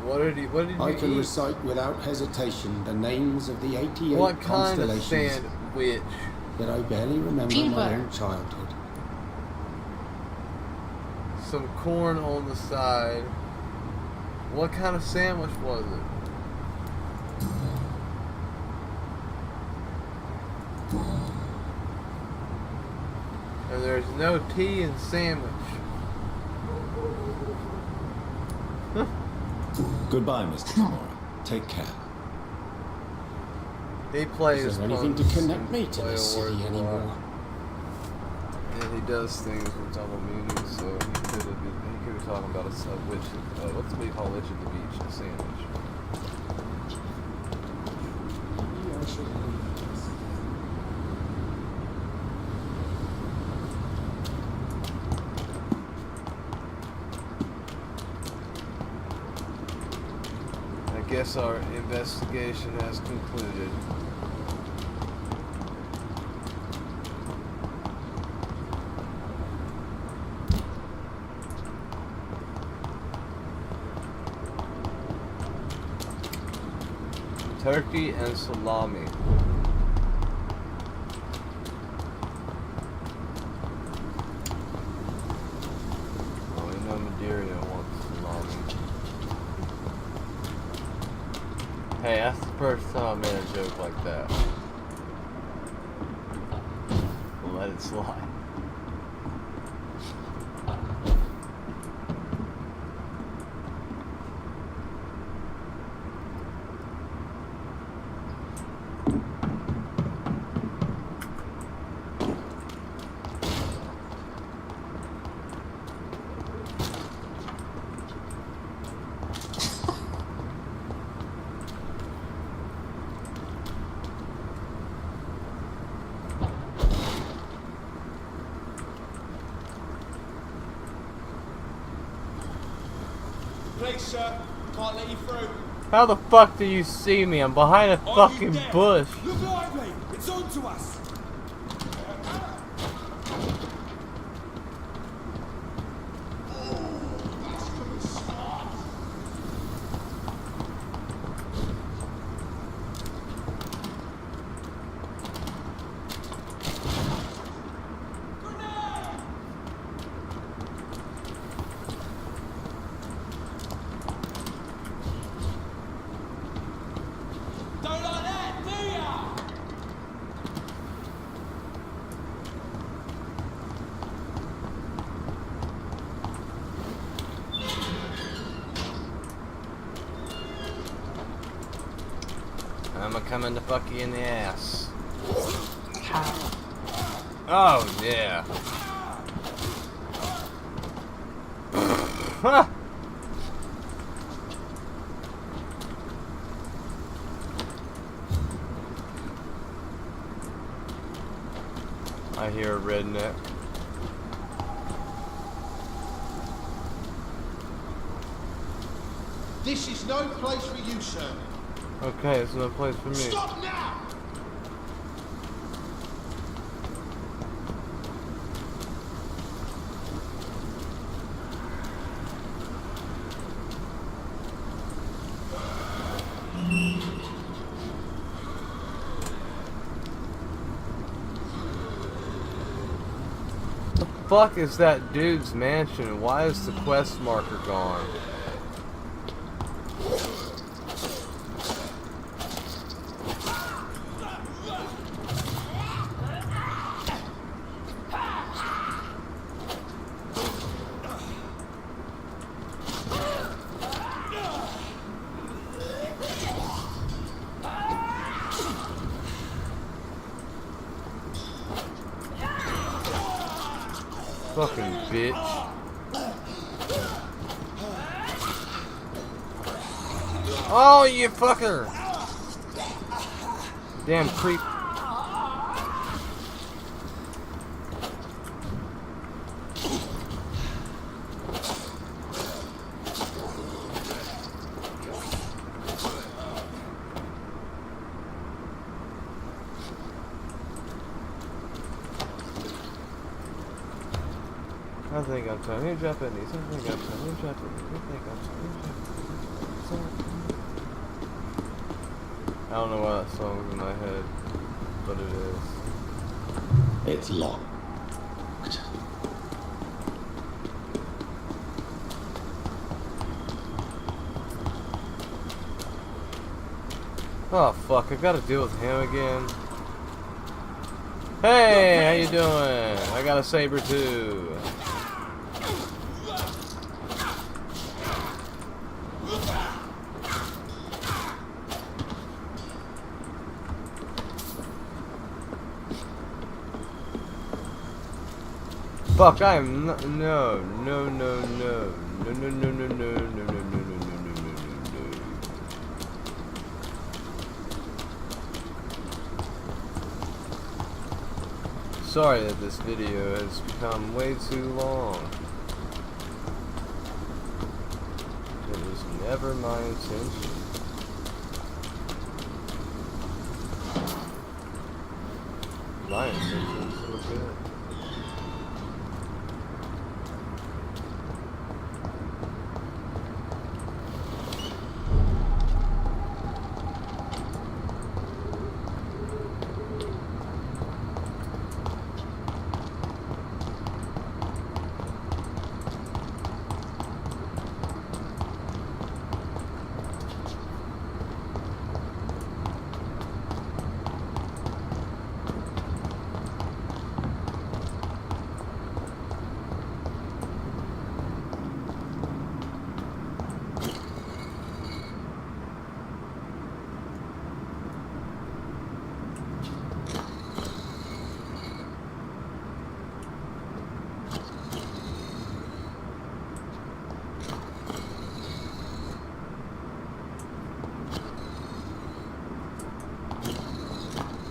What did you I can eat? recite without hesitation the names of the 88 What kind of constellations. sandwich? Yet I barely remember Peanut my butter. own childhood. Some corn on the side. What kind of sandwich was it? And there's no tea in sandwich. Goodbye, Mr. Kimura. Take care. He plays Is there anything to punks connect and me to play this a word city a lot. anymore? And he does things with double meanings, so he could be talking about a witch. What's what we call witch at the beach? A sandwich. I guess our investigation has concluded. Turkey and salami. Oh, we know Madeira wants salami. Hey, that's the first time I made a joke like that. We'll let it slide. case, sir. Can't let you through. How the fuck do you see me? I'm behind a fucking bush. Look lively! It's on to us! I'm coming to fuck you in the ass. Oh, yeah. I hear a redneck. This is no place for you, sir. Okay, it's no place for me. Stop now! The fuck is that dude's mansion? Why is the quest marker gone? Fucking bitch. Oh, you fucker! Damn creep. I think I'm Tony Japanese. I think I'm Tony Japanese. I think I'm Tony Japanese. I don't know why that song's in my head, but it is. It's locked. Oh fuck, I gotta deal with him again. Hey, how you doing? I got a saber too. Fuck, I am not, no. Sorry that this video has become way too long. It was never my intention. My intention is so good.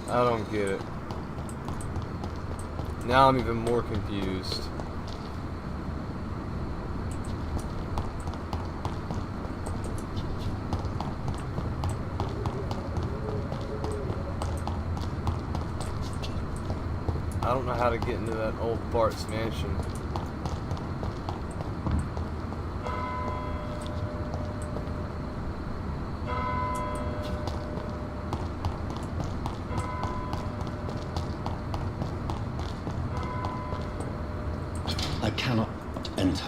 I don't get it. Now I'm even more confused. I don't know how to get into that old Bart's mansion. I cannot enter.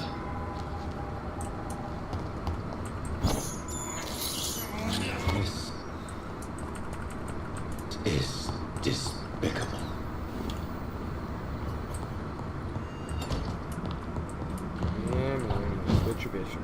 This is despicable. Yeah, man. What's your bishop?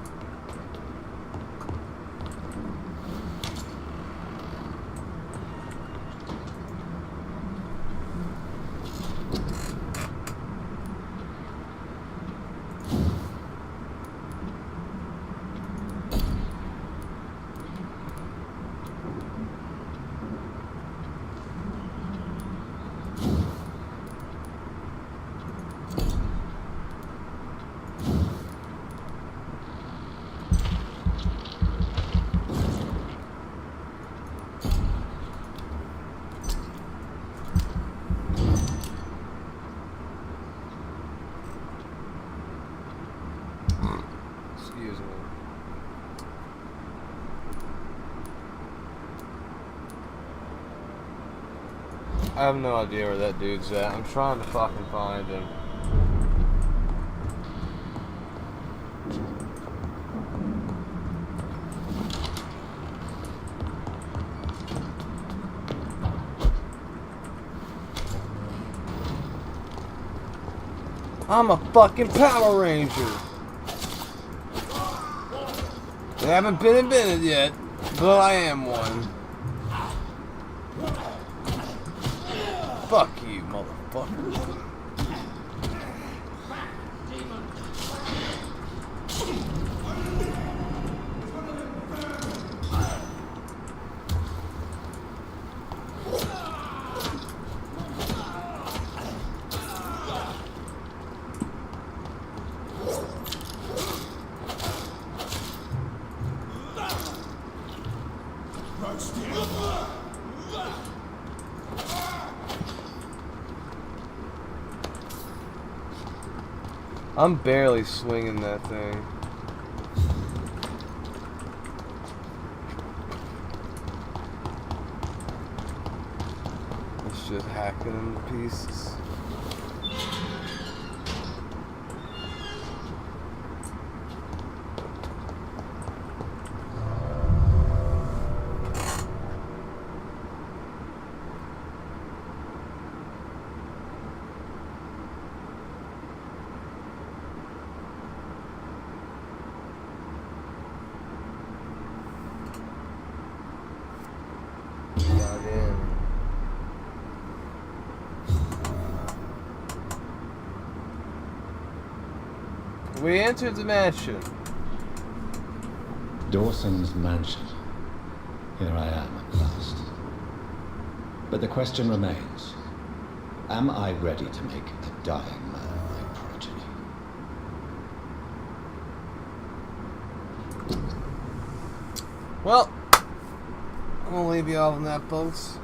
Excuse me. I have no idea where that dude's at. I'm trying to fucking find him. I'm a fucking Power Ranger. They haven't been invented yet, but I am one. Fuck you, motherfucker. I'm barely swinging that thing. It's just hacking them to pieces. We entered the mansion. Dawson's mansion. Here I am at last. But the question remains, am I ready to make a dying man my progeny? Well, I'm gonna leave you all on that, folks.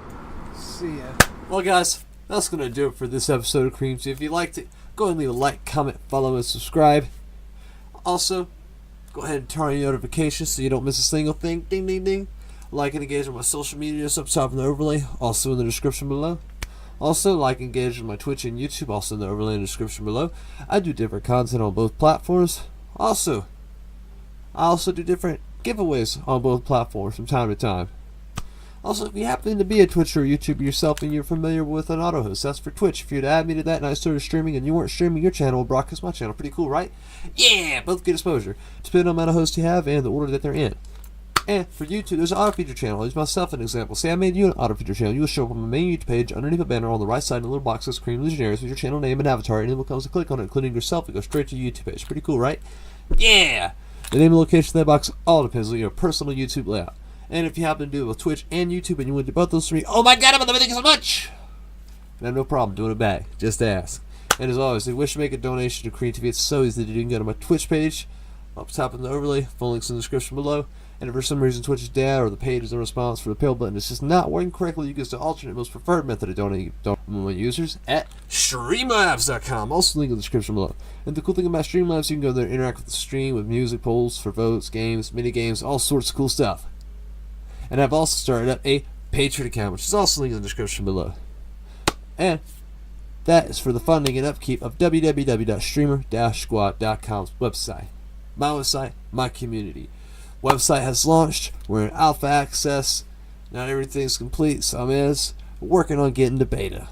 See ya. Well, guys, that's gonna do it for this episode of CreamTV. If you liked it, go ahead and leave a like, comment, follow, and subscribe. Also, go ahead and turn on your notifications so you don't miss a single thing. Ding, ding, ding. Like and engage with my social media up top in the overlay, also in the description below. Also, like and engage with my Twitch and YouTube, also in the overlay in the description below. I do different content on both platforms. I also do different giveaways on both platforms from time to time. Also, if you happen to be a Twitcher or YouTuber yourself and you're familiar with an auto host, that's for Twitch. If you'd add me to that and I started streaming and you weren't streaming, your channel will broadcast my channel. Pretty cool, right? Yeah, both get exposure, depending on the amount of hosts you have and the order that they're in. And for YouTube, there's an auto feature channel. Use myself an example. Say I made you an auto feature channel. You will show up on my main YouTube page underneath a banner on the right side in a little box that says Cream Legionnaires with your channel name and avatar, and anyone comes to click on it, including yourself, it goes straight to your YouTube page. Pretty cool, right? Yeah! The name and location of that box all depends on your personal YouTube layout. And if you happen to do it with Twitch and YouTube and you want to do both those three, oh my god, I'm thank you so much! I have no problem doing it back. Just ask. And as always, if you wish to make a donation to CreamTV, it's so easy to do. You can go to my Twitch page, up top in the overlay, phone links in the description below. and if for some reason Twitch is dead or the page is in response for the pill button is just not working correctly, you can use the alternate most preferred method of donating users at streamlabs.com. Also link in the description below. And the cool thing about Streamlabs, you can go there and interact with the stream with music, polls for votes, games, mini games, all sorts of cool stuff. And I've also started up a Patreon account, which is also linked in the description below. And that is for the funding and upkeep of www.streamer-squad.com's website. My website, my community. Website has launched. We're in alpha access. Not everything's complete. Some is. We're working on getting to beta.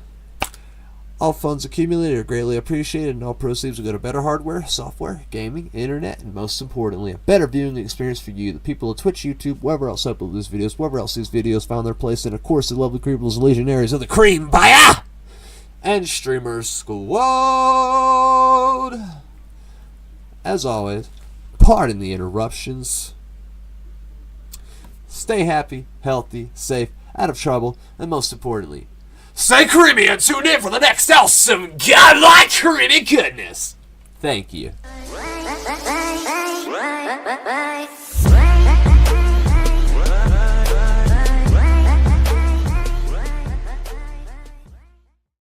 All funds accumulated are greatly appreciated, and all proceeds will go to better hardware, software, gaming, internet, and most importantly, a better viewing experience for you, the people of Twitch, YouTube, wherever else upload these videos, wherever else these videos found their place, and of course the lovely creeples and legionaries of the Cream Buyer and Streamer Squad. As always, pardon the interruptions. Stay happy, healthy, safe, out of trouble, and most importantly, stay creamy and tune in for the next awesome godlike creamy goodness. Thank you.